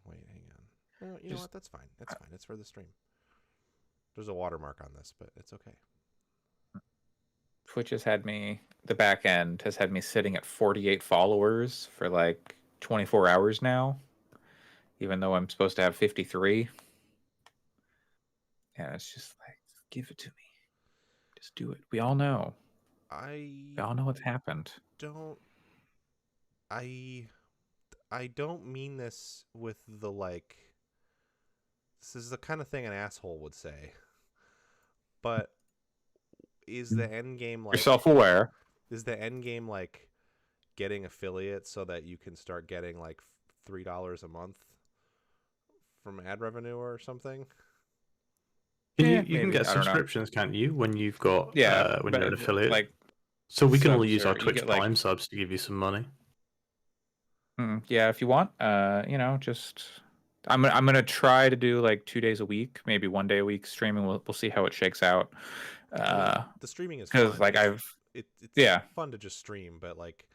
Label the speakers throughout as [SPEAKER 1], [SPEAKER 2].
[SPEAKER 1] Wait, hang on. No, you know
[SPEAKER 2] Just
[SPEAKER 1] what? That's fine. That's fine. It's for the stream. There's a watermark on this, but it's okay.
[SPEAKER 2] Twitch has had me, the back end has had me sitting at 48 followers for like 24 hours now, even though I'm supposed to have 53. And it's just like, give it to me. Just do it. We all know. We
[SPEAKER 1] I
[SPEAKER 2] all know what's happened.
[SPEAKER 1] don't. I I don't mean this with the like. This is the kind of thing an asshole would say. But is the end game
[SPEAKER 2] You're
[SPEAKER 1] like?
[SPEAKER 2] self-aware.
[SPEAKER 1] Is the end game like getting affiliates so that you can start getting like $3 a month from ad revenue or something?
[SPEAKER 3] You can
[SPEAKER 2] Maybe.
[SPEAKER 3] get
[SPEAKER 2] I don't know.
[SPEAKER 3] subscriptions, can't you, when you've got
[SPEAKER 2] Yeah,
[SPEAKER 3] when
[SPEAKER 2] but
[SPEAKER 3] you're an affiliate?
[SPEAKER 2] like
[SPEAKER 3] So we can all
[SPEAKER 2] subs
[SPEAKER 3] use our
[SPEAKER 2] or you
[SPEAKER 3] Twitch
[SPEAKER 2] get like
[SPEAKER 3] Prime subs to give you some money.
[SPEAKER 2] yeah, if you want, just I'm gonna try to do like 2 days a week, maybe 1 day a week streaming. We'll see how it shakes out.
[SPEAKER 1] I mean, the streaming is
[SPEAKER 2] Because
[SPEAKER 1] fun.
[SPEAKER 2] like
[SPEAKER 1] It's
[SPEAKER 2] yeah,
[SPEAKER 1] fun to just stream, but like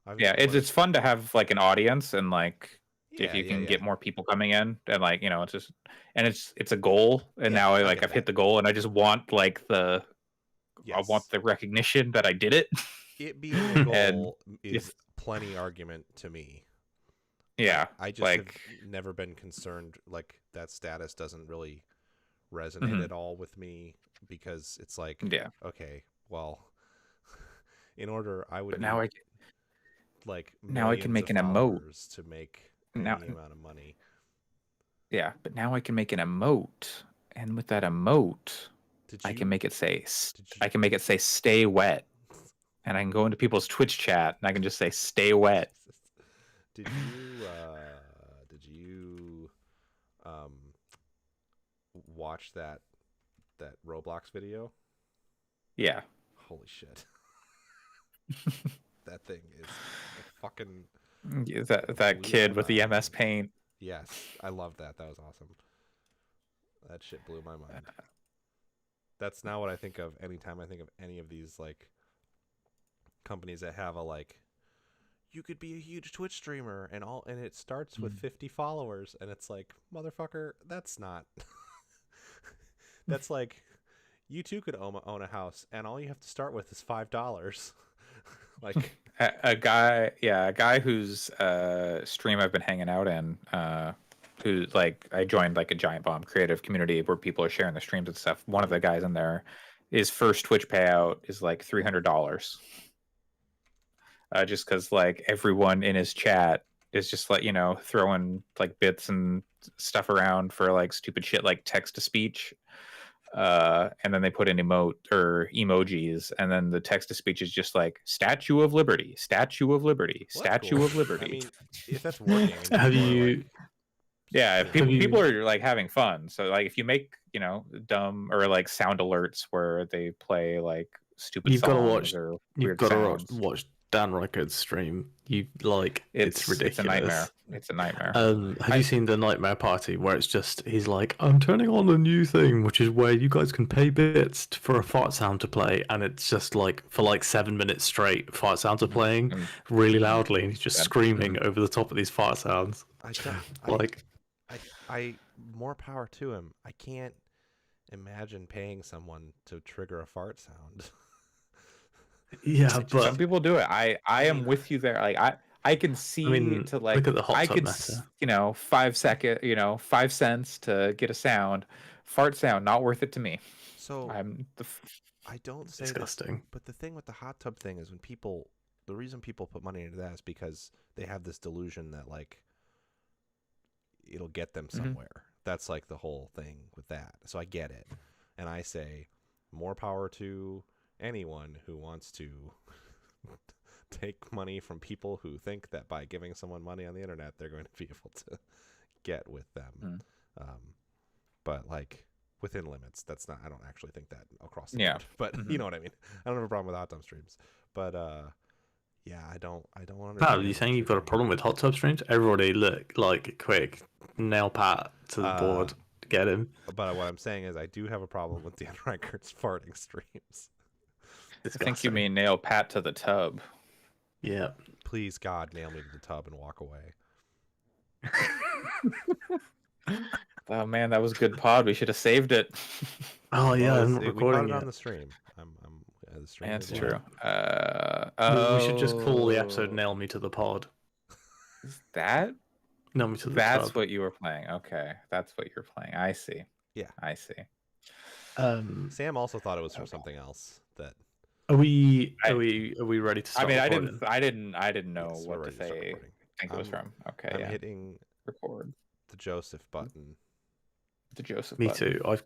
[SPEAKER 1] I've
[SPEAKER 2] yeah,
[SPEAKER 1] even
[SPEAKER 2] it's fun to have like an audience and like if
[SPEAKER 1] yeah,
[SPEAKER 2] you
[SPEAKER 1] yeah,
[SPEAKER 2] can
[SPEAKER 1] yeah,
[SPEAKER 2] get more people coming in and like it's just and it's a goal and
[SPEAKER 1] yeah.
[SPEAKER 2] now
[SPEAKER 1] I get
[SPEAKER 2] I've hit
[SPEAKER 1] that.
[SPEAKER 2] the goal and I just want like I want
[SPEAKER 1] Yes,
[SPEAKER 2] the recognition that I did it.
[SPEAKER 1] it being a
[SPEAKER 2] And
[SPEAKER 1] goal is
[SPEAKER 2] if
[SPEAKER 1] plenty argument to me.
[SPEAKER 2] yeah,
[SPEAKER 1] I just have
[SPEAKER 2] like
[SPEAKER 1] never been concerned. Like that status doesn't really resonate
[SPEAKER 2] mhm,
[SPEAKER 1] at all with me because it's like,
[SPEAKER 2] yeah.
[SPEAKER 1] okay, well, in order, I would
[SPEAKER 2] But
[SPEAKER 1] need like
[SPEAKER 2] now I can
[SPEAKER 1] millions
[SPEAKER 2] make
[SPEAKER 1] of
[SPEAKER 2] an emote.
[SPEAKER 1] followers to make
[SPEAKER 2] Now
[SPEAKER 1] any amount of money.
[SPEAKER 2] yeah, but now I can make an emote, and with that emote,
[SPEAKER 1] Did
[SPEAKER 2] I can
[SPEAKER 1] you?
[SPEAKER 2] make it say
[SPEAKER 1] Did you?
[SPEAKER 2] I can make it say "stay wet," and I can go into people's Twitch chat and I can just say "stay wet."
[SPEAKER 1] Jesus. Did you? Did you? Um, watch that Roblox video?
[SPEAKER 2] Yeah,
[SPEAKER 1] Holy shit! That thing is fucking
[SPEAKER 2] yeah, that
[SPEAKER 1] blew my
[SPEAKER 2] kid with the MS
[SPEAKER 1] mind.
[SPEAKER 2] Paint.
[SPEAKER 1] Yes, I love that. That was awesome. That shit blew my mind. That's not what I think of anytime I think of any of these like companies that have a like you could be a huge Twitch streamer and it starts with 50 followers and it's like motherfucker that's not that's like you too could own a house and all you have to start with is $5. Like
[SPEAKER 2] A guy whose stream I've been hanging out in, who like I joined like a Giant Bomb creative community where people are sharing the streams and stuff. One of the guys in there, his first Twitch payout is like $300. Just because like everyone in his chat is just like throwing like bits and stuff around for like stupid shit like text to speech, and then they put in emote or emojis, and then the text to speech is just like Statue of Liberty, Statue of Liberty,
[SPEAKER 1] well, that's
[SPEAKER 2] Statue
[SPEAKER 1] cool.
[SPEAKER 2] of
[SPEAKER 1] I
[SPEAKER 2] Liberty.
[SPEAKER 1] mean, if that's working and
[SPEAKER 3] Have
[SPEAKER 1] people are like
[SPEAKER 3] you
[SPEAKER 2] Yeah,
[SPEAKER 1] you know
[SPEAKER 3] have
[SPEAKER 2] people
[SPEAKER 3] you
[SPEAKER 2] are like having fun. So like if you make dumb or like sound alerts where they play like stupid
[SPEAKER 3] you've got to
[SPEAKER 2] songs
[SPEAKER 3] watch
[SPEAKER 2] or
[SPEAKER 3] you've
[SPEAKER 2] weird
[SPEAKER 3] got to
[SPEAKER 2] sounds,
[SPEAKER 3] watch Dan Reichert's stream. You like it's
[SPEAKER 2] it's a nightmare.
[SPEAKER 3] ridiculous.
[SPEAKER 2] It's a nightmare.
[SPEAKER 3] Have
[SPEAKER 2] I
[SPEAKER 3] you seen the Nightmare Party where it's just he's like, I'm turning on a new thing, which is where you guys can pay bits for a fart sound to play, and it's just like for like 7 minutes straight, fart sounds are playing
[SPEAKER 2] mm,
[SPEAKER 3] really loudly, and he's just
[SPEAKER 2] that,
[SPEAKER 3] screaming over the top of these fart sounds.
[SPEAKER 1] I don't
[SPEAKER 3] Like,
[SPEAKER 1] I more power to him. I can't imagine paying someone to trigger a fart sound.
[SPEAKER 3] yeah,
[SPEAKER 2] some
[SPEAKER 3] but
[SPEAKER 2] people do it. I
[SPEAKER 1] I
[SPEAKER 2] am
[SPEAKER 1] mean,
[SPEAKER 2] with you there. Like I can
[SPEAKER 3] I
[SPEAKER 2] see
[SPEAKER 3] mean,
[SPEAKER 2] to
[SPEAKER 3] look
[SPEAKER 2] like
[SPEAKER 3] at the hot
[SPEAKER 2] I
[SPEAKER 3] tub
[SPEAKER 2] could
[SPEAKER 3] meta.
[SPEAKER 2] 5 second 5 cents to get a sound, fart sound not worth it to me.
[SPEAKER 1] so
[SPEAKER 2] I'm the
[SPEAKER 1] I don't say this,
[SPEAKER 3] Disgusting.
[SPEAKER 1] but the thing with the hot tub thing is the reason people put money into that is because they have this delusion that like it'll get them
[SPEAKER 2] Mhm.
[SPEAKER 1] somewhere. That's like the whole thing with that. So I get it. And I say more power to anyone who wants to take money from people who think that by giving someone money on the internet, they're going to be able to get with them.
[SPEAKER 2] Mm.
[SPEAKER 1] But like within limits, that's not, I don't actually think that across the
[SPEAKER 2] Yeah.
[SPEAKER 1] board, but
[SPEAKER 2] Mhm.
[SPEAKER 1] you know what I mean? I don't have a problem with hot tub streams, but, yeah, I don't understand.
[SPEAKER 3] Pat, are you saying
[SPEAKER 1] what
[SPEAKER 3] you've got a
[SPEAKER 1] you're doing.
[SPEAKER 3] problem with hot tub streams? Everybody, look, like, quick, nail Pat to the board. Get him.
[SPEAKER 1] But what I'm saying is I do have a problem with Dan Reichert's farting streams.
[SPEAKER 2] I think you
[SPEAKER 3] Disgusting.
[SPEAKER 2] mean nail Pat to the tub.
[SPEAKER 3] Yeah.
[SPEAKER 1] Please, God, nail me to the tub and walk away.
[SPEAKER 2] Oh man, that was good pod. We should have saved it.
[SPEAKER 3] Oh yeah,
[SPEAKER 1] Well,
[SPEAKER 3] I'm not
[SPEAKER 1] we caught
[SPEAKER 3] recording
[SPEAKER 1] it on
[SPEAKER 3] yet.
[SPEAKER 1] the stream. The stream
[SPEAKER 2] That's
[SPEAKER 1] is
[SPEAKER 2] true.
[SPEAKER 1] live.
[SPEAKER 3] We should just call the episode
[SPEAKER 2] Oh,
[SPEAKER 3] "Nail Me to the Pod."
[SPEAKER 2] is that?
[SPEAKER 3] Nail Me to the
[SPEAKER 2] That's
[SPEAKER 3] Tub.
[SPEAKER 2] what you were playing. Okay, that's what you're playing. I see.
[SPEAKER 1] Yeah.
[SPEAKER 2] I see.
[SPEAKER 1] Sam also thought it was for something else. That
[SPEAKER 3] Are we
[SPEAKER 2] I-
[SPEAKER 3] ready to
[SPEAKER 2] I
[SPEAKER 3] start?
[SPEAKER 2] mean,
[SPEAKER 3] recording?
[SPEAKER 2] I didn't know
[SPEAKER 1] yes, we're
[SPEAKER 2] what to
[SPEAKER 1] ready start
[SPEAKER 2] say.
[SPEAKER 1] recording.
[SPEAKER 2] Think it was
[SPEAKER 1] I'm-
[SPEAKER 2] from. Okay,
[SPEAKER 1] I'm
[SPEAKER 2] yeah.
[SPEAKER 1] hitting
[SPEAKER 2] Record
[SPEAKER 1] the Joseph button.
[SPEAKER 2] the Joseph.
[SPEAKER 3] Me
[SPEAKER 2] button.
[SPEAKER 3] too. I've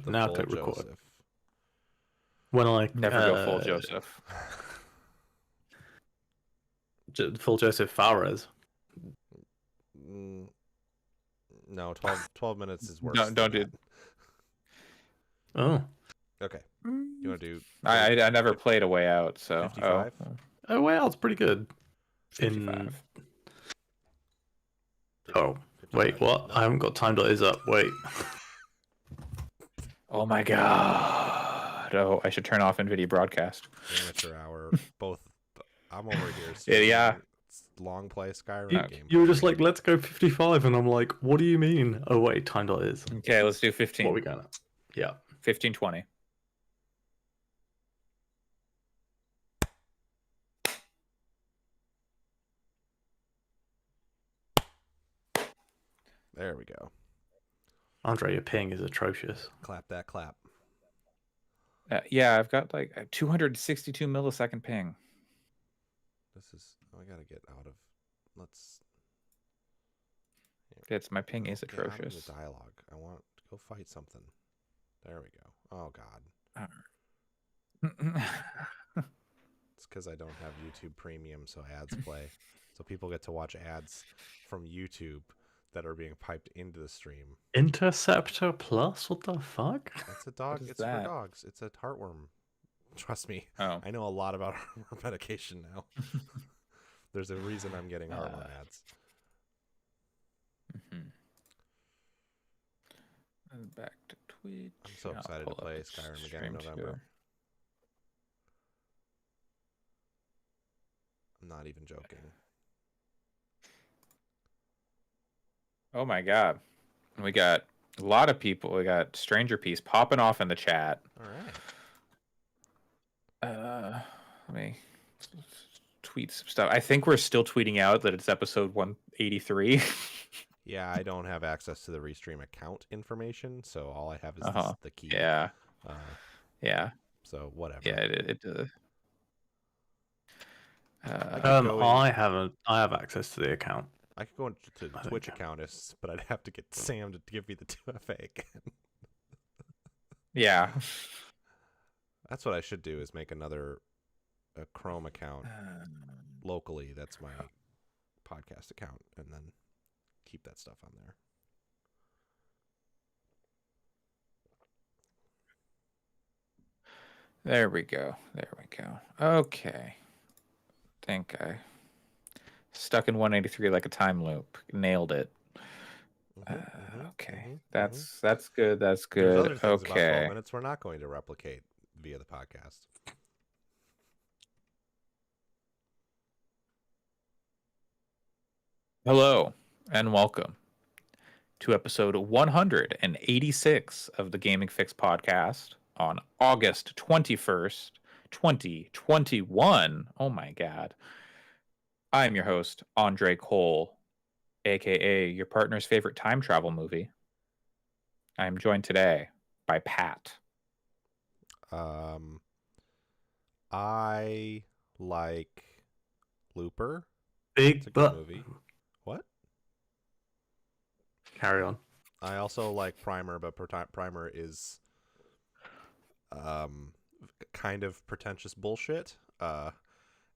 [SPEAKER 1] The
[SPEAKER 3] now
[SPEAKER 1] full
[SPEAKER 3] clicked record.
[SPEAKER 1] Joseph.
[SPEAKER 3] When I
[SPEAKER 2] Never go full Joseph.
[SPEAKER 3] full Joseph Fares.
[SPEAKER 1] No, 12 minutes is worse.
[SPEAKER 2] Don't
[SPEAKER 1] than
[SPEAKER 2] do-
[SPEAKER 1] that.
[SPEAKER 3] Oh,
[SPEAKER 1] Okay, you want to do?
[SPEAKER 2] I never played A Way Out, so
[SPEAKER 1] 55?
[SPEAKER 3] oh well, it's pretty good.
[SPEAKER 2] 55.
[SPEAKER 3] Oh, wait,
[SPEAKER 1] 55?
[SPEAKER 3] what?
[SPEAKER 1] No.
[SPEAKER 3] I haven't got time.is up. Wait.
[SPEAKER 2] Oh my god! Oh, I should turn off NVIDIA Broadcast.
[SPEAKER 1] Amateur hour. Both. I'm over here.
[SPEAKER 2] Yeah.
[SPEAKER 1] streaming Long play Skyrim
[SPEAKER 3] You,
[SPEAKER 1] game.
[SPEAKER 3] you were just like, let's go 55, and I'm like, what do you mean? Oh wait, time.is.
[SPEAKER 2] Okay, let's do 15.
[SPEAKER 3] What are we going at? Yeah.
[SPEAKER 2] 15, 20.
[SPEAKER 1] There we go.
[SPEAKER 3] Andre, your ping is atrocious.
[SPEAKER 1] Clap that clap.
[SPEAKER 2] Yeah, I've got like a 262 millisecond ping.
[SPEAKER 1] This is. I gotta get out of. Let's.
[SPEAKER 2] It's my ping is
[SPEAKER 1] Get out of
[SPEAKER 2] atrocious.
[SPEAKER 1] the dialogue. I want to go fight something. There we go. Oh God. It's because I don't have YouTube Premium, so ads play. So people get to watch ads from YouTube that are being piped into the stream.
[SPEAKER 3] Interceptor Plus? What the fuck?
[SPEAKER 1] It's a dog.
[SPEAKER 2] is
[SPEAKER 1] It's
[SPEAKER 2] that?
[SPEAKER 1] for dogs. It's a heartworm. Trust me.
[SPEAKER 2] Oh,
[SPEAKER 1] I know a lot about heartworm medication now. There's a reason I'm getting heartworm ads.
[SPEAKER 2] And back to Twitch.
[SPEAKER 1] I'm so
[SPEAKER 2] I'll
[SPEAKER 1] excited to
[SPEAKER 2] pull up
[SPEAKER 1] play
[SPEAKER 2] the
[SPEAKER 1] Skyrim again in
[SPEAKER 2] stream
[SPEAKER 1] November.
[SPEAKER 2] too.
[SPEAKER 1] I'm not even joking.
[SPEAKER 2] Oh my god. We got a lot of people. We got Stranger Piece popping off in the chat.
[SPEAKER 1] All right.
[SPEAKER 2] Let me tweet some stuff. I think we're still tweeting out that it's episode 183.
[SPEAKER 1] Yeah, I don't have access to the Restream account information, so all I have is the key.
[SPEAKER 2] Yeah.
[SPEAKER 1] Uh,
[SPEAKER 2] Yeah.
[SPEAKER 1] so whatever.
[SPEAKER 2] Yeah. It
[SPEAKER 3] I have access to the account.
[SPEAKER 1] I could go into the
[SPEAKER 3] I
[SPEAKER 1] Twitch
[SPEAKER 3] think-
[SPEAKER 1] account, but I'd have to get Sam to give me the 2FA again.
[SPEAKER 2] yeah.
[SPEAKER 1] That's what I should do, is make a Chrome account locally. That's my podcast account, and then keep that stuff on there.
[SPEAKER 2] There we go. There we go. Okay. Think I stuck in 183 like a time loop. Nailed it. Okay. That's good. That's
[SPEAKER 1] There's other
[SPEAKER 2] good.
[SPEAKER 1] things about 12
[SPEAKER 2] Okay.
[SPEAKER 1] minutes we're not going to replicate via the podcast.
[SPEAKER 2] Hello and welcome to episode 186 of the Gaming Fix podcast on August 21st, 2021. Oh my god. I am your host, Andre Cole, aka your partner's favorite time travel movie. I am joined today by Pat.
[SPEAKER 1] I like Looper. It's a
[SPEAKER 3] Big
[SPEAKER 1] good
[SPEAKER 3] but
[SPEAKER 1] movie. What?
[SPEAKER 3] carry on.
[SPEAKER 1] I also like Primer, but Primer is kind of pretentious bullshit.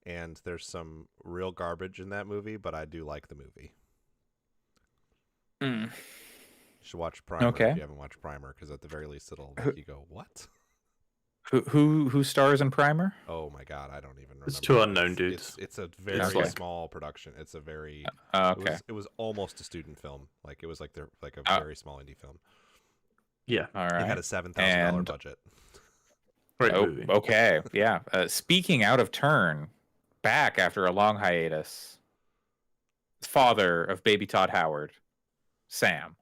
[SPEAKER 1] And there's some real garbage in that movie, but I do like the movie. You should watch Primer
[SPEAKER 2] Okay.
[SPEAKER 1] if you haven't watched Primer, because at the very least it'll make you go, "What?"
[SPEAKER 2] Who stars in Primer?
[SPEAKER 1] Oh my god, I don't even remember.
[SPEAKER 3] It's two unknown dudes.
[SPEAKER 1] It's a very
[SPEAKER 2] Okay.
[SPEAKER 1] small production. It's a very
[SPEAKER 2] Okay.
[SPEAKER 1] it was almost a student film. Like it was like a very small indie film.
[SPEAKER 3] Yeah,
[SPEAKER 2] All
[SPEAKER 1] It had
[SPEAKER 2] right.
[SPEAKER 1] a $7,000
[SPEAKER 2] And-
[SPEAKER 1] budget.
[SPEAKER 3] great
[SPEAKER 2] Oh,
[SPEAKER 3] movie.
[SPEAKER 2] okay. Yeah. Speaking out of turn, back after a long hiatus, father of baby Todd Howard, Sam.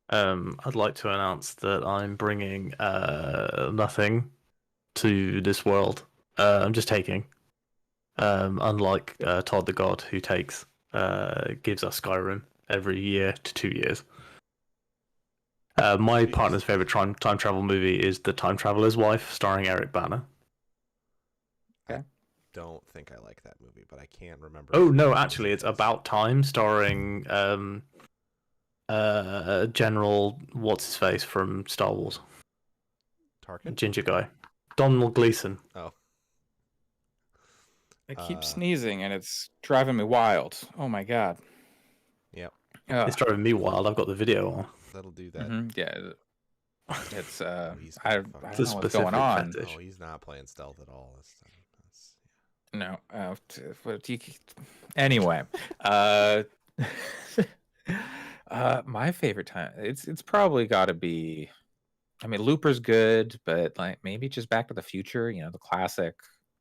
[SPEAKER 3] I'd like to announce that I'm bringing nothing to this world. I'm just taking. Unlike Todd the God, who gives us Skyrim every year to 2 years. My partner's favorite time travel movie is The Time Traveler's Wife, starring Eric Bana.
[SPEAKER 1] Don't think I like that movie, but I can't remember.
[SPEAKER 3] Oh no, actually, it's About Time, starring General what's his face from Star Wars.
[SPEAKER 1] Tarkin?
[SPEAKER 3] Ginger guy, Donald Gleason.
[SPEAKER 1] Oh.
[SPEAKER 2] I keep sneezing and it's driving me wild. Oh my god.
[SPEAKER 1] Yep.
[SPEAKER 3] It's driving me wild. I've got the video on.
[SPEAKER 1] That'll do that.
[SPEAKER 2] Yeah. It's
[SPEAKER 1] He's
[SPEAKER 2] I don't
[SPEAKER 1] fucking-
[SPEAKER 2] know what's going on.
[SPEAKER 3] fetish.
[SPEAKER 1] Oh, he's not playing stealth at all this time.
[SPEAKER 2] No. What do you... Anyway, my favorite time. It's probably got to be. I mean, Looper's good, but like maybe just Back to the Future. You know, the classic.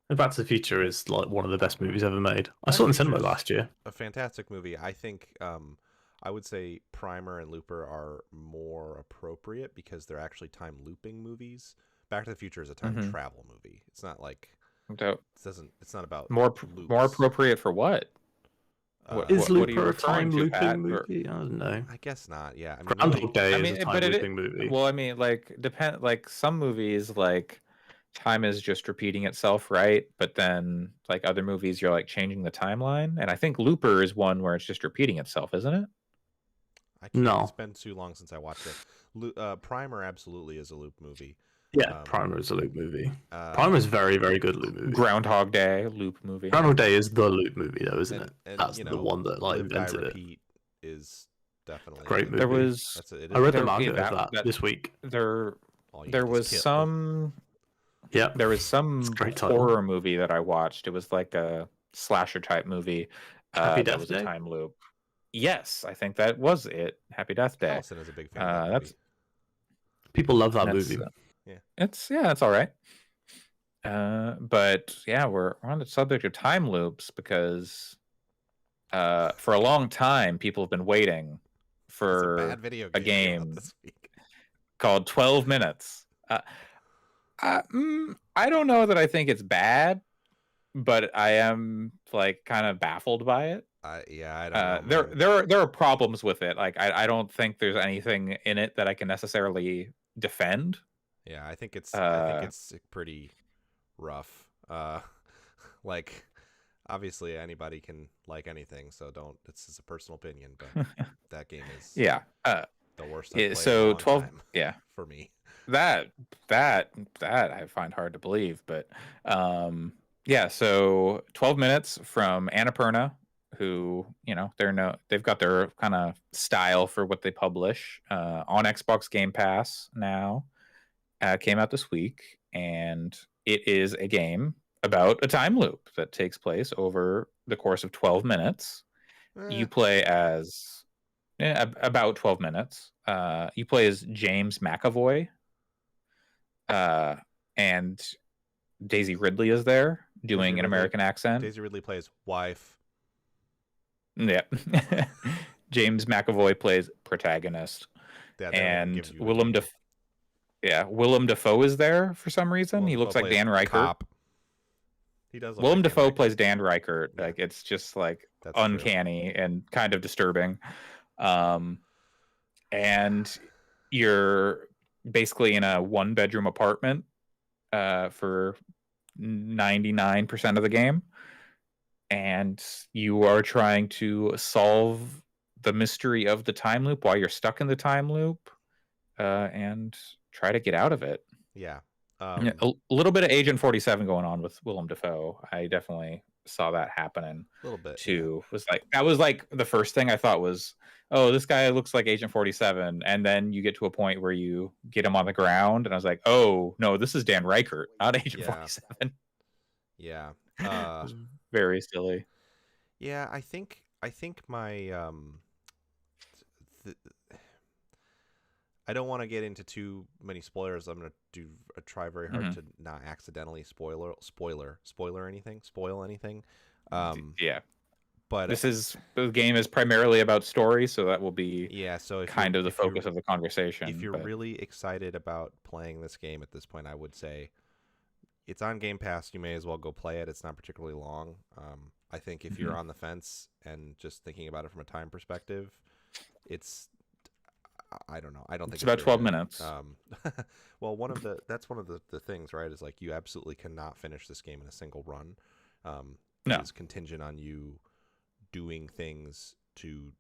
[SPEAKER 3] Back to the Future is like one of the best movies ever made. I saw it in the cinema last year.
[SPEAKER 1] A fantastic movie. I think I would say Primer and Looper are more appropriate because they're actually time looping movies. Back to the Future is a time travel movie. It's not like it's not about
[SPEAKER 2] more
[SPEAKER 1] loops.
[SPEAKER 2] more appropriate for what?
[SPEAKER 3] Is
[SPEAKER 2] what are you
[SPEAKER 3] Looper a
[SPEAKER 2] referring
[SPEAKER 3] time
[SPEAKER 2] to,
[SPEAKER 3] looping
[SPEAKER 2] Pat?
[SPEAKER 3] movie? I don't know.
[SPEAKER 1] I guess not. Yeah. I mean,
[SPEAKER 3] Groundhog Day
[SPEAKER 2] I
[SPEAKER 3] is
[SPEAKER 2] mean,
[SPEAKER 3] a time
[SPEAKER 2] but
[SPEAKER 3] looping movie.
[SPEAKER 2] Well, I mean, like like some movies, like time is just repeating itself, right? But then, like other movies, you're like changing the timeline, and I think Looper is one where it's just repeating itself, isn't it?
[SPEAKER 1] I can't.
[SPEAKER 3] No.
[SPEAKER 1] It's been too long since I watched it. Primer absolutely is a loop movie.
[SPEAKER 3] Yeah, Primer is a loop movie.
[SPEAKER 1] Uh,
[SPEAKER 3] Primer is very, very good loop movie.
[SPEAKER 2] Groundhog Day loop movie.
[SPEAKER 3] Groundhog Day is the loop movie, though, isn't it?
[SPEAKER 1] and,
[SPEAKER 3] That's
[SPEAKER 1] you
[SPEAKER 3] the
[SPEAKER 1] know,
[SPEAKER 3] one that like
[SPEAKER 1] Live, Die,
[SPEAKER 3] invented it.
[SPEAKER 1] Repeat is definitely
[SPEAKER 3] Great
[SPEAKER 1] a-
[SPEAKER 3] movie.
[SPEAKER 2] There was
[SPEAKER 3] I read the
[SPEAKER 2] there-
[SPEAKER 3] manga
[SPEAKER 2] yeah,
[SPEAKER 3] of that this week.
[SPEAKER 2] there
[SPEAKER 1] all you
[SPEAKER 2] there
[SPEAKER 1] need is
[SPEAKER 2] was
[SPEAKER 1] kill.
[SPEAKER 2] some
[SPEAKER 3] Yeah,
[SPEAKER 2] there was some
[SPEAKER 3] It's a great title.
[SPEAKER 2] horror movie that I watched. It was like a slasher type movie.
[SPEAKER 3] Happy
[SPEAKER 2] that
[SPEAKER 3] Death
[SPEAKER 2] was
[SPEAKER 3] Day?
[SPEAKER 2] a time loop. Yes, I think that was it. Happy Death Day.
[SPEAKER 1] Allison is a big fan of that
[SPEAKER 2] that's
[SPEAKER 1] movie.
[SPEAKER 3] people love that
[SPEAKER 2] That's,
[SPEAKER 3] movie.
[SPEAKER 2] it's all right. But yeah, we're on the subject of time loops because for a long time people have been waiting
[SPEAKER 1] It's a
[SPEAKER 2] for
[SPEAKER 1] bad video
[SPEAKER 2] a
[SPEAKER 1] game
[SPEAKER 2] game
[SPEAKER 1] this week.
[SPEAKER 2] called 12 Minutes. I don't know that I think it's bad, but I am like kind of baffled by it.
[SPEAKER 1] I don't know. man.
[SPEAKER 2] There are problems with it. Like I don't think there's anything in it that I can necessarily defend.
[SPEAKER 1] Yeah, I think it's pretty rough. Like obviously anybody can like anything, so don't. It's just a personal opinion, but that game is
[SPEAKER 2] Yeah.
[SPEAKER 1] the worst. I've played in a
[SPEAKER 2] So
[SPEAKER 1] long
[SPEAKER 2] 12.
[SPEAKER 1] time
[SPEAKER 2] Yeah.
[SPEAKER 1] for me.
[SPEAKER 2] That I find hard to believe, but yeah. So 12 Minutes from Annapurna, who they've got their kind of style for what they publish on Xbox Game Pass now. Came out this week, and it is a game about a time loop that takes place over the course of 12 minutes. You play as about 12 minutes. You play as James McAvoy, and Daisy Ridley is there doing an American accent.
[SPEAKER 1] Daisy Ridley plays wife.
[SPEAKER 2] Yeah. James McAvoy plays protagonist,
[SPEAKER 1] Yeah, they don't
[SPEAKER 2] and
[SPEAKER 1] give you a
[SPEAKER 2] Willem
[SPEAKER 1] name.
[SPEAKER 2] Willem Dafoe is there for some reason.
[SPEAKER 1] Willem
[SPEAKER 2] He looks
[SPEAKER 1] Dafoe
[SPEAKER 2] like
[SPEAKER 1] plays
[SPEAKER 2] Dan Reichert.
[SPEAKER 1] cop. He does. Look
[SPEAKER 2] Willem
[SPEAKER 1] like Dan
[SPEAKER 2] Dafoe
[SPEAKER 1] Reichert.
[SPEAKER 2] plays Dan Reichert.
[SPEAKER 1] Yeah.
[SPEAKER 2] Like it's just like
[SPEAKER 1] That's true.
[SPEAKER 2] uncanny and kind of disturbing. And you're basically in a 1-bedroom apartment for 99% of the game, and you are trying to solve the mystery of the time loop while you're stuck in the time loop, and try to get out of it.
[SPEAKER 1] Yeah.
[SPEAKER 2] Yeah, a little bit of Agent 47 going on with Willem Dafoe. I definitely saw that happening
[SPEAKER 1] a little bit
[SPEAKER 2] too. That was like the first thing I thought was, oh, this guy looks like Agent 47, and then you get to a point where you get him on the ground, and I was like, oh no, this is Dan Reichert, not Agent 47.
[SPEAKER 1] Yeah.
[SPEAKER 2] It was very silly.
[SPEAKER 1] Yeah, I think my I don't want to get into too many spoilers. I'm gonna try very hard to not accidentally spoil anything.
[SPEAKER 2] Yeah,
[SPEAKER 1] But
[SPEAKER 2] the game is primarily about story, so that will be
[SPEAKER 1] yeah, so if
[SPEAKER 2] kind
[SPEAKER 1] you're,
[SPEAKER 2] of the
[SPEAKER 1] if you're,
[SPEAKER 2] focus of the conversation.
[SPEAKER 1] if you're
[SPEAKER 2] but-
[SPEAKER 1] really excited about playing this game at this point, I would say it's on Game Pass. You may as well go play it. It's not particularly long. I think if you're on the fence and just thinking about it from a time perspective, I don't know. I don't think
[SPEAKER 2] It's about
[SPEAKER 1] very
[SPEAKER 2] 12
[SPEAKER 1] good.
[SPEAKER 2] minutes.
[SPEAKER 1] Well, that's one of the things, right? Is like you absolutely cannot finish this game in a single run.
[SPEAKER 2] No.
[SPEAKER 1] It's contingent on you doing things to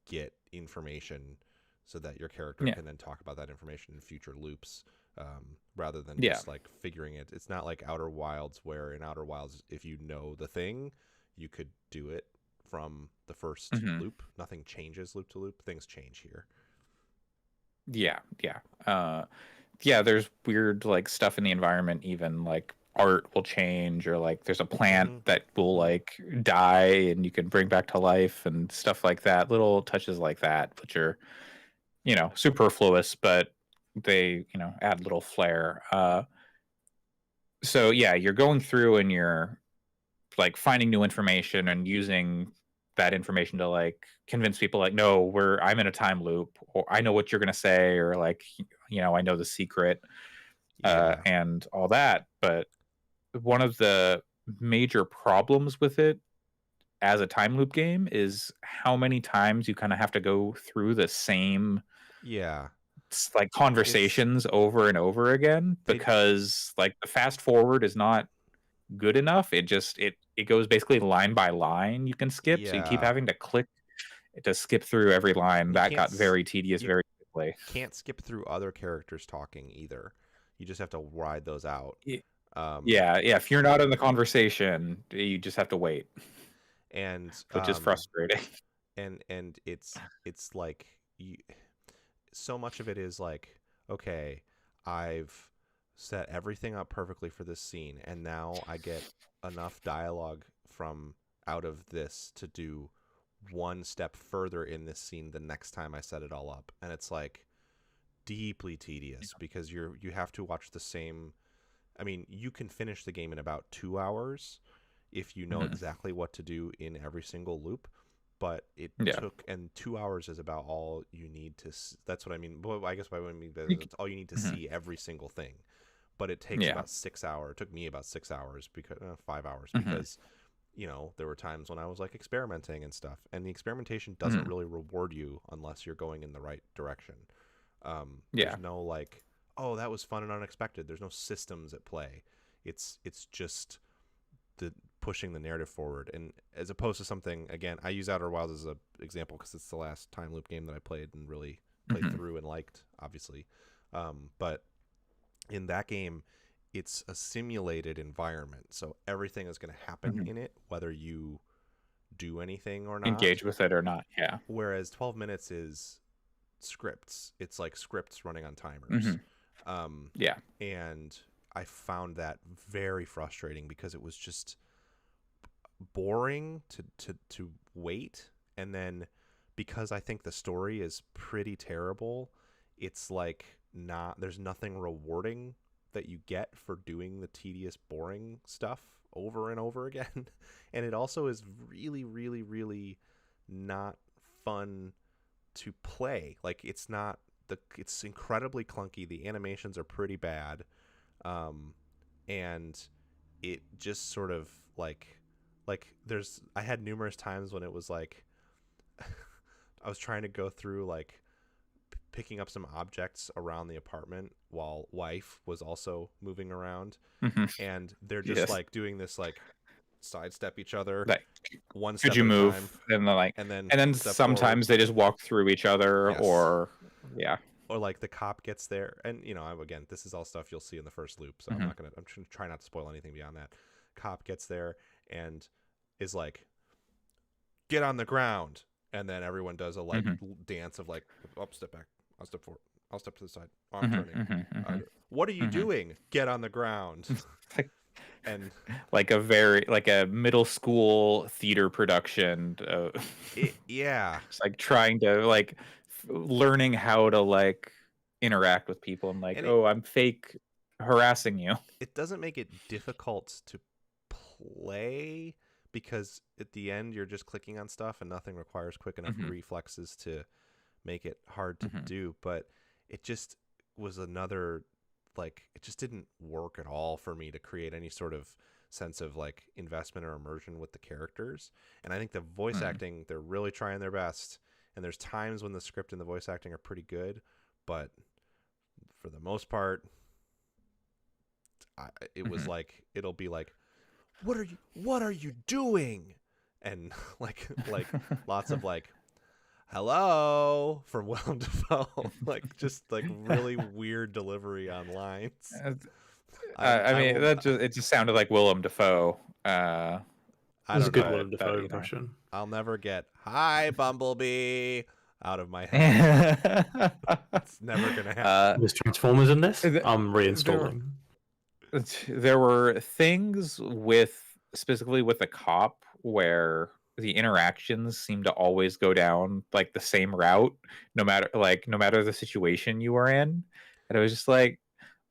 [SPEAKER 1] get information so that your character
[SPEAKER 2] Yeah.
[SPEAKER 1] can then talk about that information in future loops, rather than
[SPEAKER 2] Yeah.
[SPEAKER 1] just like figuring it. It's not like Outer Wilds, where in Outer Wilds, if you know the thing, you could do it from the first
[SPEAKER 2] Mhm.
[SPEAKER 1] loop. Nothing changes loop to loop. Things change here.
[SPEAKER 2] Yeah, yeah. There's weird like stuff in the environment. Even like art will change, or like there's a plant
[SPEAKER 1] Mhm.
[SPEAKER 2] that will like die, and you can bring back to life and stuff like that. Little touches like that, which are superfluous, but they add little flair. So yeah, you're going through and you're like finding new information and using that information to like convince people like, no, I'm in a time loop, or I know what you're gonna say, or like I know the secret,
[SPEAKER 1] Yeah.
[SPEAKER 2] and all that. But one of the major problems with it as a time loop game is how many times you kind of have to go through the same
[SPEAKER 1] Yeah.
[SPEAKER 2] like conversations over and over again,
[SPEAKER 1] They-
[SPEAKER 2] because like the fast forward is not good enough. It just it goes basically line by line you can skip, so you keep
[SPEAKER 1] Yeah.
[SPEAKER 2] having to click to skip through every line.
[SPEAKER 1] You
[SPEAKER 2] That
[SPEAKER 1] can't
[SPEAKER 2] got
[SPEAKER 1] s-
[SPEAKER 2] very tedious
[SPEAKER 1] you-
[SPEAKER 2] very quickly.
[SPEAKER 1] Can't skip through other characters talking either. You just have to ride those out.
[SPEAKER 2] Ye-
[SPEAKER 1] Um,
[SPEAKER 2] Yeah, if you're not in the conversation, you just have to wait,
[SPEAKER 1] and
[SPEAKER 2] which is frustrating.
[SPEAKER 1] and it's like so much of it is like, okay, I've set everything up perfectly for this scene, and now I get enough dialogue from out of this to do one step further in this scene the next time I set it all up, and it's like deeply tedious because you have to watch the same. I mean, you can finish the game in about 2 hours if you know
[SPEAKER 2] Mhm.
[SPEAKER 1] exactly what to do in every single loop, but it
[SPEAKER 2] Yeah.
[SPEAKER 1] took, and 2 hours is about all you need to that's what I mean. Well, I guess by what I mean
[SPEAKER 2] You
[SPEAKER 1] that's all you need to
[SPEAKER 2] Mhm.
[SPEAKER 1] see every single thing. But it takes
[SPEAKER 2] Yeah.
[SPEAKER 1] about 6 hours. It took me about 6 hours, because 5 hours,
[SPEAKER 2] Mhm.
[SPEAKER 1] because there were times when I was like experimenting and stuff, and the experimentation doesn't
[SPEAKER 2] Mhm.
[SPEAKER 1] really reward you unless you're going in the right direction.
[SPEAKER 2] Yeah.
[SPEAKER 1] There's no like, oh, that was fun and unexpected. There's no systems at play. It's just the pushing the narrative forward, and as opposed to something, again, I use Outer Wilds as an example because it's the last time loop game that I played and really played
[SPEAKER 2] Mhm.
[SPEAKER 1] through and liked, obviously. But in that game, it's a simulated environment, so everything is going to happen
[SPEAKER 2] Mhm.
[SPEAKER 1] in it, whether you do anything or not.
[SPEAKER 2] Engage with it or not. Yeah.
[SPEAKER 1] Whereas 12 minutes is scripts. It's like scripts running on timers.
[SPEAKER 2] Mhm. Yeah.
[SPEAKER 1] And I found that very frustrating because it was just boring to wait. And then because I think the story is pretty terrible, it's like there's nothing rewarding that you get for doing the tedious, boring stuff over and over again. And it also is really, really, really not fun to play. Like, it's incredibly clunky. The animations are pretty bad. And it just sort of like I had numerous times when it was like I was trying to go through like picking up some objects around the apartment while wife was also moving around,
[SPEAKER 2] Mhm.
[SPEAKER 1] and they're just
[SPEAKER 2] Yes.
[SPEAKER 1] like doing this like sidestep each other
[SPEAKER 2] Like,
[SPEAKER 1] one step
[SPEAKER 2] could you
[SPEAKER 1] at a
[SPEAKER 2] move?
[SPEAKER 1] time,
[SPEAKER 2] And then
[SPEAKER 1] and then
[SPEAKER 2] and then
[SPEAKER 1] step
[SPEAKER 2] sometimes they just walk through each other,
[SPEAKER 1] Yes.
[SPEAKER 2] or yeah.
[SPEAKER 1] or like the cop gets there, and again, this is all stuff you'll see in the first loop, so
[SPEAKER 2] Mhm.
[SPEAKER 1] I'm trying not to spoil anything beyond that. Cop gets there and is like, get on the ground, and then everyone does a like dance of like, oh, step back, I'll step forward, I'll step to the side, oh, I'm turning. What are you
[SPEAKER 2] Mhm.
[SPEAKER 1] doing? Get on the ground.
[SPEAKER 2] Like-
[SPEAKER 1] And
[SPEAKER 2] like a middle school theater production.
[SPEAKER 1] yeah,
[SPEAKER 2] It's like trying to like learning how to like interact with people, and like,
[SPEAKER 1] And
[SPEAKER 2] oh, I'm fake harassing you.
[SPEAKER 1] it doesn't make it difficult to play because at the end you're just clicking on stuff and nothing requires quick enough reflexes to make it hard to do. But it just was another, like, it just didn't work at all for me to create any sort of sense of like investment or immersion with the characters. And I think the voice acting, they're really trying their best. And there's times when the script and the voice acting are pretty good, but for the most part, it was like, it'll be like, what are you doing? And like lots of like, hello from Willem Dafoe, like just like really weird delivery on lines.
[SPEAKER 2] It just sounded like Willem Dafoe.
[SPEAKER 3] It was a good Willem Dafoe impression.
[SPEAKER 1] I'll never get "Hi, Bumblebee" out of my head. It's never gonna happen.
[SPEAKER 3] There's Transformers in this. I'm reinstalling.
[SPEAKER 2] There were things specifically with the cop where the interactions seem to always go down like the same route, no matter the situation you are in. And it was just like,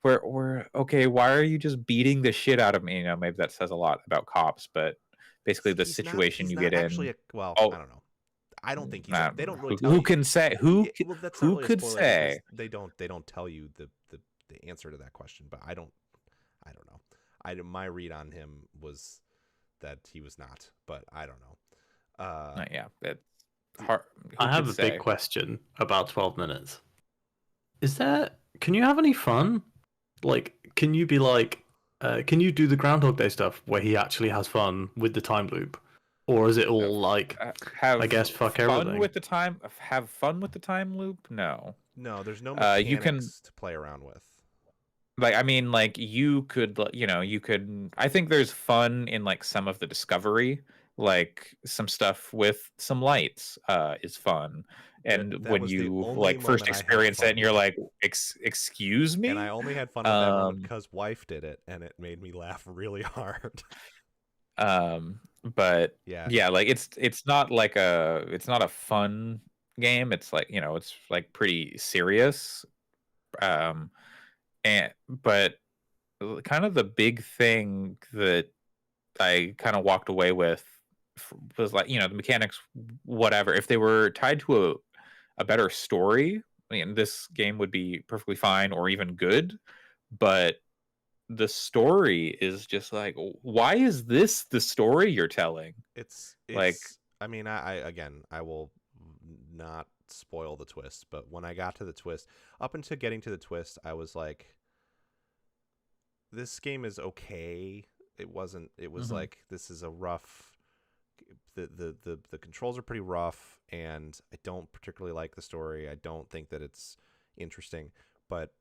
[SPEAKER 2] we're okay. Why are you just beating the shit out of me? Maybe that says a lot about cops, but basically the situation you get in.
[SPEAKER 1] I don't know. I don't think he's. They don't really.
[SPEAKER 2] Who can say? Who could say?
[SPEAKER 1] They don't tell you the answer to that question. But I don't know. My read on him was that he was not, but I don't know.
[SPEAKER 2] Yeah, it's hard.
[SPEAKER 3] I have a big question about 12 minutes. Can you have any fun? Like, can you be like, can you do the Groundhog Day stuff where he actually has fun with the time loop? Or is it all like, I guess, fuck everything?
[SPEAKER 2] Have fun with the time loop? No,
[SPEAKER 1] there's no mechanics to play around with.
[SPEAKER 2] Like, I mean, like you could. I think there's fun in like some of the discovery, like some stuff with some lights is fun. And that when you like first experience it and you're like, excuse me?
[SPEAKER 1] And I only had fun with that moment because wife did it and it made me laugh really hard.
[SPEAKER 2] But yeah, like it's not a fun game. It's like, it's like pretty serious. But kind of the big thing that I kind of walked away with was like, the mechanics, whatever. If they were tied to a better story, I mean, this game would be perfectly fine or even good. But the story is just like, why is this the story you're telling?
[SPEAKER 1] It's like, I mean, I will not spoil the twist, but when I got to the twist, up until getting to the twist, I was like, this game is okay. It was like, this is a rough, the controls are pretty rough, and I don't particularly like the story. I don't think that it's interesting, but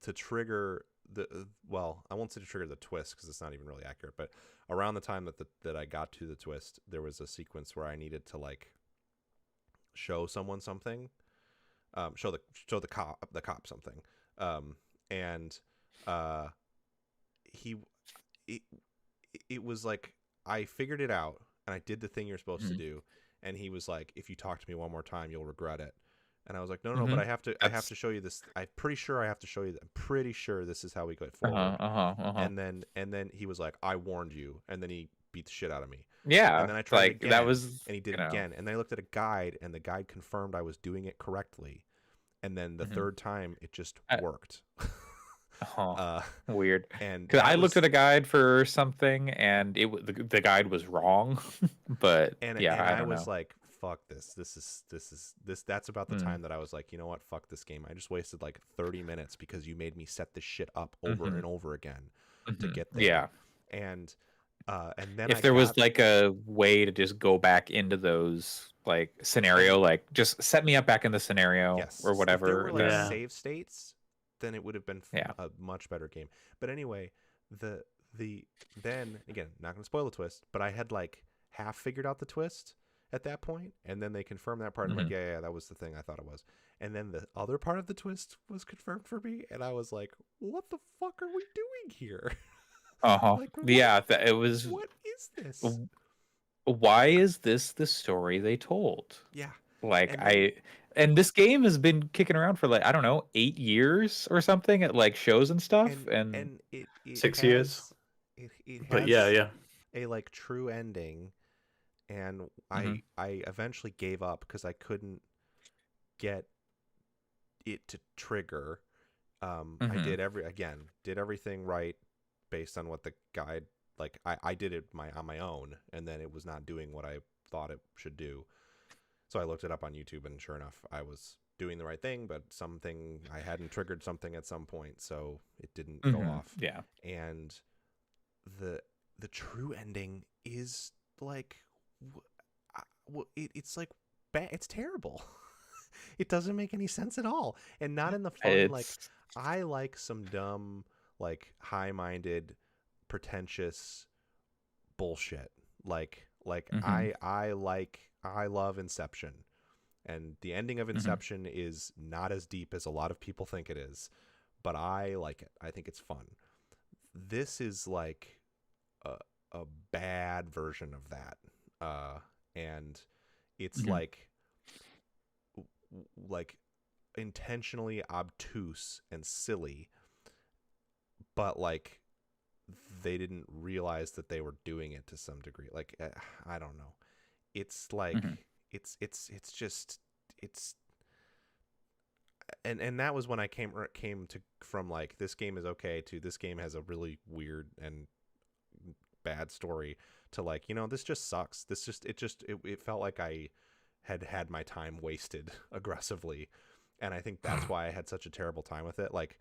[SPEAKER 1] to trigger I won't say to trigger the twist because it's not even really accurate, but around the time that I got to the twist, there was a sequence where I needed to like show someone something, show the cop something, and it was like, I figured it out and I did the thing you're supposed to do, and he was like, if you talk to me one more time you'll regret it. And I was like, no, but I have to show you this. I'm pretty sure I have to show you that. I'm pretty sure this is how we go forward. And then he was like, I warned you. And then he beat the shit out of me.
[SPEAKER 2] Yeah.
[SPEAKER 1] And then I tried again, and he did it again. And then I looked at a guide, and the guide confirmed I was doing it correctly. And then the third time, it just worked.
[SPEAKER 2] Weird.
[SPEAKER 1] And
[SPEAKER 2] because I looked at a guide for something, and the guide was wrong. But
[SPEAKER 1] I was like, fuck this. That's about the time that I was like, you know what? Fuck this game. I just wasted like 30 minutes because you made me set this shit up over and over again to get there.
[SPEAKER 2] Yeah.
[SPEAKER 1] And then
[SPEAKER 2] if there was like a way to just go back into those like scenario, like just set me up back in the scenario or whatever.
[SPEAKER 1] If there were like save states, then it would have been a much better game. But anyway, then again, not going to spoil the twist, but I had like half figured out the twist at that point, and then they confirmed that part. And I'm like, yeah, that was the thing I thought it was. And then the other part of the twist was confirmed for me, and I was like, what the fuck are we doing here?
[SPEAKER 2] Like, it was.
[SPEAKER 1] What is this?
[SPEAKER 2] Why is this the story they told?
[SPEAKER 1] Yeah.
[SPEAKER 2] Like, and this game has been kicking around for like, I don't know, 8 years or something at like shows and stuff, and
[SPEAKER 1] it
[SPEAKER 3] 6 years.
[SPEAKER 1] It
[SPEAKER 3] but yeah.
[SPEAKER 1] a like true ending, and
[SPEAKER 2] Mhm.
[SPEAKER 1] I eventually gave up because I couldn't get it to trigger. I
[SPEAKER 2] Mhm.
[SPEAKER 1] did everything right based on what the guide, like I did it on my own, and then it was not doing what I thought it should do. So I looked it up on YouTube, and sure enough, I was doing the right thing, but something I hadn't triggered something at some point, so it didn't go
[SPEAKER 2] Mhm.
[SPEAKER 1] off.
[SPEAKER 2] Yeah.
[SPEAKER 1] And the the true ending is like, it's like bad. It's terrible. It doesn't make any sense at all, and not in the fun like.
[SPEAKER 2] It's
[SPEAKER 1] I like some dumb, like high-minded, pretentious bullshit. Like
[SPEAKER 2] Mhm.
[SPEAKER 1] I love Inception, and the ending of
[SPEAKER 2] Mhm.
[SPEAKER 1] Inception is not as deep as a lot of people think it is, but I like it. I think it's fun. This is like a, a bad version of that, and it's
[SPEAKER 2] Mhm.
[SPEAKER 1] like intentionally obtuse and silly, but like they didn't realize that they were doing it to some degree. Like I don't know. It's like
[SPEAKER 2] Mhm.
[SPEAKER 1] it's just it's and that was when I came to from like this game is okay to this game has a really weird and bad story to like, this just sucks. It felt like I had my time wasted aggressively, and I think that's why I had such a terrible time with it. Like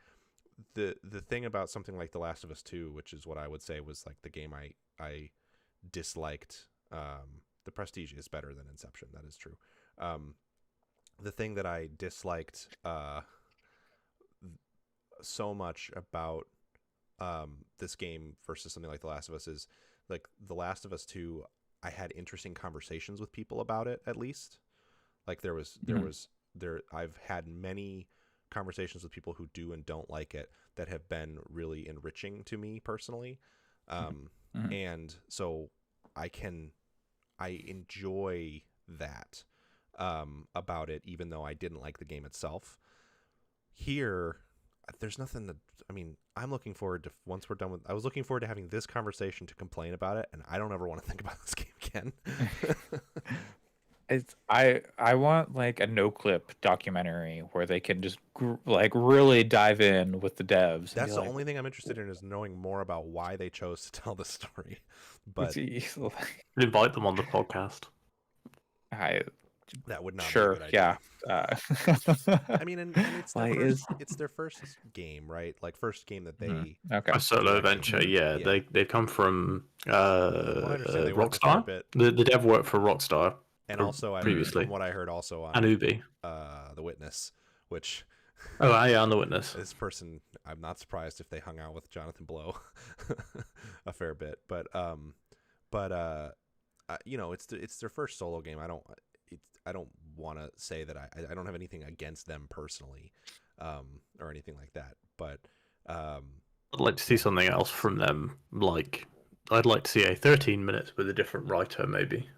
[SPEAKER 1] the thing about something like The Last of Us 2, which is what I would say was like the game I disliked. The Prestige is better than Inception. That is true. Um, the thing that I disliked so much about this game versus something like The Last of Us is like The Last of Us 2. I had interesting conversations with people about it, at least. Like
[SPEAKER 2] Mhm.
[SPEAKER 1] I've had many conversations with people who do and don't like it that have been really enriching to me personally.
[SPEAKER 2] Mhm.
[SPEAKER 1] Um,
[SPEAKER 2] Mhm.
[SPEAKER 1] and so I can I enjoy that about it, even though I didn't like the game itself. Here, there's nothing that I mean. I'm looking forward to once we're done with. I was looking forward to having this conversation to complain about it, and I don't ever want to think about this game again.
[SPEAKER 2] It's I want like a no clip documentary where they can just like really dive in with the devs and be
[SPEAKER 1] That's the
[SPEAKER 2] like,
[SPEAKER 1] only thing I'm interested in is knowing more about why they chose to tell the story. But
[SPEAKER 2] "Geez,
[SPEAKER 3] Invite them on the podcast.
[SPEAKER 2] I
[SPEAKER 1] that would not be a
[SPEAKER 2] sure,
[SPEAKER 1] good idea.
[SPEAKER 2] yeah."
[SPEAKER 1] I mean, and
[SPEAKER 2] Like is
[SPEAKER 1] it's their first game, right? Like first game that
[SPEAKER 2] Mhm.
[SPEAKER 1] they
[SPEAKER 2] Okay.
[SPEAKER 3] A solo
[SPEAKER 1] directed.
[SPEAKER 3] venture, yeah.
[SPEAKER 1] Yeah,
[SPEAKER 3] They come from
[SPEAKER 1] from what I understand, they worked a fair
[SPEAKER 3] Rockstar.
[SPEAKER 1] bit,
[SPEAKER 3] The dev worked for Rockstar
[SPEAKER 1] and also from
[SPEAKER 3] previously,
[SPEAKER 1] what I heard, also
[SPEAKER 3] and
[SPEAKER 1] on
[SPEAKER 3] Ubi.
[SPEAKER 1] The Witness, which
[SPEAKER 3] Oh, yeah, on the Witness.
[SPEAKER 1] this person, I'm not surprised if they hung out with Jonathan Blow a fair bit, but it's their first solo game. I don't want to say that I don't have anything against them personally, or anything like that, but
[SPEAKER 3] I'd like to see something else from them. Like, I'd like to see a 13 minutes with a different writer, maybe.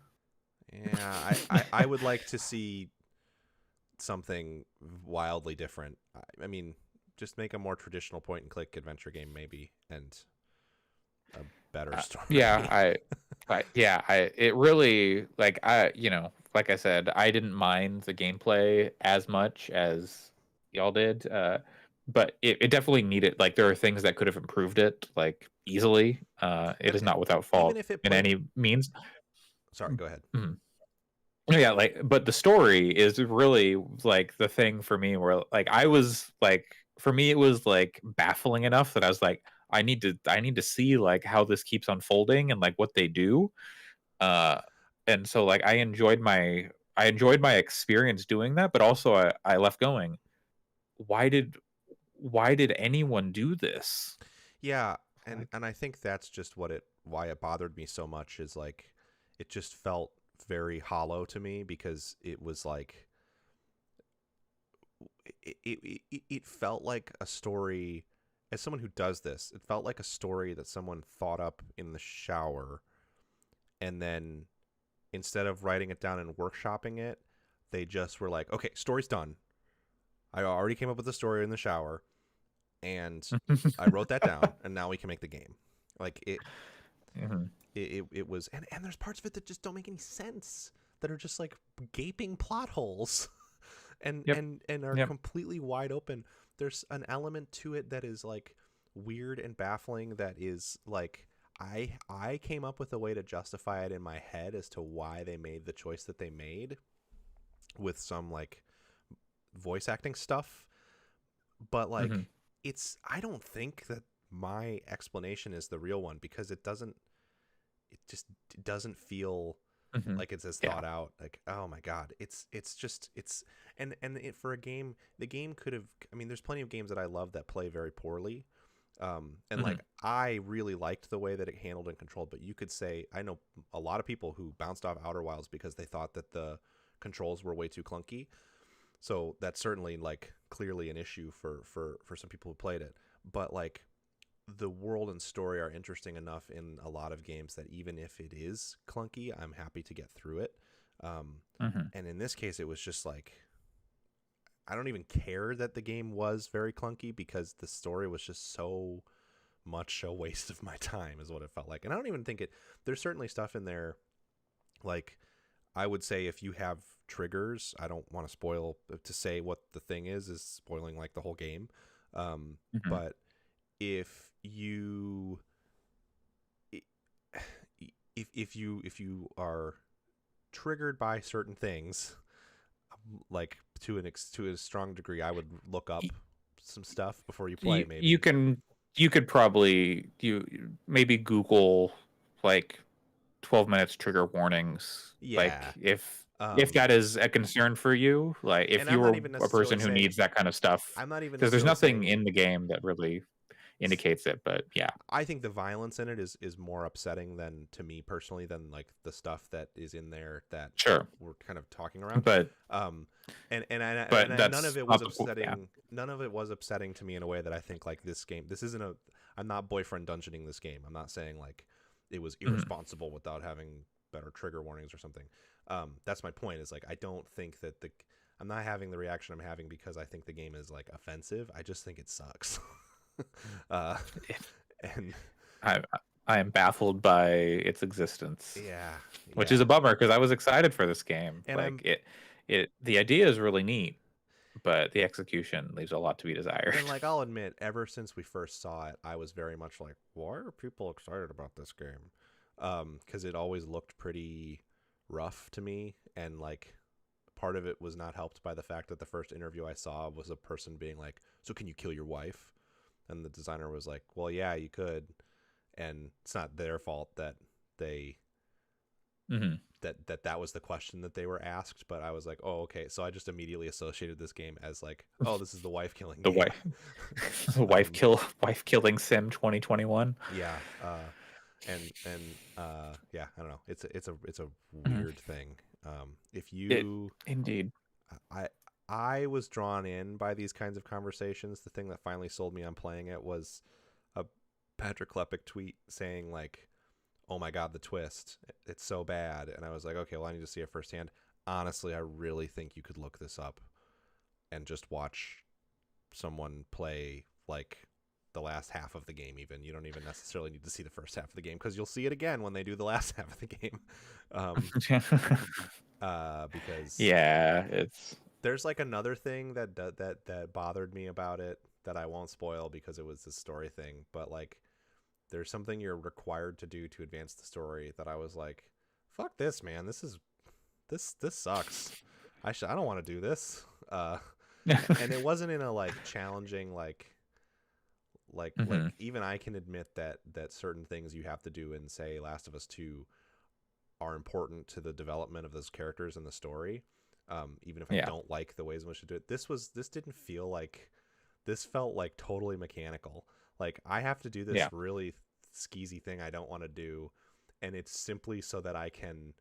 [SPEAKER 1] yeah, I would like to see something wildly different. I mean, just make a more traditional point and click adventure game maybe, and a better
[SPEAKER 2] Yeah,
[SPEAKER 1] story.
[SPEAKER 2] I it really like like I said, I didn't mind the gameplay as much as y'all did, but it definitely needed like there are things that could have improved it like easily. It
[SPEAKER 1] And
[SPEAKER 2] is not without
[SPEAKER 1] even
[SPEAKER 2] fault
[SPEAKER 1] if it
[SPEAKER 2] in
[SPEAKER 1] played,
[SPEAKER 2] any means.
[SPEAKER 1] sorry, go ahead.
[SPEAKER 2] Mhm. Yeah, like but the story is really like the thing for me where like I was like for me it was like baffling enough that I was like I need to see like how this keeps unfolding and like what they do. Uh and so like I enjoyed my experience doing that, but also I left going, why did why did anyone do this?
[SPEAKER 1] Yeah,
[SPEAKER 2] Like
[SPEAKER 1] and I think that's just why it bothered me so much is like it just felt very hollow to me because it was like it felt like a story. As someone who does this, it felt like a story that someone thought up in the shower, and then instead of writing it down and workshopping it, they just were like, okay, story's done. I already came up with the story in the shower, and I wrote that down, and now we can make the game. Like it,
[SPEAKER 2] Mhm.
[SPEAKER 1] it was, and there's parts of it that just don't make any sense, that are just like gaping plot holes, and
[SPEAKER 2] Yep.
[SPEAKER 1] and are
[SPEAKER 2] Yep.
[SPEAKER 1] completely wide open. There's an element to it that is like weird and baffling, that is like I came up with a way to justify it in my head as to why they made the choice that they made with some like voice acting stuff, but like
[SPEAKER 2] Mhm.
[SPEAKER 1] I don't think that my explanation is the real one, because it doesn't feel
[SPEAKER 2] Mhm.
[SPEAKER 1] like it's as
[SPEAKER 2] Yeah.
[SPEAKER 1] thought out. Like, oh my god, it's just it's and for a game, the game could have, I mean, there's plenty of games that I love that play very poorly, and
[SPEAKER 2] Mhm.
[SPEAKER 1] like I really liked the way that it handled and controlled, but you could say, I know a lot of people who bounced off Outer Wilds because they thought that the controls were way too clunky. So that's certainly like clearly an issue for some people who played it. But like the world and story are interesting enough in a lot of games that even if it is clunky, I'm happy to get through it.
[SPEAKER 2] Mhm.
[SPEAKER 1] And in this case, it was just like, I don't even care that the game was very clunky, because the story was just so much a waste of my time, is what it felt like. And I don't even think there's certainly stuff in there, like, I would say if you have triggers, I don't want to spoil, to say what the thing is spoiling like the whole game.
[SPEAKER 2] Mhm.
[SPEAKER 1] But if you if you are triggered by certain things, like to a strong degree, I would look up some stuff before you play. Maybe
[SPEAKER 2] You could probably maybe Google like 12 minutes trigger warnings. Like
[SPEAKER 1] Yeah.
[SPEAKER 2] if
[SPEAKER 1] Um,
[SPEAKER 2] that is a concern for you, like if
[SPEAKER 1] and
[SPEAKER 2] you
[SPEAKER 1] I'm
[SPEAKER 2] were
[SPEAKER 1] not even
[SPEAKER 2] a person
[SPEAKER 1] necessarily
[SPEAKER 2] who
[SPEAKER 1] saying
[SPEAKER 2] needs that kind of stuff,
[SPEAKER 1] I'm not even
[SPEAKER 2] because there's
[SPEAKER 1] necessarily
[SPEAKER 2] nothing
[SPEAKER 1] saying
[SPEAKER 2] in the game that really indicates it. But yeah,
[SPEAKER 1] I think the violence in it is more upsetting than, to me personally, than like the stuff that is in there that
[SPEAKER 2] sure.
[SPEAKER 1] we're kind of talking around.
[SPEAKER 2] But
[SPEAKER 1] And
[SPEAKER 2] that's
[SPEAKER 1] none of it
[SPEAKER 2] not
[SPEAKER 1] was
[SPEAKER 2] the po- yeah.
[SPEAKER 1] upsetting. None of it was upsetting to me in a way that I think like this game. This isn't a. I'm not boyfriend dungeoning this game. I'm not saying like it was
[SPEAKER 2] Mhm.
[SPEAKER 1] irresponsible without having better trigger warnings or something. That's my point. Is like, I don't think that I'm not having the reaction I'm having because I think the game is like offensive. I just think it sucks. uh, and
[SPEAKER 2] I am baffled by its existence,
[SPEAKER 1] yeah,
[SPEAKER 2] which
[SPEAKER 1] yeah.
[SPEAKER 2] is a bummer because I was excited for this game.
[SPEAKER 1] And
[SPEAKER 2] Like the idea is really neat, but the execution leaves a lot to be desired.
[SPEAKER 1] And like, I'll admit, ever since we first saw it, I was very much like, why are people excited about this game? Because it always looked pretty rough to me, and like part of it was not helped by the fact that the first interview I saw was a person being like, so can you kill your wife? And the designer was like, well, yeah, you could. And it's not their fault that they
[SPEAKER 2] Mhm.
[SPEAKER 1] that was the question that they were asked, but I was like, oh, okay. So I just immediately associated this game as like, oh, this is the wife killing
[SPEAKER 2] The
[SPEAKER 1] game.
[SPEAKER 2] the wife killing sim 2021.
[SPEAKER 1] Yeah, and yeah, I don't know. It's a
[SPEAKER 2] Mhm.
[SPEAKER 1] weird thing. If you,
[SPEAKER 2] Indeed.
[SPEAKER 1] I was drawn in by these kinds of conversations. The thing that finally sold me on playing it was a Patrick Klepek tweet saying like, oh my god, the twist, it's so bad. And I was like, okay, well, I need to see it firsthand. Honestly, I really think you could look this up and just watch someone play like the last half of the game. Even you don't even necessarily need to see the first half of the game, because you'll see it again when they do the last half of the game. Because
[SPEAKER 2] Yeah, it's
[SPEAKER 1] there's like another thing that bothered me about it that I won't spoil because it was the story thing, but like there's something you're required to do to advance the story that I was like, fuck this, man, this sucks. I don't want to do this. And it wasn't in a like challenging like
[SPEAKER 2] Mhm.
[SPEAKER 1] even I can admit that certain things you have to do in, say, Last of Us 2 are important to the development of those characters and the story. Even if I
[SPEAKER 2] Yeah.
[SPEAKER 1] don't like the ways in which to do it, this didn't feel like, this felt like totally mechanical. Like, I have to do this
[SPEAKER 2] Yeah.
[SPEAKER 1] really skeezy thing I don't want to do, and it's simply so that I can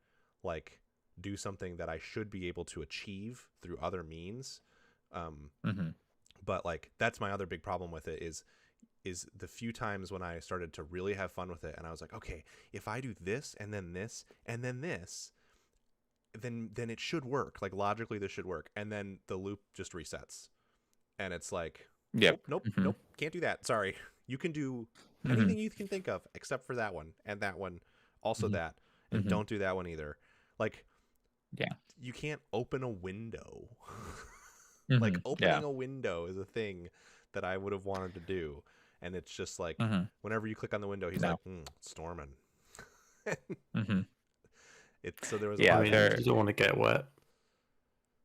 [SPEAKER 1] like do something that I should be able to achieve through other means.
[SPEAKER 2] Mhm.
[SPEAKER 1] But like, that's my other big problem with it is the few times when I started to really have fun with it, and I was like, okay, if I do this and then this and then this, then it should work. Like, logically this should work. And then the loop just resets. And it's like,
[SPEAKER 2] Yep.
[SPEAKER 1] nope,
[SPEAKER 2] Mhm.
[SPEAKER 1] can't do that. Sorry. You can do
[SPEAKER 2] Mhm.
[SPEAKER 1] anything you can think of except for that one and that one. Also
[SPEAKER 2] Mhm.
[SPEAKER 1] that, and
[SPEAKER 2] Mhm.
[SPEAKER 1] don't do that one either. Like,
[SPEAKER 2] Yeah.
[SPEAKER 1] you can't open a window. Like
[SPEAKER 2] Mhm.
[SPEAKER 1] opening a window is a thing that I would have wanted to do, and it's just like whenever you click on the window, he's
[SPEAKER 2] No.
[SPEAKER 1] like, it's storming.
[SPEAKER 2] Hmm.
[SPEAKER 1] So there was a
[SPEAKER 2] Yeah,
[SPEAKER 1] lot
[SPEAKER 3] I
[SPEAKER 1] of
[SPEAKER 3] mean,
[SPEAKER 2] they're-
[SPEAKER 3] you don't want to get wet.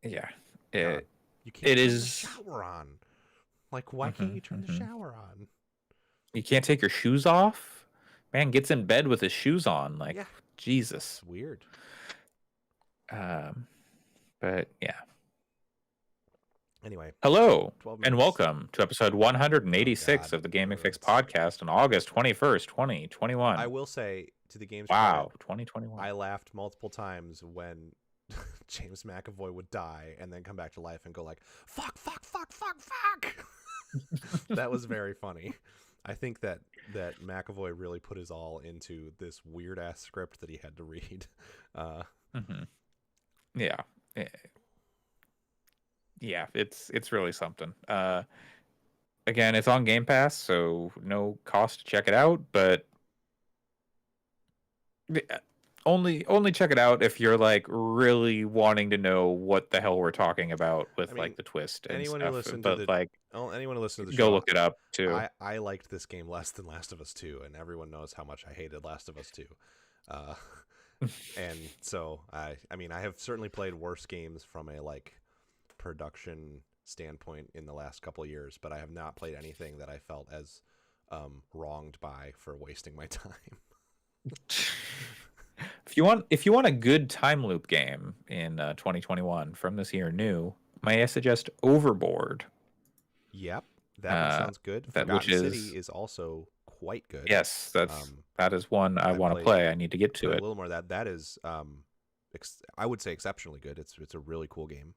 [SPEAKER 2] Yeah.
[SPEAKER 1] God, you can't
[SPEAKER 2] it
[SPEAKER 1] turn
[SPEAKER 2] is-
[SPEAKER 1] the shower on. Like, why can't you turn the shower on?
[SPEAKER 2] You can't take your shoes off. Man gets in bed with his shoes on. Like,
[SPEAKER 1] Yeah.
[SPEAKER 2] Jesus.
[SPEAKER 1] It's weird.
[SPEAKER 2] But yeah.
[SPEAKER 1] Anyway,
[SPEAKER 2] Hello
[SPEAKER 1] 12
[SPEAKER 2] and
[SPEAKER 1] minutes.
[SPEAKER 2] welcome to episode 186
[SPEAKER 1] God,
[SPEAKER 2] of the Gaming Fix
[SPEAKER 1] that's-
[SPEAKER 2] podcast on August 21st, 2021.
[SPEAKER 1] I will say to the game's
[SPEAKER 2] Wow,
[SPEAKER 1] credit,
[SPEAKER 2] 2021.
[SPEAKER 1] I laughed multiple times when James McAvoy would die and then come back to life and go like, fuck, fuck, fuck, fuck, fuck. That was very funny. I think that McAvoy really put his all into this weird ass script that he had to read.
[SPEAKER 2] Yeah. Yeah, it's really something. Again, it's on Game Pass, so no cost to check it out, but only check it out if you're like really wanting to know what the hell we're talking about with
[SPEAKER 1] I mean,
[SPEAKER 2] like the twist and
[SPEAKER 1] anyone who
[SPEAKER 2] stuff.
[SPEAKER 1] listened
[SPEAKER 2] But
[SPEAKER 1] to
[SPEAKER 2] like,
[SPEAKER 1] anyone who listened to the
[SPEAKER 2] go
[SPEAKER 1] show,
[SPEAKER 2] look it up too.
[SPEAKER 1] I liked this game less than Last of Us 2, and everyone knows how much I hated Last of Us 2. And so I mean, I have certainly played worse games from a like production standpoint in the last couple of years, but I have not played anything that I felt as wronged by for wasting my time.
[SPEAKER 2] If you want a good time loop game in 2021 from this year new, may I suggest Overboard?
[SPEAKER 1] Yep, that one sounds good.
[SPEAKER 2] that- which
[SPEAKER 1] Forgotten
[SPEAKER 2] is-
[SPEAKER 1] City is also quite good.
[SPEAKER 2] Yes,
[SPEAKER 1] Um,
[SPEAKER 2] that is one I want to
[SPEAKER 1] played-
[SPEAKER 2] play. I need to get to
[SPEAKER 1] a
[SPEAKER 2] it.
[SPEAKER 1] little more of that. That is, I would say exceptionally good. It's a really cool game.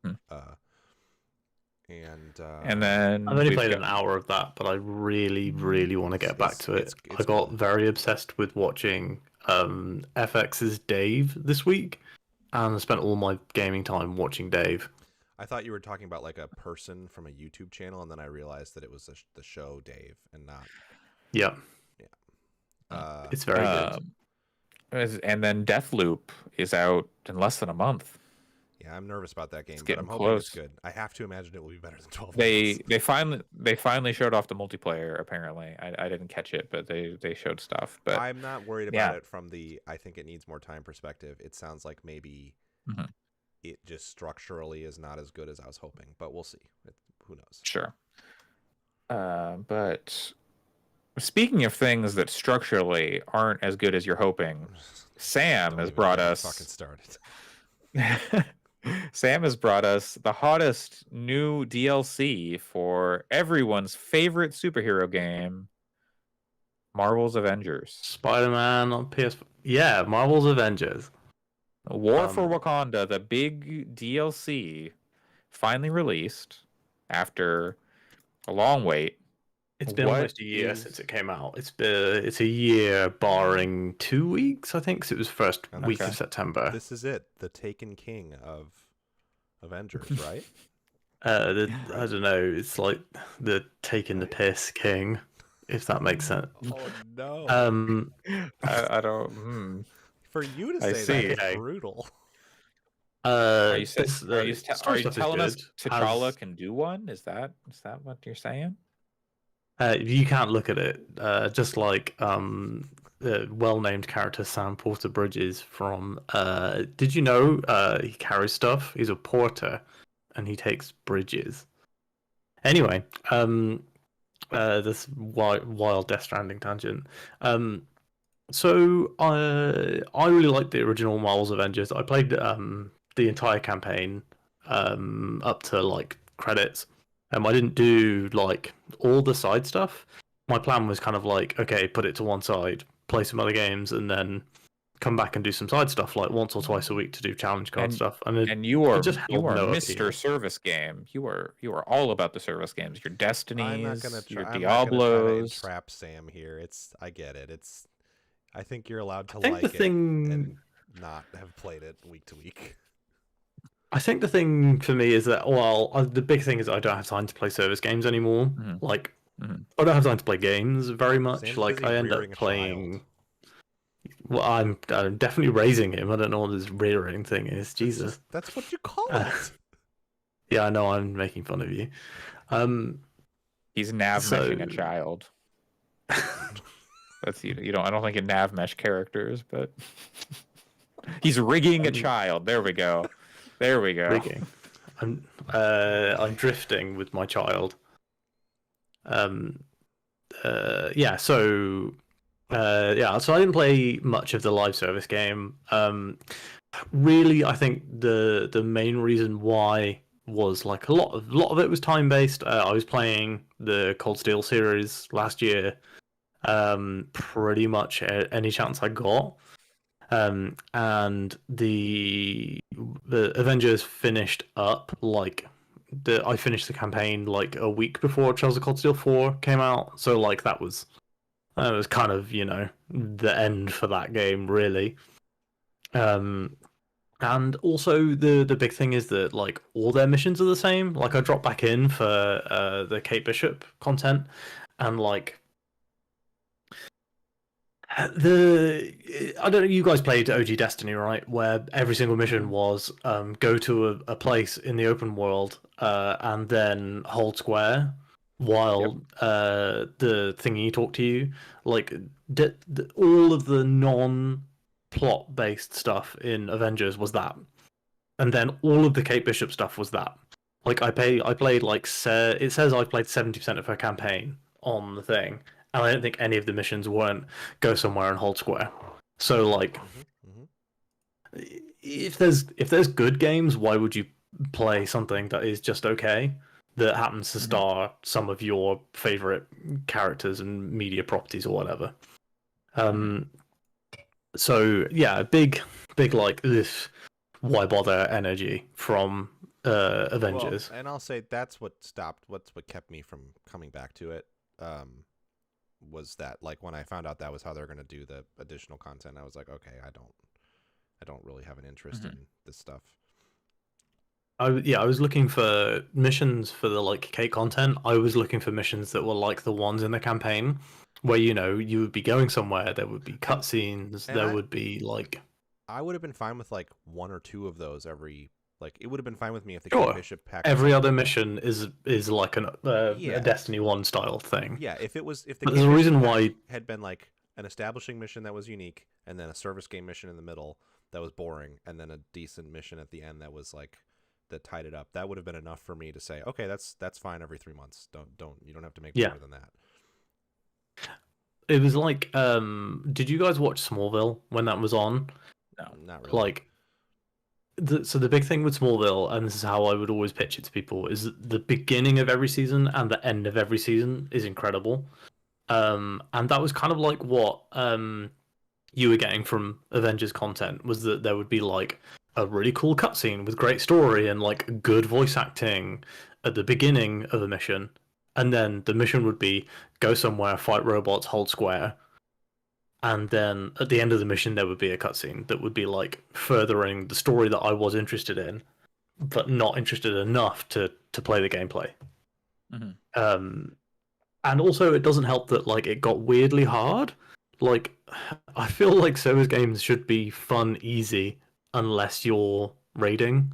[SPEAKER 2] And
[SPEAKER 1] And
[SPEAKER 2] then
[SPEAKER 3] I've only
[SPEAKER 2] we've
[SPEAKER 3] played
[SPEAKER 2] got-
[SPEAKER 3] an hour of that, but I really, really want to get back
[SPEAKER 1] It's-
[SPEAKER 3] to it.
[SPEAKER 1] it's
[SPEAKER 3] I got
[SPEAKER 1] cool.
[SPEAKER 3] very obsessed with watching FX's Dave this week, and I spent all my gaming time watching Dave.
[SPEAKER 1] I thought you were talking about like a person from a YouTube channel, and then I realized that it was the show Dave and not.
[SPEAKER 3] Yeah, it's very good.
[SPEAKER 2] Um, and then Deathloop is out in less than a month.
[SPEAKER 1] Yeah, I'm nervous about that game, but
[SPEAKER 2] getting
[SPEAKER 1] I'm hoping it's
[SPEAKER 2] close.
[SPEAKER 1] good. I have to imagine it will be better than 12
[SPEAKER 2] They
[SPEAKER 1] minutes.
[SPEAKER 2] they finally showed off the multiplayer. Apparently, I didn't catch it, but they showed stuff. But
[SPEAKER 1] I'm not worried
[SPEAKER 2] yeah.
[SPEAKER 1] about it from the I think it needs more time perspective. It sounds like maybe
[SPEAKER 2] Mhm.
[SPEAKER 1] it just structurally is not as good as I was hoping, but we'll see. Who knows?
[SPEAKER 2] Sure. But speaking of things that structurally aren't as good as you're hoping, Sam
[SPEAKER 1] Don't
[SPEAKER 2] has
[SPEAKER 1] even
[SPEAKER 2] brought
[SPEAKER 1] get me
[SPEAKER 2] us.
[SPEAKER 1] fucking started.
[SPEAKER 2] Sam has brought us the hottest new DLC for everyone's favorite superhero game, Marvel's Avengers.
[SPEAKER 3] Spider-Man on PS. Yeah, Marvel's Avengers.
[SPEAKER 2] War for Wakanda, the big DLC, finally released after a long wait.
[SPEAKER 3] It's been
[SPEAKER 2] What
[SPEAKER 3] almost a year
[SPEAKER 2] is-
[SPEAKER 3] since it came out. It's a year barring 2 weeks, I think, 'cause it was first week
[SPEAKER 2] Okay.
[SPEAKER 3] of September.
[SPEAKER 1] This is it, the Taken King of Avengers, right?
[SPEAKER 3] I don't know. It's like the taking the piss king, if that makes sense.
[SPEAKER 1] Oh no!
[SPEAKER 2] I don't.
[SPEAKER 1] For you to
[SPEAKER 2] I
[SPEAKER 1] say
[SPEAKER 2] see.
[SPEAKER 1] that is
[SPEAKER 3] Okay.
[SPEAKER 1] brutal.
[SPEAKER 2] Are you,
[SPEAKER 3] this,
[SPEAKER 2] are you,
[SPEAKER 3] story stuff is
[SPEAKER 2] telling us
[SPEAKER 3] good.
[SPEAKER 2] T'Challa
[SPEAKER 3] Has-
[SPEAKER 2] can do one? Is that what you're saying?
[SPEAKER 3] You can't look at it. Just like the well-named character Sam Porter Bridges from. Did you know he carries stuff? He's a porter, and he takes bridges. Anyway, this wild Death Stranding tangent. So I really liked the original Marvel's Avengers. I played the entire campaign up to like credits. I didn't do like all the side stuff. My plan was kind of like, okay, put it to one side, play some other games, and then come back and do some side stuff like once or twice a week to do challenge card
[SPEAKER 2] And-
[SPEAKER 3] stuff. And it,
[SPEAKER 2] And you are
[SPEAKER 3] just held no
[SPEAKER 2] Mr.
[SPEAKER 3] appeal.
[SPEAKER 2] Service Game. You are all about the service games. Your Destinies,
[SPEAKER 1] I'm not gonna
[SPEAKER 2] your
[SPEAKER 1] I'm not gonna try to
[SPEAKER 2] Diablos.
[SPEAKER 1] entrap Sam here. I get it. I think you're allowed to
[SPEAKER 3] I think
[SPEAKER 1] like
[SPEAKER 3] the
[SPEAKER 1] it
[SPEAKER 3] thing.
[SPEAKER 1] and not have played it week to week.
[SPEAKER 3] I think the thing for me is that, the big thing is I don't have time to play service games anymore.
[SPEAKER 2] Mhm.
[SPEAKER 3] Like,
[SPEAKER 2] Mhm.
[SPEAKER 3] I don't have time to play games very much.
[SPEAKER 1] Sam's
[SPEAKER 3] like,
[SPEAKER 1] busy
[SPEAKER 3] I end up
[SPEAKER 1] rearing a
[SPEAKER 3] playing. Well, I'm definitely raising him. I don't know what this rearing thing is. Jesus.
[SPEAKER 1] That's what you call
[SPEAKER 3] Uh,
[SPEAKER 1] it.
[SPEAKER 3] Yeah, I know. I'm making fun of you.
[SPEAKER 2] He's nav meshing a
[SPEAKER 3] So-
[SPEAKER 2] child. That's you don't. I don't think it nav mesh characters, but he's rigging a child. There we go. There we go.
[SPEAKER 3] rigging. I'm drifting with my child. Yeah. So so I didn't play much of the live service game. Really, I think the main reason why was like a lot of it was time based. I was playing the Cold Steel series last year, pretty much any chance I got. And the Avengers finished up like I finished the campaign like a week before Trails of Cold Steel 4 came out, so like that was kind of, you know, the end for that game, really. And also the big thing is that like all their missions are the same. Like I dropped back in for the Kate Bishop content, and like I don't know, you guys played OG Destiny, right? Where every single mission was go to a place in the open world and then hold square while the thingy talk to you. Like all of the non-plot based stuff in Avengers was that, and then all of the Kate Bishop stuff was that. Like I played like it says I played 70% of her campaign on the thing, and I don't think any of the missions weren't go somewhere and hold square. So like, if there's good games, why would you play something that is just okay that happens to star some of your favorite characters and media properties or whatever? So yeah, big like this. Why bother energy from Avengers?
[SPEAKER 1] Well, and I'll say that's what kept me from coming back to it. Was that like when I found out that was how they're going to do the additional content, I was like, okay, I don't really have an interest in this stuff.
[SPEAKER 3] I was looking for missions for the like Kate content. I was looking for missions that were like the ones in the campaign, where you know you would be going somewhere, there would be cutscenes, there would be like.
[SPEAKER 1] I would have been fine with like one or two of those every. Like it would have been fine with me if the
[SPEAKER 3] Sure.
[SPEAKER 1] Kate Bishop pack.
[SPEAKER 3] Every other mission is like a Destiny 1 style thing.
[SPEAKER 1] Yeah, if the
[SPEAKER 3] there's a reason why
[SPEAKER 1] had been like an establishing mission that was unique, and then a service game mission in the middle that was boring, and then a decent mission at the end that was like that tied it up, that would have been enough for me to say, okay, that's fine every 3 months. You don't have to make more than that.
[SPEAKER 3] It was like, did you guys watch Smallville when that was on?
[SPEAKER 1] No, not really.
[SPEAKER 3] Like, so the big thing with Smallville, and this is how I would always pitch it to people, is that the beginning of every season and the end of every season is incredible. And that was kind of like what you were getting from Avengers content, was that there would be like a really cool cutscene with great story and like good voice acting at the beginning of a mission, and then the mission would be go somewhere, fight robots, hold square. And then at the end of the mission, there would be a cutscene that would be like furthering the story that I was interested in, but not interested enough to play the gameplay. And also, it doesn't help that like it got weirdly hard. Like, I feel like service games should be fun, easy, unless you're raiding.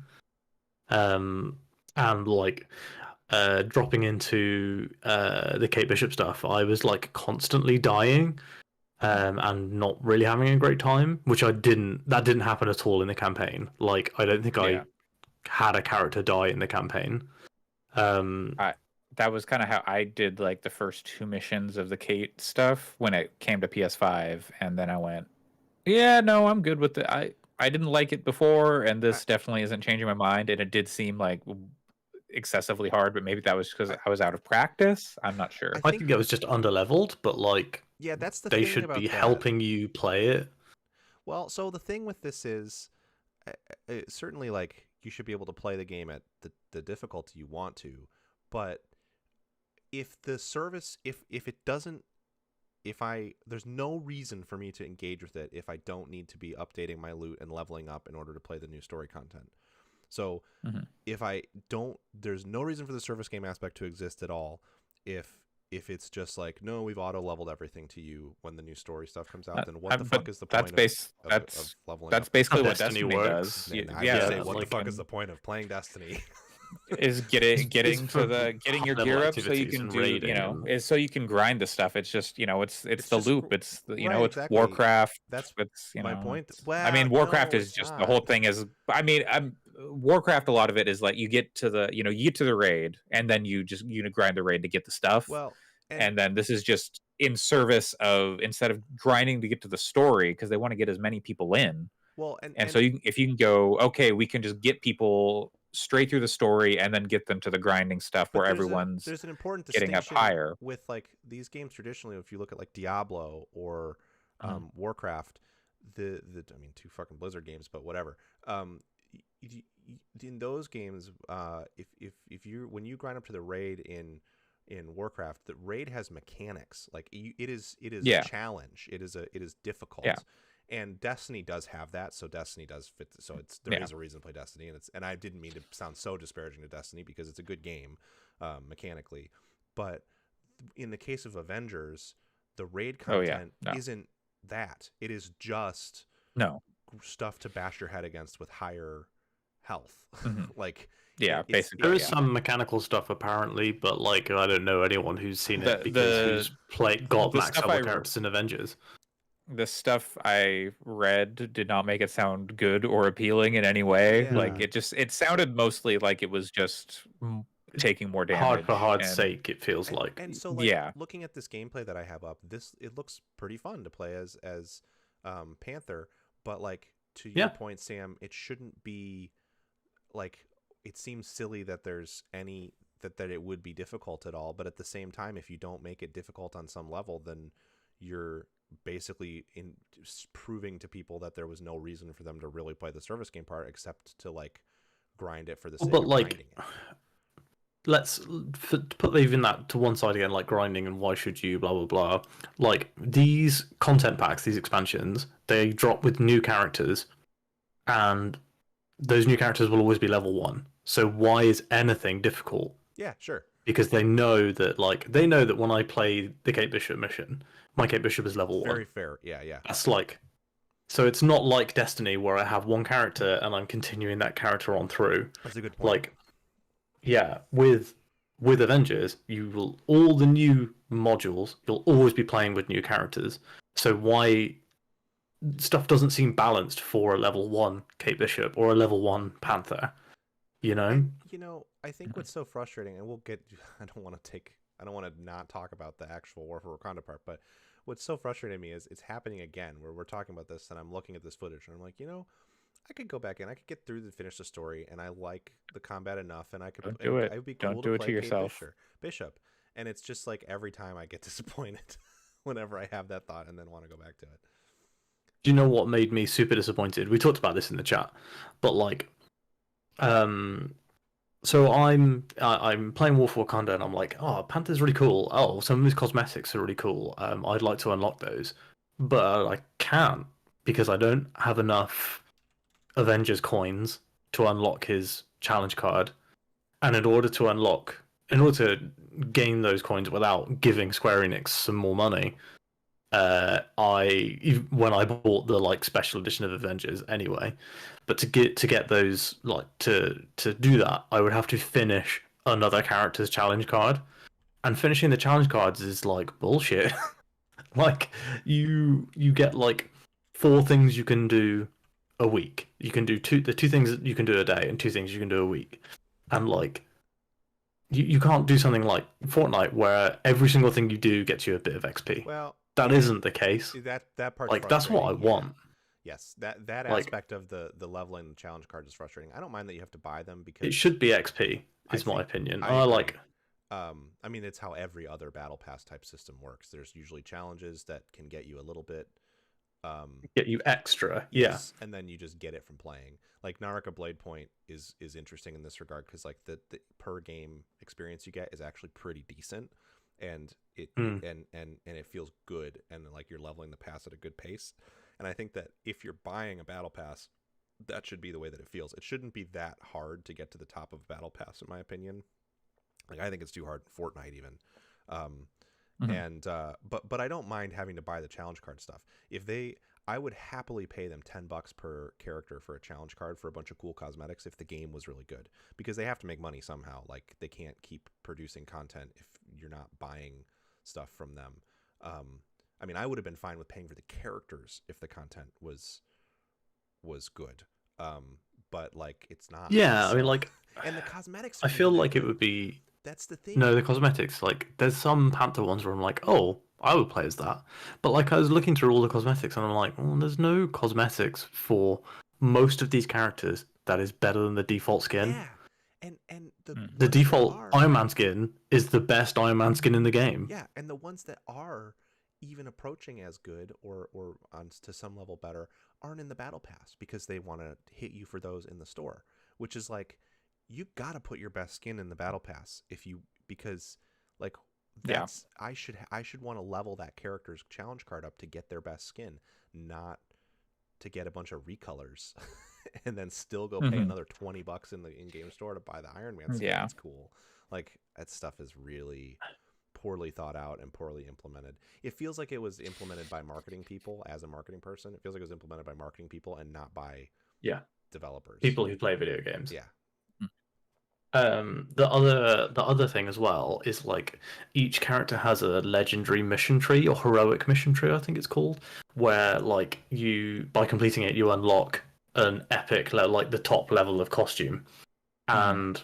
[SPEAKER 3] And like dropping into the Kate Bishop stuff, I was like constantly dying. And not really having a great time, that didn't happen at all in the campaign. Like, I don't think I had a character die in the campaign.
[SPEAKER 2] That was kind of how I did like the first 2 missions of the Kate stuff when it came to PS5, and then I went, yeah, no, I'm good with it. I didn't like it before, and this definitely isn't changing my mind, and it did seem like excessively hard, but maybe that was because I was out of practice. I'm not sure.
[SPEAKER 3] I think it was just underleveled, but like,
[SPEAKER 1] yeah, that's the
[SPEAKER 3] they
[SPEAKER 1] thing
[SPEAKER 3] should
[SPEAKER 1] about
[SPEAKER 3] be
[SPEAKER 1] that.
[SPEAKER 3] helping you play it.
[SPEAKER 1] Well, so the thing with this is certainly like you should be able to play the game at the difficulty you want to, but if the service if it doesn't there's no reason for me to engage with it if I don't need to be updating my loot and leveling up in order to play the new story content. So if I don't, there's no reason for the service game aspect to exist at all if if it's just like, no, we've auto leveled everything to you when the new story stuff comes out, then what the
[SPEAKER 2] but
[SPEAKER 1] fuck is the point of leveling
[SPEAKER 2] that's
[SPEAKER 1] up?
[SPEAKER 2] basically what
[SPEAKER 3] Destiny
[SPEAKER 2] Destiny
[SPEAKER 3] works.
[SPEAKER 2] does.
[SPEAKER 1] And I
[SPEAKER 2] Yeah,
[SPEAKER 1] would say, what
[SPEAKER 3] like,
[SPEAKER 1] the fuck is the point of playing Destiny?
[SPEAKER 2] is getting
[SPEAKER 3] It's for
[SPEAKER 2] getting your
[SPEAKER 3] high-level
[SPEAKER 2] gear up so you
[SPEAKER 3] activities
[SPEAKER 2] can
[SPEAKER 3] and
[SPEAKER 2] do,
[SPEAKER 3] raiding
[SPEAKER 2] is so you can grind the stuff. It's just, it's the
[SPEAKER 1] just
[SPEAKER 2] loop. It's
[SPEAKER 1] right,
[SPEAKER 2] it's
[SPEAKER 1] exactly.
[SPEAKER 2] Warcraft.
[SPEAKER 1] That's
[SPEAKER 2] it's
[SPEAKER 1] my point.
[SPEAKER 2] it's-
[SPEAKER 1] Well,
[SPEAKER 2] I mean, Warcraft
[SPEAKER 1] no,
[SPEAKER 2] is
[SPEAKER 1] it's
[SPEAKER 2] just the
[SPEAKER 1] not.
[SPEAKER 2] whole thing is. I mean, Warcraft. A lot of it is like you get to the you get to the raid and then you just grind the raid to get the stuff.
[SPEAKER 1] Well,
[SPEAKER 2] and then this is just in service of, instead of grinding to get to the story, because they want to get as many people in.
[SPEAKER 1] well,
[SPEAKER 2] And so if you can go, okay, we can just get people straight through the story and then get them to the grinding stuff
[SPEAKER 1] but
[SPEAKER 2] where
[SPEAKER 1] there's
[SPEAKER 2] everyone's
[SPEAKER 1] there's an important
[SPEAKER 2] getting up
[SPEAKER 1] distinction
[SPEAKER 2] higher.
[SPEAKER 1] with like these games traditionally. If you look at like Diablo or Warcraft, I mean, two fucking Blizzard games, but whatever. In those games, if you when you grind up to the raid in Warcraft, the raid has mechanics. Like it is
[SPEAKER 2] Yeah.
[SPEAKER 1] a challenge. It is difficult.
[SPEAKER 2] Yeah.
[SPEAKER 1] And Destiny does have that, so Destiny does fit. So there is a reason to play Destiny, and I didn't mean to sound so disparaging to Destiny because it's a good game mechanically, but in the case of Avengers, the raid content isn't that. It is just stuff to bash your head against with higher health. Like
[SPEAKER 2] basically
[SPEAKER 3] there is some mechanical stuff apparently, but like I don't know anyone who's seen it because who's got max level characters in Avengers.
[SPEAKER 2] The stuff I read did not make it sound good or appealing in any way.
[SPEAKER 1] Yeah.
[SPEAKER 2] Like it sounded mostly like it was just taking more damage.
[SPEAKER 3] Hard for hard's sake, it feels like.
[SPEAKER 1] And so, like, looking at this gameplay that I have up, it looks pretty fun to play as Panther. But like to your point, Sam, it shouldn't be like. It seems silly that there's that it would be difficult at all. But at the same time, if you don't make it difficult on some level, then you're basically proving to people that there was no reason for them to really play the service game part except to like grind it for the sake of grinding it.
[SPEAKER 3] Let's put even that to one side again, like grinding and why should you, blah blah blah. Like these content packs, these expansions, they drop with new characters, and those new characters will always be level 1. So why is anything difficult?
[SPEAKER 1] Yeah, sure.
[SPEAKER 3] Because they know that when I play the Kate Bishop mission, my Kate Bishop is level 1.
[SPEAKER 1] Very fair. Yeah.
[SPEAKER 3] That's like, so it's not like Destiny where I have one character and I'm continuing that character on through.
[SPEAKER 1] That's a good point.
[SPEAKER 3] Like, yeah, with Avengers, all the new modules, you'll always be playing with new characters. So why stuff doesn't seem balanced for a level 1 Kate Bishop or a level 1 Panther, you know?
[SPEAKER 1] I think what's so frustrating, and I don't want to not talk about the actual War for Wakanda part, but what's so frustrating to me is it's happening again, where we're talking about this and I'm looking at this footage and I'm like, I could go back in, I could get through to finish the story, and I like the combat enough, and I could
[SPEAKER 2] do it.
[SPEAKER 1] It would be cool
[SPEAKER 2] Don't
[SPEAKER 1] to
[SPEAKER 2] do it
[SPEAKER 1] play
[SPEAKER 2] to
[SPEAKER 1] Kate
[SPEAKER 2] yourself.
[SPEAKER 1] Bishop, and it's just like every time I get disappointed whenever I have that thought and then want to go back to it.
[SPEAKER 3] Do you know what made me super disappointed? We talked about this in the chat, but like, so I'm playing War for Wakanda and I'm like, oh, Panther's really cool. Oh, some of his cosmetics are really cool. I'd like to unlock those, but I can't because I don't have enough Avengers coins to unlock his challenge card. And in order to gain those coins without giving Square Enix some more money, when I bought the like special edition of Avengers anyway, but to get those, like to do that, I would have to finish another character's challenge card, and finishing the challenge cards is like bullshit. Like you get like 4 things you can do a week. You can do two things that you can do a day and 2 things you can do a week, and like you can't do something like Fortnite where every single thing you do gets you a bit of XP.
[SPEAKER 1] Well,
[SPEAKER 3] that isn't the case.
[SPEAKER 1] That part,
[SPEAKER 3] like that's what I want.
[SPEAKER 1] Yes, that aspect of the leveling the challenge cards is frustrating. I don't mind that you have to buy them because
[SPEAKER 3] it should be XP. Is my opinion. I like.
[SPEAKER 1] I mean, it's how every other battle pass type system works. There's usually challenges that can get you a little bit.
[SPEAKER 3] Get you extra,
[SPEAKER 1] yes, and then you just get it from playing. Like Naraka Blade Point is interesting in this regard because like the per game experience you get is actually pretty decent, and it and it feels good, and like you're leveling the pass at a good pace. And I think that if you're buying a battle pass, that should be the way that it feels. It shouldn't be that hard to get to the top of a battle pass, in my opinion. Like I think it's too hard in Fortnite even.
[SPEAKER 2] Mhm.
[SPEAKER 1] And but I don't mind having to buy the challenge card stuff. I would happily pay them $10 per character for a challenge card for a bunch of cool cosmetics if the game was really good, because they have to make money somehow. Like, they can't keep producing content if you're not buying stuff from them. I mean, I would have been fine with paying for the characters if the content was good. But like, it's not.
[SPEAKER 3] Yeah, I mean,
[SPEAKER 1] So-
[SPEAKER 3] like,
[SPEAKER 1] and the cosmetics.
[SPEAKER 3] I
[SPEAKER 1] aren't
[SPEAKER 3] feel
[SPEAKER 1] even that
[SPEAKER 3] like it
[SPEAKER 1] good.
[SPEAKER 3] would be
[SPEAKER 1] That's the thing.
[SPEAKER 3] no the cosmetics. Like, there's some Panther ones where I'm like, oh, I would play as that. But like, I was looking through all the cosmetics and I'm like, well, there's no cosmetics for most of these characters that is better than the default skin.
[SPEAKER 1] Yeah, and the
[SPEAKER 2] The
[SPEAKER 1] ones
[SPEAKER 3] The
[SPEAKER 1] that
[SPEAKER 3] default
[SPEAKER 1] are-
[SPEAKER 3] Iron Man skin is the best Iron Man skin in the game.
[SPEAKER 1] Yeah, and the ones that are even approaching as good or on to some level better aren't in the battle pass because they want to hit you for those in the store, which is like, you got to put your best skin in the battle pass because like,
[SPEAKER 2] Yeah.
[SPEAKER 1] that's I should want to level that character's challenge card up to get their best skin, not to get a bunch of recolors and then still go pay
[SPEAKER 2] Mhm.
[SPEAKER 1] another $20 in the in-game store to buy the Iron Man skin.
[SPEAKER 2] Yeah.
[SPEAKER 1] That's cool. Like, that stuff is really poorly thought out and poorly implemented. It feels like it was implemented by marketing people. As a marketing person, it feels like it was implemented by marketing people and not by
[SPEAKER 3] Yeah.
[SPEAKER 1] developers.
[SPEAKER 3] People who play video games.
[SPEAKER 1] Yeah.
[SPEAKER 3] The other thing as well is like each character has a legendary mission tree or heroic mission tree, I think it's called, where like you by completing it you unlock an epic like the top level of costume, and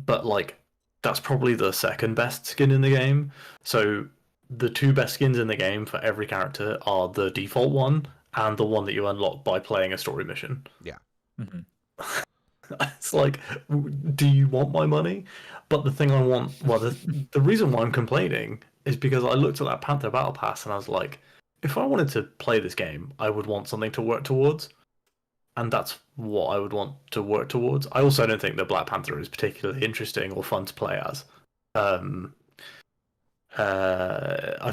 [SPEAKER 3] but like that's probably the second best skin in the game. So the two best skins in the game for every character are the default one and the one that you unlock by playing a story mission.
[SPEAKER 2] Mhm.
[SPEAKER 3] It's like, do you want my money? But the thing I want, well, the reason why I'm complaining is because I looked at that Panther Battle Pass and I was like, if I wanted to play this game, I would want something to work towards. And that's what I would want to work towards. I also don't think that Black Panther is particularly interesting or fun to play as. I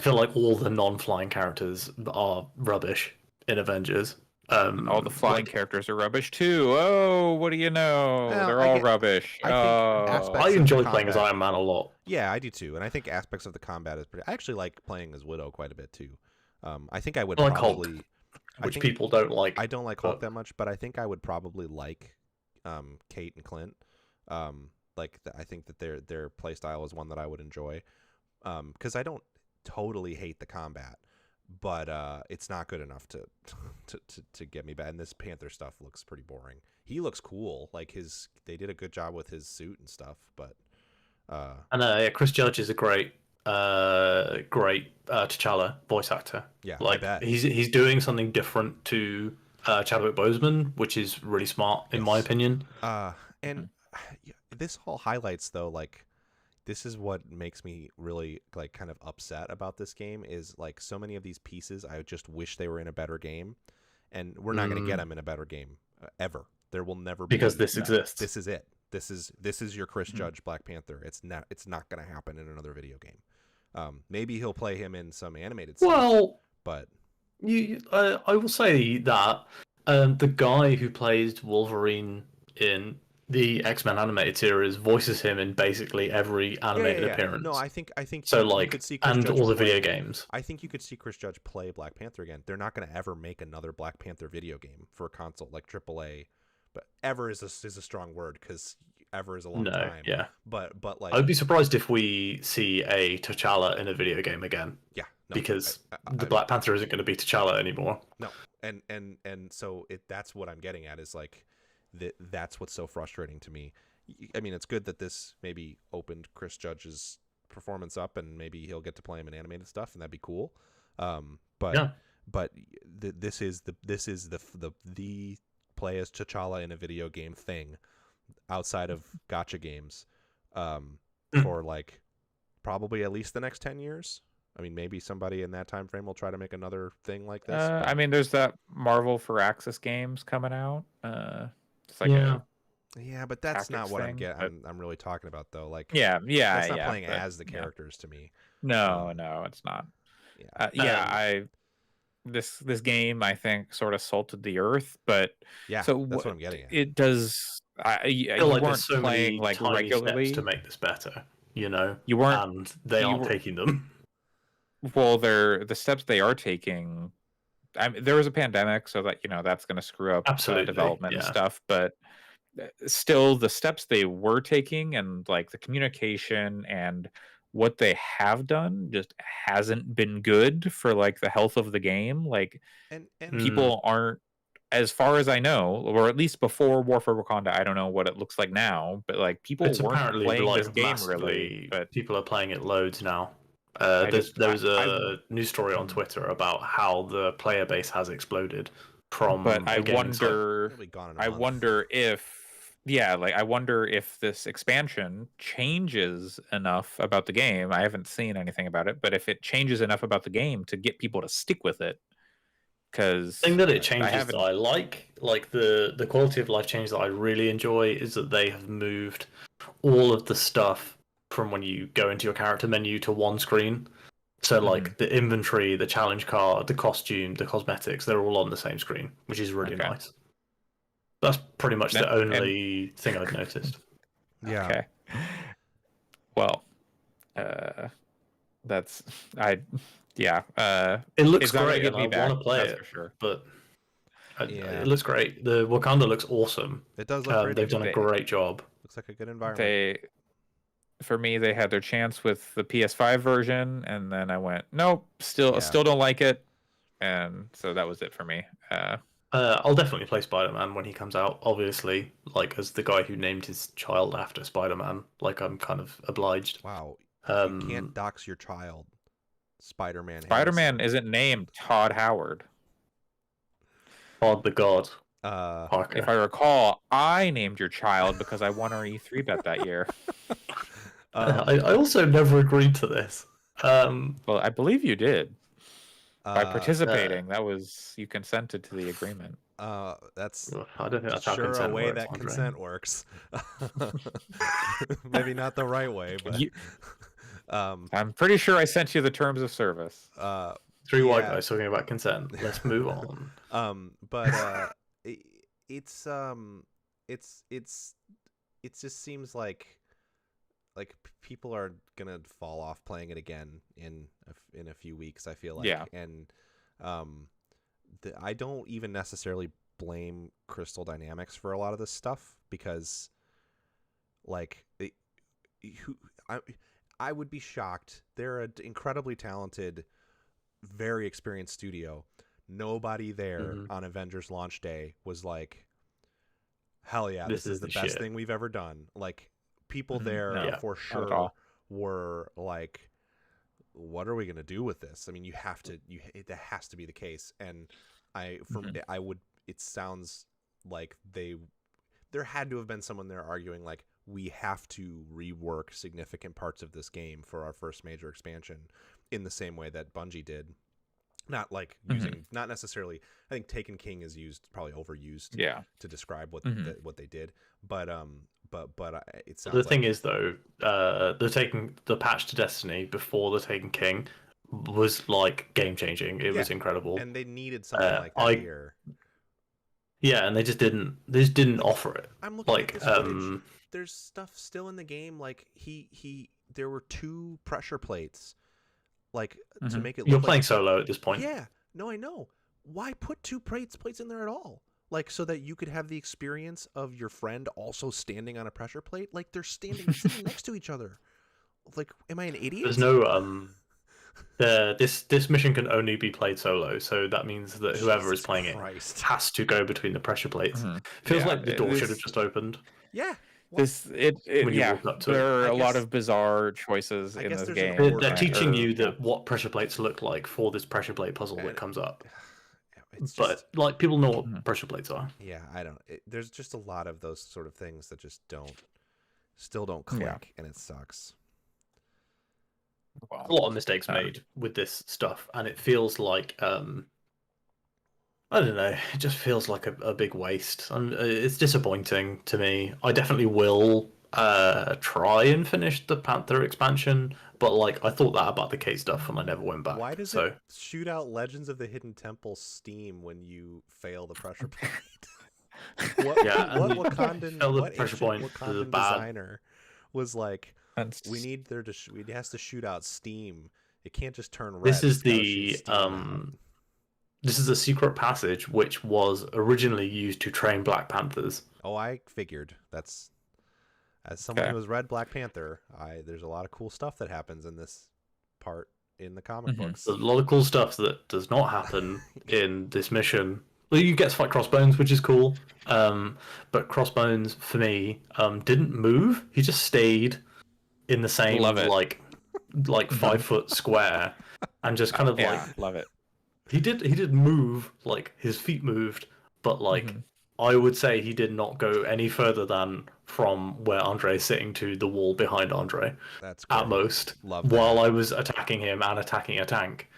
[SPEAKER 3] feel like all the non-flying characters are rubbish in Avengers.
[SPEAKER 2] All the flying
[SPEAKER 3] like,
[SPEAKER 2] characters are rubbish too. Oh, what do you know?
[SPEAKER 1] Well,
[SPEAKER 2] They're
[SPEAKER 1] I
[SPEAKER 2] all
[SPEAKER 1] get-
[SPEAKER 2] rubbish.
[SPEAKER 1] I think
[SPEAKER 2] Oh,
[SPEAKER 1] aspects
[SPEAKER 3] I
[SPEAKER 1] of the
[SPEAKER 3] enjoy playing as
[SPEAKER 1] combat-
[SPEAKER 3] Iron Man a lot.
[SPEAKER 1] Yeah, I do too. And I think aspects of the combat is pretty. I actually like playing as Widow quite a bit too. I think I would
[SPEAKER 3] I like Hulk,
[SPEAKER 1] probably.
[SPEAKER 3] which
[SPEAKER 1] think-
[SPEAKER 3] people don't like.
[SPEAKER 1] I don't like Hulk
[SPEAKER 3] but-
[SPEAKER 1] that much, but I think I would probably like Kate and Clint. I think that their play style is one that I would enjoy. Because I don't totally hate the combat, but it's not good enough to get me back. And this Panther stuff looks pretty boring. He looks cool. Like, they did a good job with his suit and stuff, but
[SPEAKER 3] And yeah, Chris Judge is a great T'Challa voice actor.
[SPEAKER 1] yeah, I
[SPEAKER 3] Like
[SPEAKER 1] bet.
[SPEAKER 3] he's doing something different to Chadwick Boseman, which is really smart in my
[SPEAKER 1] Yes.
[SPEAKER 3] opinion.
[SPEAKER 1] And this all highlights, though, like, this is what makes me really like kind of upset about this game is like so many of these pieces I just wish they were in a better game, and we're not going to get them in a better game ever. There will never be,
[SPEAKER 3] Because this exists.
[SPEAKER 1] This is it. This is your Chris
[SPEAKER 2] Mhm.
[SPEAKER 1] Judge Black Panther. It's not going to happen in another video game. Maybe he'll play him in some animated stuff,
[SPEAKER 3] Well,
[SPEAKER 1] but
[SPEAKER 3] I will say that the guy who plays Wolverine in the X-Men animated series voices him in basically every animated appearance.
[SPEAKER 1] No, I think
[SPEAKER 3] so
[SPEAKER 1] you
[SPEAKER 3] like,
[SPEAKER 1] could see Chris
[SPEAKER 3] and
[SPEAKER 1] Judge
[SPEAKER 3] all the
[SPEAKER 1] play-
[SPEAKER 3] video games.
[SPEAKER 1] I think you could see Chris Judge play Black Panther again. They're not going to ever make another Black Panther video game for a console like AAA, but ever is a strong word because ever is a long
[SPEAKER 3] No,
[SPEAKER 1] time.
[SPEAKER 3] yeah.
[SPEAKER 1] But like,
[SPEAKER 3] I'd be surprised if we see a T'Challa in a video game again,
[SPEAKER 1] yeah, no,
[SPEAKER 3] because
[SPEAKER 1] I-
[SPEAKER 3] the Black Panther isn't going to be T'Challa anymore.
[SPEAKER 1] no, and so that's what I'm getting at is like that's what's so frustrating to me. I mean, it's good that this maybe opened Chris Judge's performance up, and maybe he'll get to play him in animated stuff, and that'd be cool. But
[SPEAKER 3] Yeah.
[SPEAKER 1] but this is the play as T'Challa in a video game thing outside of gacha games for like probably at least the next 10 years. I mean, maybe somebody in that time frame will try to make another thing like this. but-
[SPEAKER 2] I mean, there's that Marvel for Axis games coming out. It's like
[SPEAKER 3] Yeah.
[SPEAKER 1] yeah, but that's not
[SPEAKER 2] tactics
[SPEAKER 1] what
[SPEAKER 2] thing, but-
[SPEAKER 1] I'm really talking about though. Like,
[SPEAKER 2] yeah,
[SPEAKER 1] that's not
[SPEAKER 2] yeah.
[SPEAKER 1] playing
[SPEAKER 2] but-
[SPEAKER 1] as the
[SPEAKER 2] yeah.
[SPEAKER 1] characters to me.
[SPEAKER 2] No,
[SPEAKER 1] Um,
[SPEAKER 2] no, it's not.
[SPEAKER 1] Yeah,
[SPEAKER 2] This game I think sort of salted the earth, but
[SPEAKER 1] yeah,
[SPEAKER 2] so
[SPEAKER 1] that's
[SPEAKER 2] wha-
[SPEAKER 1] what I'm getting at.
[SPEAKER 2] it does.
[SPEAKER 3] I
[SPEAKER 2] You
[SPEAKER 3] feel like
[SPEAKER 2] weren't
[SPEAKER 3] there's so
[SPEAKER 2] playing
[SPEAKER 3] many
[SPEAKER 2] like
[SPEAKER 3] tiny
[SPEAKER 2] regularly.
[SPEAKER 3] steps to make this better. you know,
[SPEAKER 2] You weren't.
[SPEAKER 3] and they
[SPEAKER 2] you
[SPEAKER 3] aren't
[SPEAKER 2] were-
[SPEAKER 3] taking them.
[SPEAKER 2] Well, the steps they are taking. I mean, there was a pandemic, so that that's going to screw up
[SPEAKER 3] Absolutely,
[SPEAKER 2] development and
[SPEAKER 3] yeah.
[SPEAKER 2] stuff. But still, the steps they were taking and like the communication and what they have done just hasn't been good for like the health of the game. Like
[SPEAKER 1] And
[SPEAKER 2] people aren't, as far as I know, or at least before War for Wakanda, I don't know what it looks like now, but like people
[SPEAKER 3] It's
[SPEAKER 2] weren't
[SPEAKER 3] apparently
[SPEAKER 2] playing
[SPEAKER 3] like
[SPEAKER 2] this game
[SPEAKER 3] massively.
[SPEAKER 2] really. But
[SPEAKER 3] People are playing it loads now.
[SPEAKER 2] I
[SPEAKER 3] There was
[SPEAKER 2] I-
[SPEAKER 3] a news story on Twitter about how the player base has exploded from.
[SPEAKER 2] but I
[SPEAKER 3] a game inside.
[SPEAKER 2] wonder.
[SPEAKER 1] it'll be gone in a
[SPEAKER 2] I
[SPEAKER 1] month.
[SPEAKER 2] wonder if, I wonder if this expansion changes enough about the game. I haven't seen anything about it, but if it changes enough about the game to get people to stick with it, because
[SPEAKER 3] The thing that it
[SPEAKER 2] I
[SPEAKER 3] changes
[SPEAKER 2] haven't.
[SPEAKER 3] that I like the quality of life change that I really enjoy is that they have moved all of the stuff from when you go into your character menu to one screen. So like the inventory, the challenge card, the costume, the cosmetics, they're all on the same screen, which is really
[SPEAKER 2] Okay.
[SPEAKER 3] nice. That's pretty much the
[SPEAKER 2] And-
[SPEAKER 3] only thing I've noticed.
[SPEAKER 1] Yeah.
[SPEAKER 2] Okay. Well, that's yeah.
[SPEAKER 3] It looks
[SPEAKER 2] It's not gonna
[SPEAKER 3] great,
[SPEAKER 2] get
[SPEAKER 3] and
[SPEAKER 2] me
[SPEAKER 3] I
[SPEAKER 2] back,
[SPEAKER 3] want to play
[SPEAKER 2] that's
[SPEAKER 3] it,
[SPEAKER 2] for sure.
[SPEAKER 3] but
[SPEAKER 1] Yeah.
[SPEAKER 3] it looks great. The Wakanda looks awesome.
[SPEAKER 1] It does look pretty.
[SPEAKER 3] They've done a
[SPEAKER 2] They-
[SPEAKER 3] great job.
[SPEAKER 1] Looks like a good environment.
[SPEAKER 2] For me, they had their chance with the PS5 version, and then I went, nope,
[SPEAKER 1] Yeah.
[SPEAKER 2] still don't like it, and so that was it for me.
[SPEAKER 3] I'll definitely play Spider-Man when he comes out. Obviously, like as the guy who named his child after Spider-Man, like I'm kind of obliged.
[SPEAKER 1] Wow. You
[SPEAKER 3] Um,
[SPEAKER 1] can't dox your child. Spider-Man. has-
[SPEAKER 2] Spider-Man isn't named Todd Howard.
[SPEAKER 3] Todd the God
[SPEAKER 1] Uh,
[SPEAKER 3] Parker.
[SPEAKER 2] If I recall, I named your child because I won our E3 bet that year.
[SPEAKER 3] I also never agreed to this.
[SPEAKER 2] Well, I believe you did by
[SPEAKER 1] uh,
[SPEAKER 2] participating. That was, you consented to the agreement.
[SPEAKER 1] That's
[SPEAKER 3] I don't think that's how
[SPEAKER 1] sure a
[SPEAKER 3] consent
[SPEAKER 1] way
[SPEAKER 3] works,
[SPEAKER 1] that
[SPEAKER 3] Andre.
[SPEAKER 1] consent works. Maybe not the right way, but
[SPEAKER 2] You-
[SPEAKER 1] um,
[SPEAKER 2] I'm pretty sure I sent you the terms of service.
[SPEAKER 3] Three white
[SPEAKER 1] yeah.
[SPEAKER 3] guys talking about consent. Let's move on.
[SPEAKER 1] But it's it just seems like people are gonna fall off playing it again in a few weeks. I feel like,
[SPEAKER 2] Yeah.
[SPEAKER 1] and I don't even necessarily blame Crystal Dynamics for a lot of this stuff because, like, I would be shocked. They're an incredibly talented, very experienced studio. Nobody there on Avengers launch day was like, hell yeah, this is the best
[SPEAKER 3] shit.
[SPEAKER 1] thing we've ever done. Like, people there
[SPEAKER 2] No,
[SPEAKER 1] for
[SPEAKER 2] not at
[SPEAKER 1] sure
[SPEAKER 2] all.
[SPEAKER 1] were like, what are we going to do with this? I mean, that has to be the case. And it sounds like there had to have been someone there arguing like, we have to rework significant parts of this game for our first major expansion in the same way that Bungie did. Not like using, not necessarily. I think Taken King is probably overused
[SPEAKER 2] Yeah.
[SPEAKER 1] to describe what what they did. But it sounds.
[SPEAKER 3] The thing is, though, the patch to Destiny before the Taken King was like game changing. It was incredible.
[SPEAKER 1] and they needed something like that here.
[SPEAKER 3] Yeah, and they just didn't offer it.
[SPEAKER 1] I'm looking
[SPEAKER 3] Like,
[SPEAKER 1] at this footage. There's stuff still in the game. Like there were 2 pressure plates, like to make it. Look
[SPEAKER 3] You're
[SPEAKER 1] like,
[SPEAKER 3] playing solo at this point.
[SPEAKER 1] Yeah, no, I know. Why put 2 plates in there at all? Like, so that you could have the experience of your friend also standing on a pressure plate. Like, they're sitting next to each other. Like, am I an idiot?
[SPEAKER 3] There's no this mission can only be played solo, so that means that whoever is
[SPEAKER 1] Jesus
[SPEAKER 3] playing
[SPEAKER 1] Christ.
[SPEAKER 3] it has to go between the pressure plates. Feels
[SPEAKER 2] Yeah,
[SPEAKER 3] like the door
[SPEAKER 2] it
[SPEAKER 3] should have
[SPEAKER 2] is-
[SPEAKER 3] just opened.
[SPEAKER 1] Yeah.
[SPEAKER 3] When you
[SPEAKER 2] Yeah.
[SPEAKER 3] walk up to
[SPEAKER 2] There are
[SPEAKER 1] I
[SPEAKER 2] a lot
[SPEAKER 1] guess-
[SPEAKER 2] of bizarre choices
[SPEAKER 1] I
[SPEAKER 2] in
[SPEAKER 1] guess
[SPEAKER 2] this
[SPEAKER 1] there's an
[SPEAKER 2] game.
[SPEAKER 1] order.
[SPEAKER 3] They're teaching
[SPEAKER 2] Or-
[SPEAKER 3] you that what pressure plates look like for this pressure plate puzzle that
[SPEAKER 1] And-
[SPEAKER 3] comes up.
[SPEAKER 1] It's
[SPEAKER 3] But
[SPEAKER 1] just,
[SPEAKER 3] like people know what pressure plates are.
[SPEAKER 1] yeah, I don't. There's just a lot of those sort of things that just still don't click,
[SPEAKER 2] Yeah.
[SPEAKER 1] and it sucks.
[SPEAKER 3] A lot of mistakes made with this stuff, and it feels like I don't know. It just feels like a big waste, and it's disappointing to me. I definitely will try and finish the Panther expansion, but like I thought that about the Kate stuff, and I never went back.
[SPEAKER 1] Why does
[SPEAKER 3] so?
[SPEAKER 1] it shoot out Legends of the Hidden Temple Steam when you fail the pressure plate? What
[SPEAKER 3] Yeah,
[SPEAKER 1] what
[SPEAKER 3] and
[SPEAKER 1] Wakandan,
[SPEAKER 3] fail the
[SPEAKER 1] what
[SPEAKER 3] pressure
[SPEAKER 1] ancient
[SPEAKER 3] point to the
[SPEAKER 1] Wakandan
[SPEAKER 3] bad.
[SPEAKER 1] designer was like, We need there to it has to shoot out steam. It can't just turn red.
[SPEAKER 3] This is
[SPEAKER 1] It's gotta shoot
[SPEAKER 3] the
[SPEAKER 1] steam out.
[SPEAKER 3] this is a secret passage which was originally used to train Black Panthers.
[SPEAKER 1] Oh, I figured. That's as someone
[SPEAKER 2] Okay.
[SPEAKER 1] who has read Black Panther, there's a lot of cool stuff that happens in this part in the comic
[SPEAKER 2] Mhm.
[SPEAKER 1] books.
[SPEAKER 3] There's a lot of cool stuff that does not happen in this mission. Well, you get to fight Crossbones, which is cool. But Crossbones, for me, didn't move. He just stayed in the same
[SPEAKER 2] Love it.
[SPEAKER 3] like 5 foot square, and just kind of
[SPEAKER 2] Yeah,
[SPEAKER 3] like
[SPEAKER 2] love it.
[SPEAKER 3] he did move, like his feet moved, but like
[SPEAKER 2] Mhm.
[SPEAKER 3] I would say he did not go any further than from where Andre is sitting to the wall behind Andre
[SPEAKER 1] That's great.
[SPEAKER 3] at most.
[SPEAKER 1] Love that.
[SPEAKER 3] While I was attacking him and attacking a tank.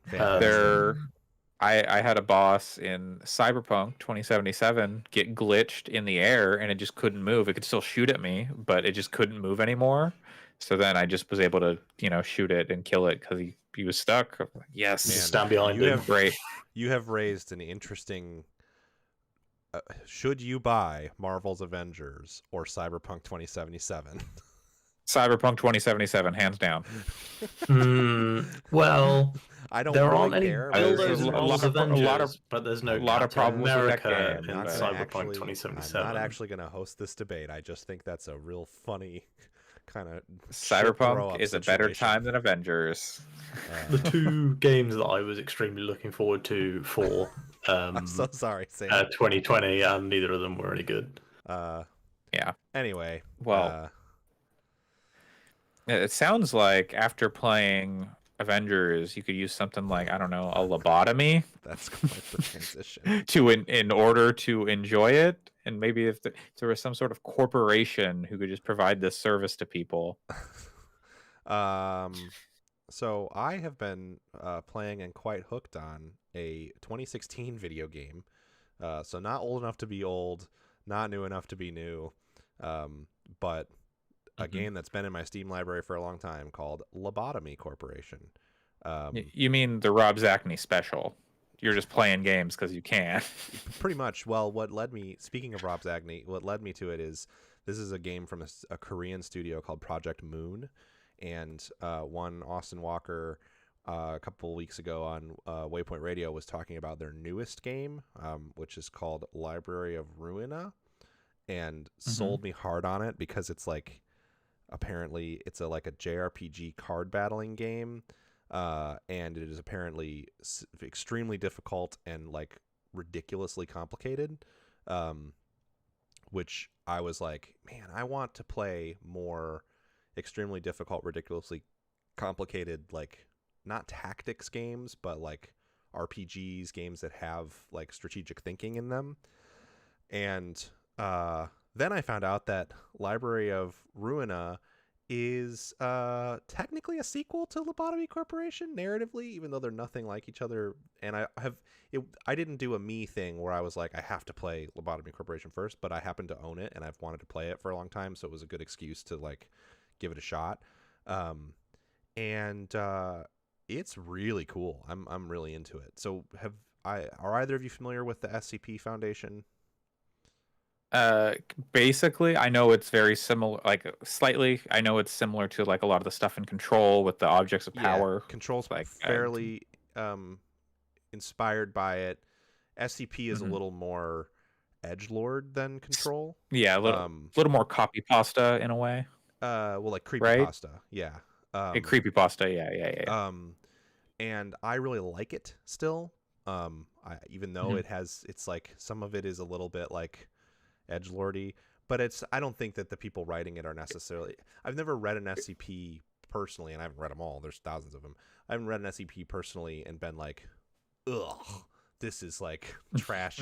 [SPEAKER 1] Fantastic.
[SPEAKER 2] I had a boss in Cyberpunk 2077 get glitched in the air and it just couldn't move. It could still shoot at me, but it just couldn't move anymore. So then I just was able to, shoot it and kill it because he was stuck. I'm like, yes,
[SPEAKER 3] Just
[SPEAKER 1] Man,
[SPEAKER 3] stand behind
[SPEAKER 1] you
[SPEAKER 3] him.
[SPEAKER 1] have-
[SPEAKER 2] great.
[SPEAKER 1] You have raised an interesting. Should you buy Marvel's Avengers or Cyberpunk 2077?
[SPEAKER 2] Cyberpunk 2077, hands down.
[SPEAKER 3] Well,
[SPEAKER 1] I don't
[SPEAKER 3] there
[SPEAKER 1] really
[SPEAKER 3] aren't any
[SPEAKER 1] care.
[SPEAKER 2] There's
[SPEAKER 3] builders
[SPEAKER 2] a
[SPEAKER 3] in
[SPEAKER 2] lot
[SPEAKER 3] Marvel's
[SPEAKER 2] of- a lot of-
[SPEAKER 3] Avengers, but there's no
[SPEAKER 2] a lot of
[SPEAKER 3] Captain
[SPEAKER 2] problems with that
[SPEAKER 3] America
[SPEAKER 2] game,
[SPEAKER 3] in
[SPEAKER 2] but-
[SPEAKER 3] Cyberpunk 2077.
[SPEAKER 1] I'm not actually going to host this debate. I just think that's a real funny kind of
[SPEAKER 2] Cyberpunk is a better time than Avengers.
[SPEAKER 3] The two games that I was extremely looking forward to for
[SPEAKER 1] I'm so sorry, Sam.
[SPEAKER 3] 2020, and neither of them were any good.
[SPEAKER 2] Yeah.
[SPEAKER 1] Anyway,
[SPEAKER 2] Well, it sounds like after playing Avengers, you could use something like, I don't know, a lobotomy
[SPEAKER 1] that's quite the transition.
[SPEAKER 2] to in order to enjoy it. And maybe if there was some sort of corporation who could just provide this service to people.
[SPEAKER 1] So I have been playing and quite hooked on a 2016 video game. So not old enough to be old, not new enough to be new, but a game that's been in my Steam library for a long time called Lobotomy Corporation.
[SPEAKER 2] You mean the Rob Zacny special? You're just playing games because you can.
[SPEAKER 1] Pretty much. Well, what led me, speaking of Rob Zacny, what led me to it is this is a game from a Korean studio called Project Moon. And one Austin Walker a couple weeks ago on Waypoint Radio was talking about their newest game, which is called Library of Ruina, and sold me hard on it because it's like, apparently it's like a JRPG card battling game, and it is apparently extremely difficult and like ridiculously complicated, which I was like, man, I want to play more extremely difficult, ridiculously complicated, like not tactics games, but like RPGs, games that have like strategic thinking in them. And then I found out that Library of Ruina is technically a sequel to Lobotomy Corporation narratively, even though they're nothing like each other. And I didn't do a me thing where I was like, I have to play Lobotomy Corporation first, but I happen to own it and I've wanted to play it for a long time, so it was a good excuse to like give it a shot. And it's really cool. I'm really into it. So are either of you familiar with the SCP Foundation?
[SPEAKER 2] Basically, I know it's very similar, like slightly. I know it's similar to like a lot of the stuff in Control with the objects of power.
[SPEAKER 1] Control's
[SPEAKER 2] like
[SPEAKER 1] fairly inspired by it. SCP is a little more edgelord than Control.
[SPEAKER 2] Yeah, a little more copy pasta in a way.
[SPEAKER 1] Well, like creepypasta, yeah.
[SPEAKER 2] Creepypasta, yeah.
[SPEAKER 1] And I really like it still. Even though it's like some of it is a little bit like edgelordy, but I don't think that the people writing it are necessarily. I've never read an SCP personally, and I haven't read them all. There's thousands of them. I haven't read an SCP personally and been like, ugh, this is like trash,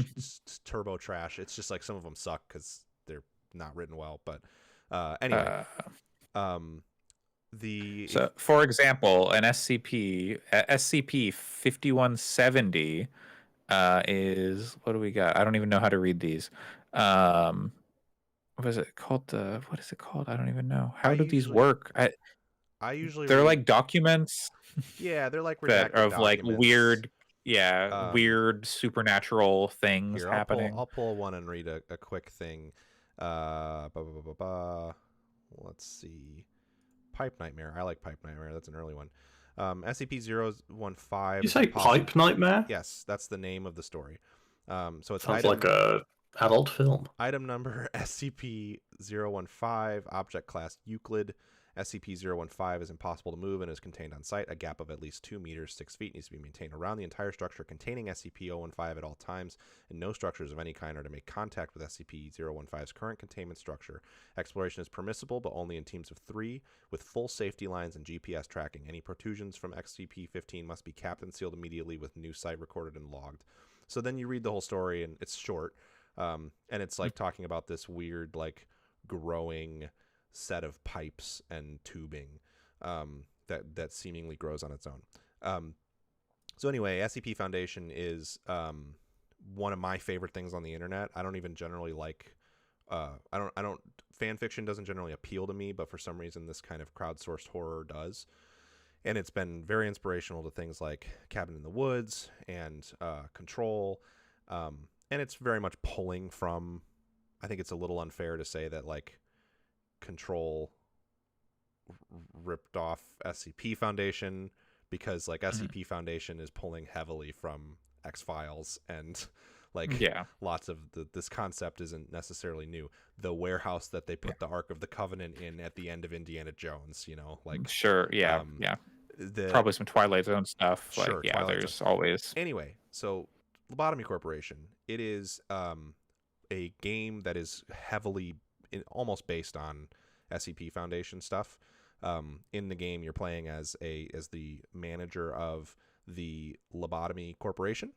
[SPEAKER 1] turbo trash. It's just like some of them suck because they're not written well. But anyway,
[SPEAKER 2] so for example, an SCP 5170 is, what do we got? I don't even know how to read these. What is it called? What is it called? I don't even know. How do these work?
[SPEAKER 1] I usually
[SPEAKER 2] they're like documents.
[SPEAKER 1] Yeah, they're like
[SPEAKER 2] that
[SPEAKER 1] redacted
[SPEAKER 2] of like
[SPEAKER 1] documents.
[SPEAKER 2] weird, weird supernatural things happening.
[SPEAKER 1] I'll pull one and read a quick thing. let's see. Pipe Nightmare. I like Pipe Nightmare. That's an early one. SCP-015.
[SPEAKER 3] You say Pipe Nightmare?
[SPEAKER 1] Yes, that's the name of the story. So it's
[SPEAKER 3] Sounds like a adult film.
[SPEAKER 1] Item number SCP-015, object class Euclid. SCP-015 is impossible to move and is contained on site. A gap of at least 2 meters, 6 feet needs to be maintained around the entire structure containing SCP-015 at all times, and no structures of any kind are to make contact with SCP-015's current containment structure. Exploration is permissible, but only in teams of 3, with full safety lines and GPS tracking. Any protrusions from SCP-15 must be capped and sealed immediately with new site recorded and logged. So then you read the whole story, and it's short, and it's like talking about this weird, like, growing set of pipes and tubing that seemingly grows on its own. So anyway, SCP Foundation is one of my favorite things on the internet. I don't even generally like fan fiction doesn't generally appeal to me, but for some reason this kind of crowdsourced horror does. And it's been very inspirational to things like Cabin in the Woods and Control. And it's very much pulling from, I think it's a little unfair to say that like Control ripped off SCP Foundation, because like SCP Foundation is pulling heavily from X-Files, and like lots of this concept isn't necessarily new. The warehouse that they put the Ark of the Covenant in at the end of Indiana Jones, you know, like
[SPEAKER 2] probably some Twilight Zone stuff. Like,
[SPEAKER 1] sure,
[SPEAKER 2] there's
[SPEAKER 1] Zone.
[SPEAKER 2] Always.
[SPEAKER 1] Anyway, so Lobotomy Corporation, it is a game that is heavily almost based on SCP Foundation stuff. In the game, you're playing as the manager of the Lobotomy Corporation,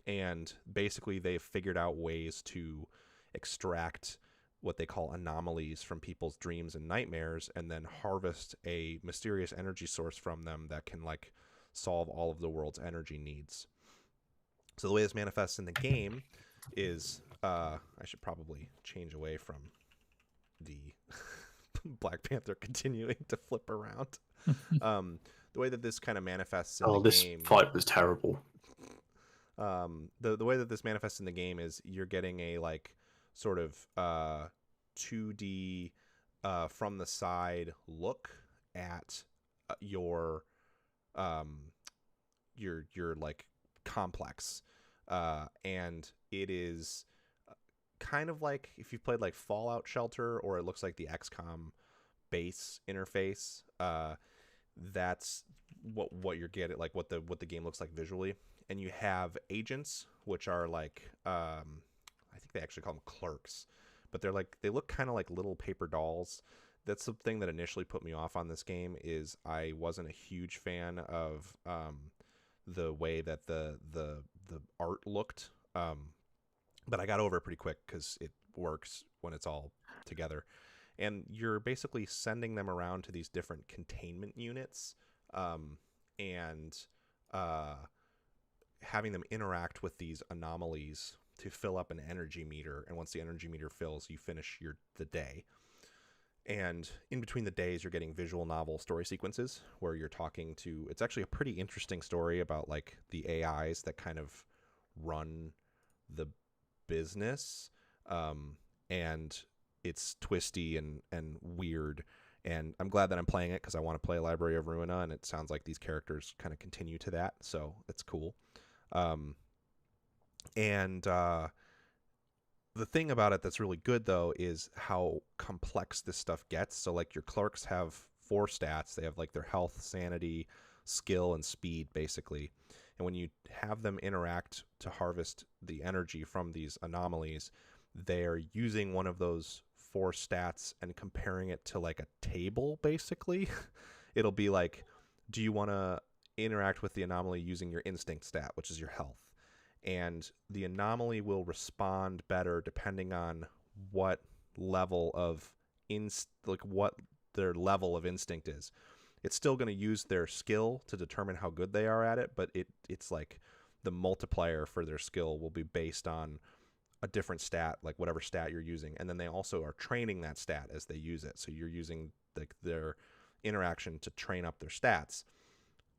[SPEAKER 1] and basically they've figured out ways to extract what they call anomalies from people's dreams and nightmares, and then harvest a mysterious energy source from them that can like solve all of the world's energy needs. So the way this manifests in the game is, I should probably change away from the Black Panther continuing to flip around. The way that this kind of manifests in the game...
[SPEAKER 3] this fight was terrible.
[SPEAKER 1] The way that this manifests in the game is you're getting a like sort of 2D from the side look at your like complex, and it is kind of like if you've played like Fallout Shelter, or it looks like the XCOM base interface. That's what you're getting, like what the game looks like visually. And you have agents, which are like I think they actually call them clerks, but they look kind of like little paper dolls. That's the thing that initially put me off on this game, is I wasn't a huge fan of the way that the art looked. But I got over it pretty quick because it works when it's all together. And you're basically sending them around to these different containment units, and having them interact with these anomalies to fill up an energy meter. And once the energy meter fills, you finish the day. And in between the days, you're getting visual novel story sequences where you're talking to... It's actually a pretty interesting story about like the AIs that kind of run the business, and it's twisty and weird, and I'm glad that I'm playing it because I want to play Library of Ruina, and it sounds like these characters kind of continue to that, so it's cool. The thing about it that's really good though is how complex this stuff gets. So like your clerks have 4 stats. They have like their health, sanity, skill, and speed basically. And when you have them interact to harvest the energy from these anomalies, they're using one of those 4 stats and comparing it to like a table, basically. It'll be like, do you want to interact with the anomaly using your instinct stat, which is your health? And the anomaly will respond better depending on what level of what their level of instinct is. It's still going to use their skill to determine how good they are at it, but it's like the multiplier for their skill will be based on a different stat, like whatever stat you're using. And then they also are training that stat as they use it. So you're using their interaction to train up their stats.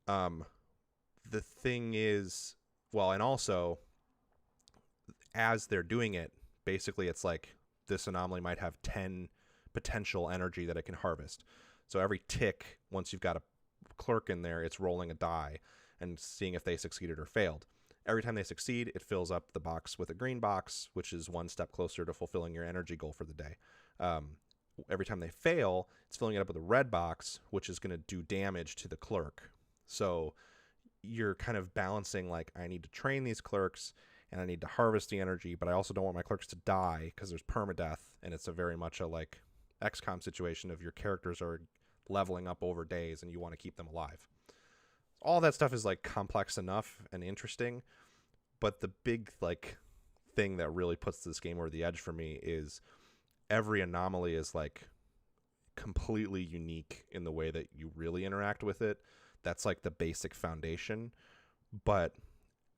[SPEAKER 1] The thing is, well, and also as they're doing it, basically it's like this anomaly might have 10 potential energy that it can harvest. So every tick, once you've got a clerk in there, it's rolling a die and seeing if they succeeded or failed. Every time they succeed, it fills up the box with a green box, which is one step closer to fulfilling your energy goal for the day. Every time they fail, it's filling it up with a red box, which is going to do damage to the clerk. So you're kind of balancing, like, I need to train these clerks and I need to harvest the energy, but I also don't want my clerks to die because there's permadeath, and it's a very much a like XCOM situation of your characters are leveling up over days and you want to keep them alive. All that stuff is like complex enough and interesting, but the big like thing that really puts this game over the edge for me is every anomaly is like completely unique in the way that you really interact with it. That's like the basic foundation, but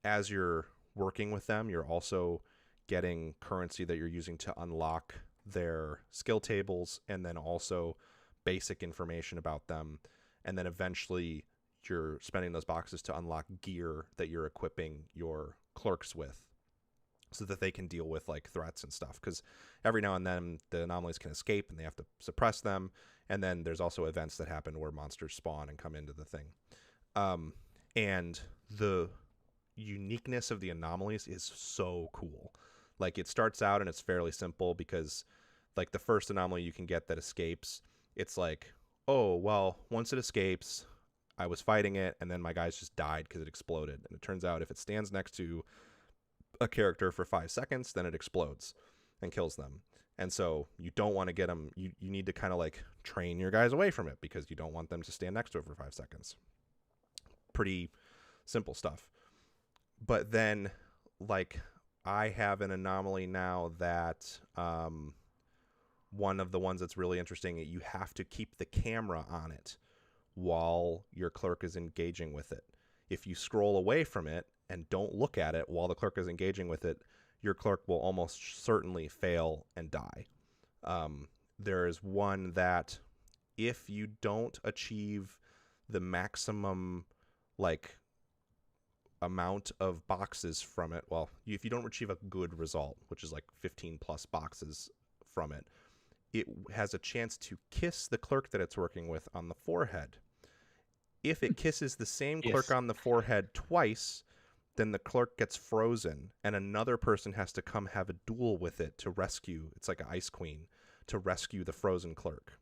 [SPEAKER 1] as you're working with them, you're also getting currency that you're using to unlock their skill tables, and then also basic information about them, and then eventually you're spending those boxes to unlock gear that you're equipping your clerks with so that they can deal with like threats and stuff, because every now and then the anomalies can escape and they have to suppress them, and then there's also events that happen where monsters spawn and come into the thing. And the uniqueness of the anomalies is so cool. Like, it starts out and it's fairly simple, because like the first anomaly you can get that escapes, it's like, oh well, once it escapes, I was fighting it and then my guys just died because it exploded. And it turns out if it stands next to a character for 5 seconds, then it explodes and kills them. And so you don't want to get them, you need to kind of like train your guys away from it, because you don't want them to stand next to it for 5 seconds. Pretty simple stuff. But then like I have an anomaly now that one of the ones that's really interesting, you have to keep the camera on it while your clerk is engaging with it. If you scroll away from it and don't look at it while the clerk is engaging with it, your clerk will almost certainly fail and die. There is one that if you don't achieve the maximum like amount of boxes from it, well, if you don't achieve a good result, which is like 15 plus boxes from it, it has a chance to kiss the clerk that it's working with on the forehead. If it kisses the same clerk on the forehead twice, then the clerk gets frozen and another person has to come have a duel with it to rescue. It's like an ice queen to rescue the frozen clerk.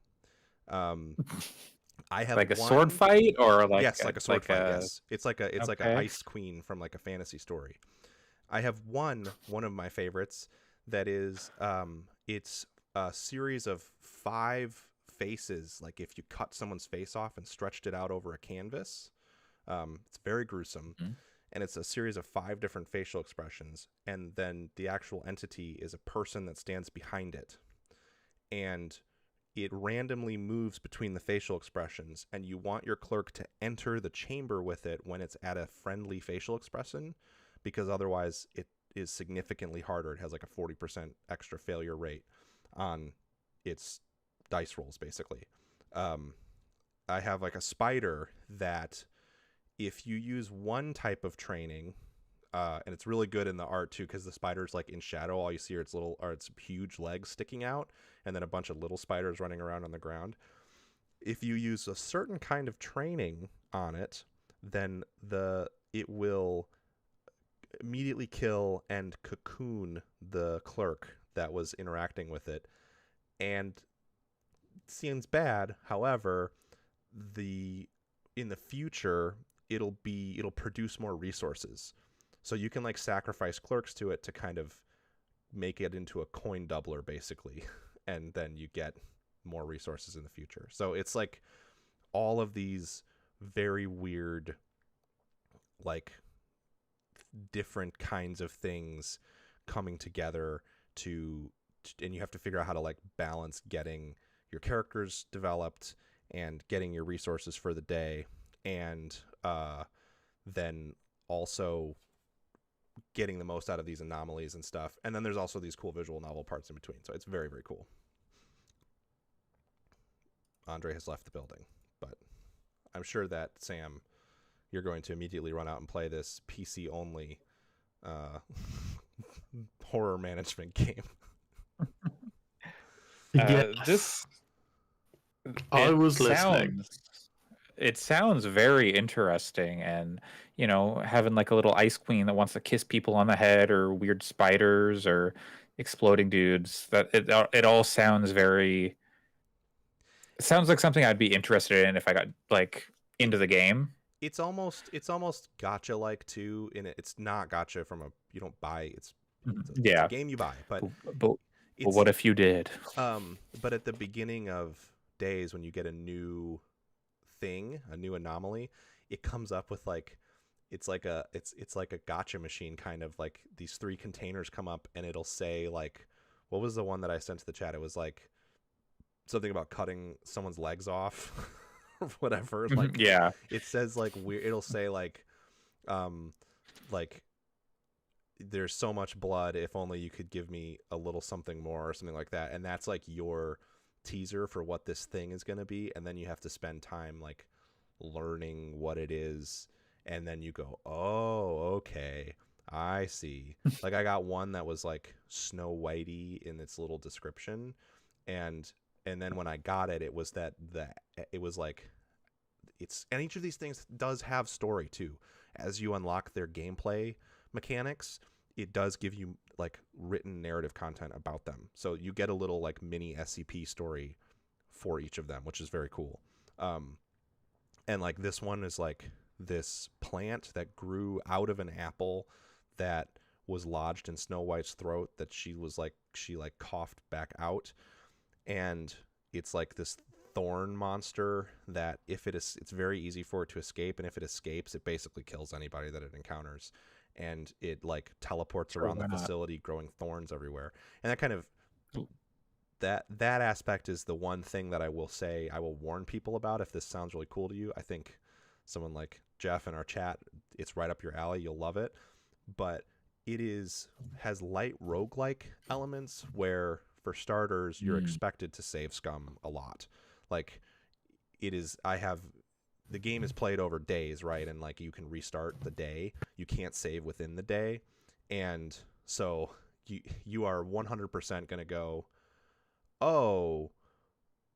[SPEAKER 1] I have
[SPEAKER 2] like a sword fight, or like
[SPEAKER 1] yes, like a sword fight. Yes, it's like an ice queen from like a fantasy story. I have one of my favorites that is it's a series of 5 faces. Like if you cut someone's face off and stretched it out over a canvas, it's very gruesome. Mm-hmm. And it's a series of 5 different facial expressions, and then the actual entity is a person that stands behind it, and it randomly moves between the facial expressions, and you want your clerk to enter the chamber with it when it's at a friendly facial expression, because otherwise it is significantly harder. It has like a 40% extra failure rate on its dice rolls, basically. I have like a spider that if you use one type of training, and it's really good in the art too, because the spider's like in shadow, all you see are its huge legs sticking out, and then a bunch of little spiders running around on the ground. If you use a certain kind of training on it, then it will immediately kill and cocoon the clerk that was interacting with it. And it seems bad, however, in the future it'll produce more resources. So you can like sacrifice clerks to it to kind of make it into a coin doubler, basically, and then you get more resources in the future. So it's like all of these very weird, like different kinds of things coming together and you have to figure out how to like balance getting your characters developed and getting your resources for the day, and then also getting the most out of these anomalies and stuff. And then there's also these cool visual novel parts in between. So it's very, very cool. Andre has left the building, but I'm sure that, Sam, you're going to immediately run out and play this PC only horror management game.
[SPEAKER 2] This
[SPEAKER 3] I
[SPEAKER 2] it
[SPEAKER 3] was listening.
[SPEAKER 2] it sounds very interesting, and having like a little ice queen that wants to kiss people on the head, or weird spiders, or exploding dudes. That it all sounds very. It sounds like something I'd be interested in if I got like into the game.
[SPEAKER 1] It's almost gacha like too. In it, it's not gacha from a you don't buy. It's it's a
[SPEAKER 2] Yeah,
[SPEAKER 1] game you buy, but
[SPEAKER 2] but
[SPEAKER 1] it's
[SPEAKER 2] what if you did?
[SPEAKER 1] but at the beginning of days when you get a new thing, a new anomaly, it comes up with like it's like a gotcha machine, kind of like these three containers come up and it'll say like, what was the one that I sent to the chat? It was like something about cutting someone's legs off or whatever. Like
[SPEAKER 2] Yeah,
[SPEAKER 1] it says like weird, it'll say um like there's so much blood, if only you could give me a little something more, or something like that. And that's like your teaser for what this thing is going to be, and then you have to spend time like learning what it is, and then you go, oh, okay, I see. Like I got one that was like Snow Whitey in its little description, and then when I got it, it was it was like it's, and each of these things does have story too. As you unlock their gameplay mechanics, it does give you like written narrative content about them. So you get a little like mini SCP story for each of them, which is very cool. And like this one is like this plant that grew out of an apple that was lodged in Snow White's throat, that she coughed back out, and it's like this thorn monster that if it's very easy for it to escape, and if it escapes, it basically kills anybody that it encounters, and it like teleports around the facility growing thorns everywhere. And that kind of that aspect is the one thing that I will say I will warn people about. If this sounds really cool to you, I think someone like Jeff in our chat, it's right up your alley, you'll love it. But it has light roguelike elements where, for starters, you're expected to save scum a lot. Like the game is played over days, right? And like you can restart the day. You can't save within the day. And so you are 100% going to go, oh,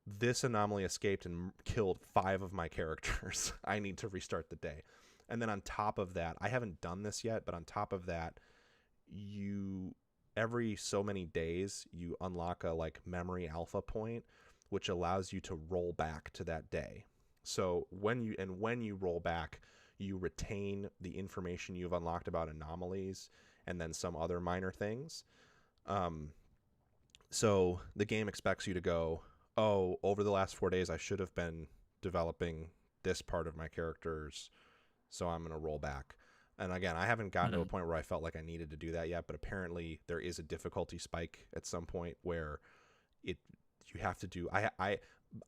[SPEAKER 1] this anomaly escaped and killed 5 of my characters. I need to restart the day. And then on top of that, I haven't done this yet, but on top of that, every so many days you unlock a like memory alpha point, which allows you to roll back to that day. So when you roll back, you retain the information you've unlocked about anomalies and then some other minor things. So the game expects you to go, oh, over the last 4 days I should have been developing this part of my characters, so I'm going to roll back. And again, I haven't gotten to a point where I felt like I needed to do that yet, but apparently there is a difficulty spike at some point where you have to do.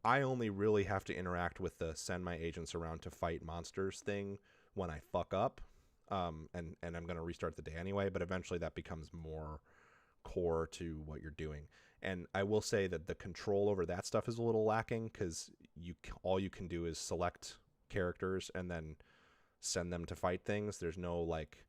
[SPEAKER 1] I only really have to interact with the send my agents around to fight monsters thing when I fuck up, and I'm going to restart the day anyway. But eventually that becomes more core to what you're doing. And I will say that the control over that stuff is a little lacking, because all you can do is select characters and then send them to fight things. There's no like,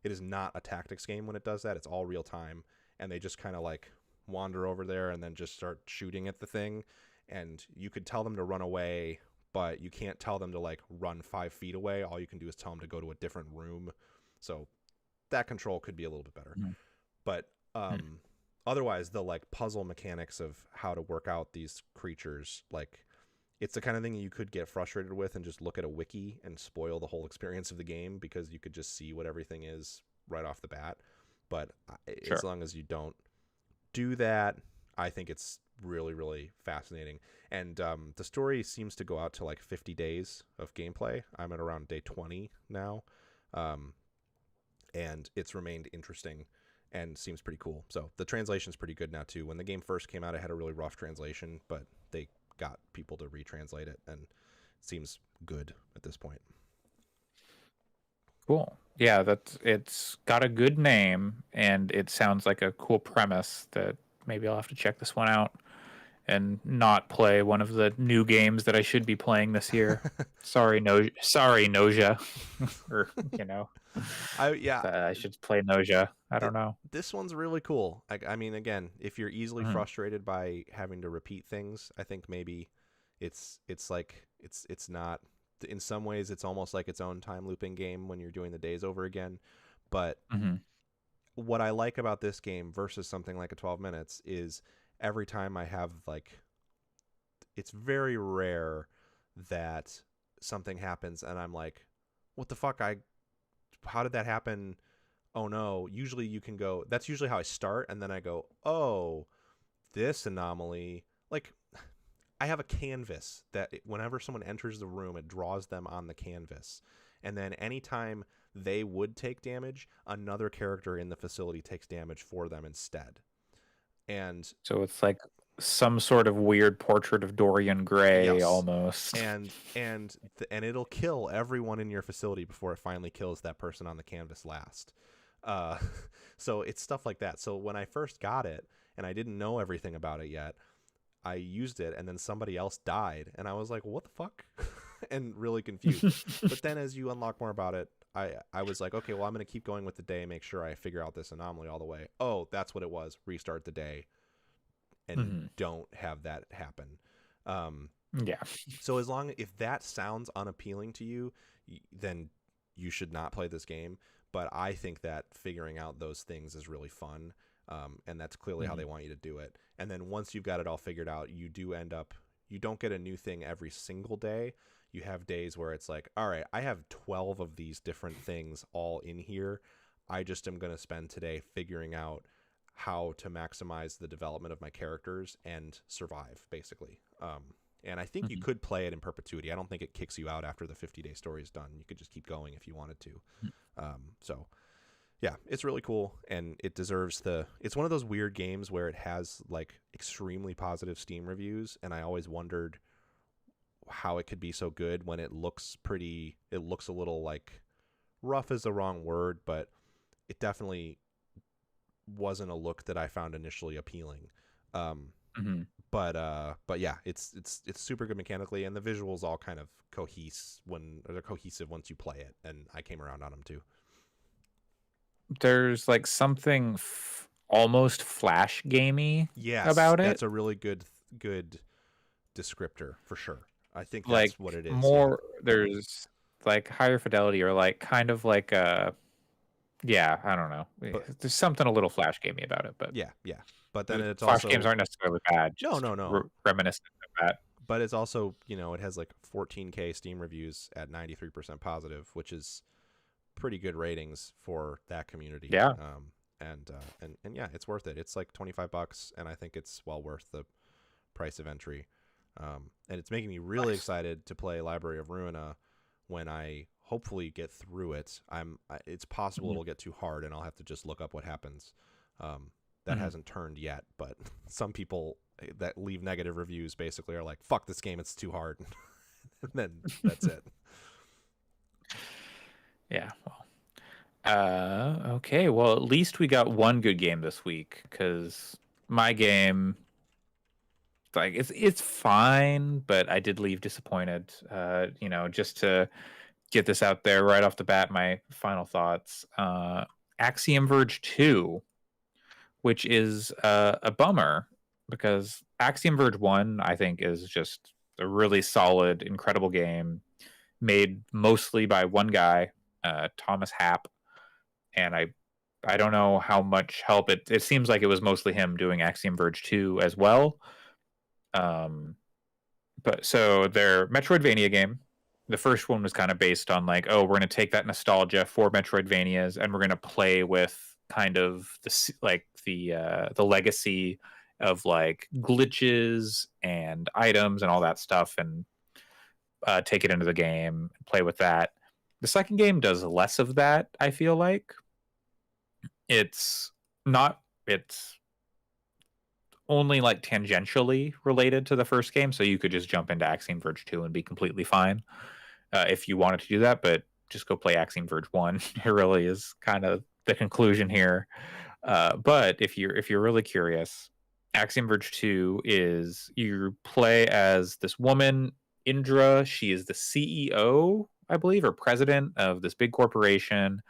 [SPEAKER 1] it is not a tactics game when it does that. It's all real time, and they just kind of like wander over there and then just start shooting at the thing. And you could tell them to run away, but you can't tell them to like run 5 feet away. All you can do is tell them to go to a different room. So that control could be a little bit better. But otherwise, the like puzzle mechanics of how to work out these creatures, like it's the kind of thing you could get frustrated with and just look at a wiki and spoil the whole experience of the game, because you could just see what everything is right off the bat. But as long as you don't do that, I think it's really, really fascinating. And the story seems to go out to like 50 days of gameplay. I'm at around day 20 now. And it's remained interesting and seems pretty cool. So the translation's pretty good now too. When the game first came out, it had a really rough translation, but they got people to retranslate it, and it seems good at this point.
[SPEAKER 2] Cool. Yeah, it's got a good name, and it sounds like a cool premise that maybe I'll have to check this one out. and not play one of the new games that I should be playing this year. Sorry, Noja. Or, you know, I should play Noja. I don't know.
[SPEAKER 1] This one's really cool. I mean, again, if you're easily
[SPEAKER 2] Mhm.
[SPEAKER 1] frustrated by having to repeat things, I think maybe it's like it's not. In some ways, it's almost like its own time looping game when you're doing the days over again. But
[SPEAKER 2] hmm
[SPEAKER 1] what I like about this game versus something like a 12 minutes is every time I have like, it's very rare that something happens and I'm like, what the fuck? How did that happen? Oh no. Usually you can go, that's usually how I start. And then I go, oh, this anomaly. Like, I have a canvas that whenever someone enters the room, it draws them on the canvas. And then anytime they would take damage, another character in the facility takes damage for them instead. And
[SPEAKER 2] So it's like some sort of weird portrait of Dorian Gray,
[SPEAKER 1] Yes.
[SPEAKER 2] almost.
[SPEAKER 1] and it'll kill everyone in your facility before it finally kills that person on the canvas last. Uh, so it's stuff like that. So when I first got it and I didn't know everything about it yet, I used it and then somebody else died and I was like, what the fuck? And really confused. But then as you unlock more about it, I was like, okay, well, I'm going to keep going with the day, make sure I figure out this anomaly all the way. Oh, that's what it was. Restart the day and don't have that happen.
[SPEAKER 2] Yeah.
[SPEAKER 1] So if that sounds unappealing to you, then you should not play this game. But I think that figuring out those things is really fun. And that's clearly how they want you to do it. And then once you've got it all figured out, you don't get a new thing every single day. You have days where it's like, all right, I have 12 of these different things all in here. I just am going to spend today figuring out how to maximize the development of my characters and survive, basically. And I think you could play it in perpetuity. I don't think it kicks you out after the 50-day story is done. You could just keep going if you wanted to. So yeah, it's really cool, and it deserves it's one of those weird games where it has like extremely positive Steam reviews, and I always wondered how it could be so good when it looks a little like, rough is the wrong word, but it definitely wasn't a look that I found initially appealing. But yeah, it's super good mechanically, and the visuals all kind of they're cohesive once you play it, and I came around on them too.
[SPEAKER 2] There's like something almost flash gamey about it.
[SPEAKER 1] That's a really good descriptor for sure. I think that's
[SPEAKER 2] Like
[SPEAKER 1] what it is.
[SPEAKER 2] more, there's like higher fidelity or like kind of like I don't know. There's something a little flash gamey about it, but
[SPEAKER 1] yeah. But then it's
[SPEAKER 2] flash
[SPEAKER 1] also
[SPEAKER 2] games aren't necessarily bad.
[SPEAKER 1] No.
[SPEAKER 2] Reminiscent of that.
[SPEAKER 1] But it's also, it has like 14K Steam reviews at 93% positive, which is pretty good ratings for that community.
[SPEAKER 2] Yeah.
[SPEAKER 1] And yeah, it's worth it. It's like $25, and I think it's well worth the price of entry. And it's making me really excited to play Library of Ruina when I hopefully get through it. It's possible it'll get too hard, and I'll have to just look up what happens. That hasn't turned yet, but some people that leave negative reviews basically are like, fuck this game, it's too hard. And then that's it.
[SPEAKER 2] Yeah. Well. Okay. Well, at least we got one good game this week, because my game, like, it's fine, but I did leave disappointed. Just to get this out there right off the bat, my final thoughts. Axiom Verge 2, which is a bummer, because Axiom Verge 1, I think, is just a really solid, incredible game made mostly by one guy, Thomas Happ. And I don't know how much help it seems like it was mostly him doing Axiom Verge 2 as well. But so their Metroidvania game, the first one was kind of based on like, oh, we're going to take that nostalgia for Metroidvanias and we're going to play with kind of the legacy of like glitches and items and all that stuff, and take it into the game, play with that. The second game does less of that, I feel like. It's only like tangentially related to the first game, so you could just jump into Axiom Verge 2 and be completely fine if you wanted to do that, but just go play Axiom Verge 1. It really is kind of the conclusion here. But if you're really curious, Axiom Verge 2 is you play as this woman, Indra. She is the CEO, I believe, or president of this big corporation.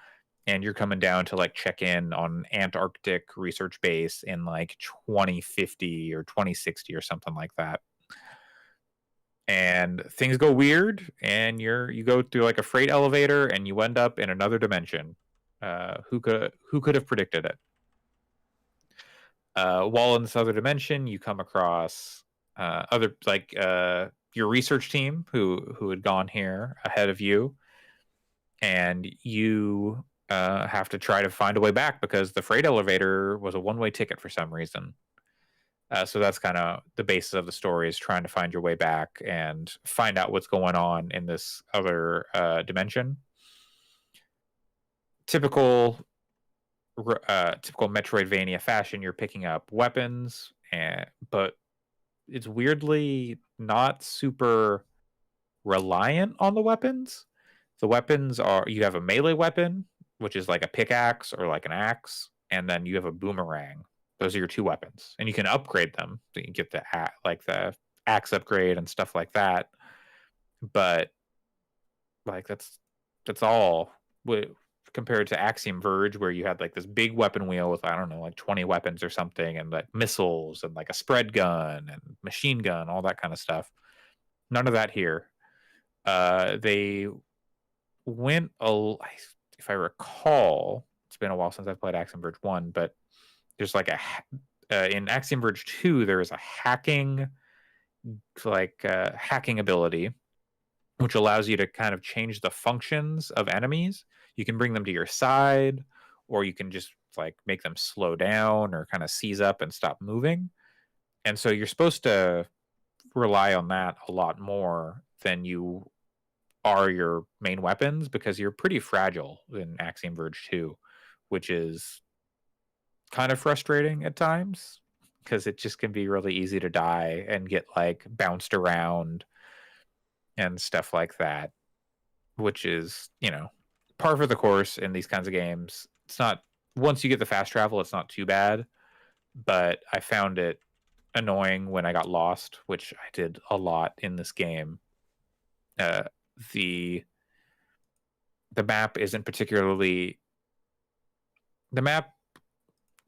[SPEAKER 2] And you're coming down to like check in on Antarctic research base in like 2050 or 2060 or something like that. And things go weird, and you go through like a freight elevator, and you end up in another dimension. Who could have predicted it? While in this other dimension, you come across other like your research team who had gone here ahead of you, and you have to try to find a way back because the freight elevator was a one-way ticket for some reason. So that's kind of the basis of the story, is trying to find your way back and find out what's going on in this other dimension. Typical Metroidvania fashion, you're picking up weapons, but it's weirdly not super reliant on the weapons. The weapons are, you have a melee weapon, which is like a pickaxe or like an axe, and then you have a boomerang. Those are your two weapons, and you can upgrade them. So you can get the axe upgrade and stuff like that. But like that's all. Compared to Axiom Verge, where you had like this big weapon wheel with, I don't know, like 20 weapons or something, and like missiles and like a spread gun and machine gun, all that kind of stuff. None of that here. They went, if I recall, it's been a while since I've played Axiom Verge 1, but there's like in Axiom Verge 2, there is a hacking ability, which allows you to kind of change the functions of enemies. You can bring them to your side, or you can just like make them slow down or kind of seize up and stop moving. And so you're supposed to rely on that a lot more than you are your main weapons, because you're pretty fragile in Axiom Verge 2, which is kind of frustrating at times, because it just can be really easy to die and get like bounced around and stuff like that, which is, par for the course in these kinds of games. It's not, once you get the fast travel, it's not too bad, but I found it annoying when I got lost, which I did a lot in this game. The map isn't particularly, the map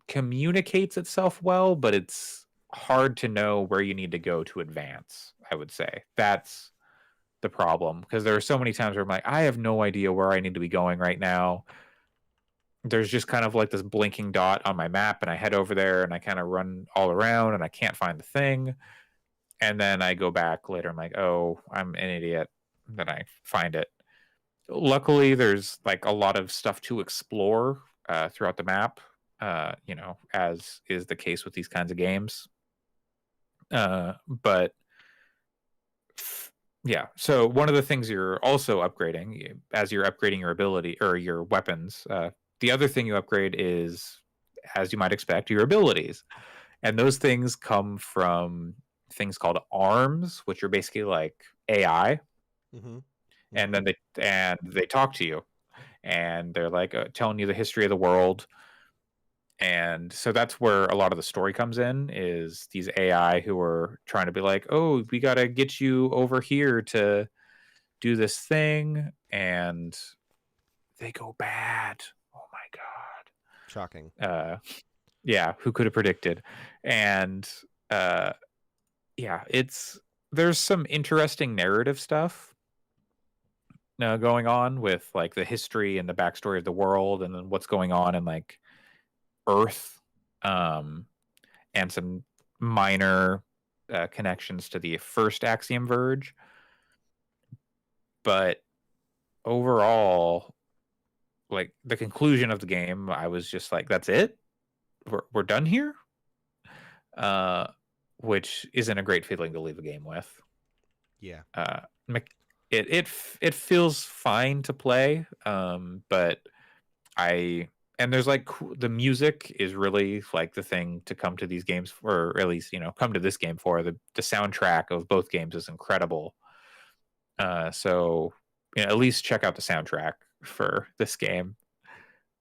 [SPEAKER 2] communicates itself well, but it's hard to know where you need to go to advance, I would say. That's the problem, because there are so many times where I'm like, I have no idea where I need to be going right now. There's just kind of like this blinking dot on my map, and I head over there and I kind of run all around and I can't find the thing. And then I go back later. I'm like, oh, I'm an idiot. Then I find it. Luckily, there's like a lot of stuff to explore throughout the map, as is the case with these kinds of games. But yeah, so one of the things you're also upgrading as you're upgrading your ability or your weapons, the other thing you upgrade is, as you might expect, your abilities. And those things come from things called arms, which are basically like AI. Mm-hmm. And then they talk to you, and they're like telling you the history of the world. And so that's where a lot of the story comes in, is these AI who are trying to be like, oh, we got to get you over here to do this thing. And they go bad. Oh my God.
[SPEAKER 1] Shocking.
[SPEAKER 2] Yeah. Who could have predicted? And there's some interesting narrative stuff going on with like the history and the backstory of the world, and then what's going on in like Earth, and some minor connections to the first Axiom Verge. But overall, like the conclusion of the game, I was just like, that's it? We're done here? Which isn't a great feeling to leave a game with.
[SPEAKER 1] Yeah.
[SPEAKER 2] It feels fine to play, but and there's like, the music is really like the thing to come to these games, or at least, come to this game for. The soundtrack of both games is incredible. So at least check out the soundtrack for this game,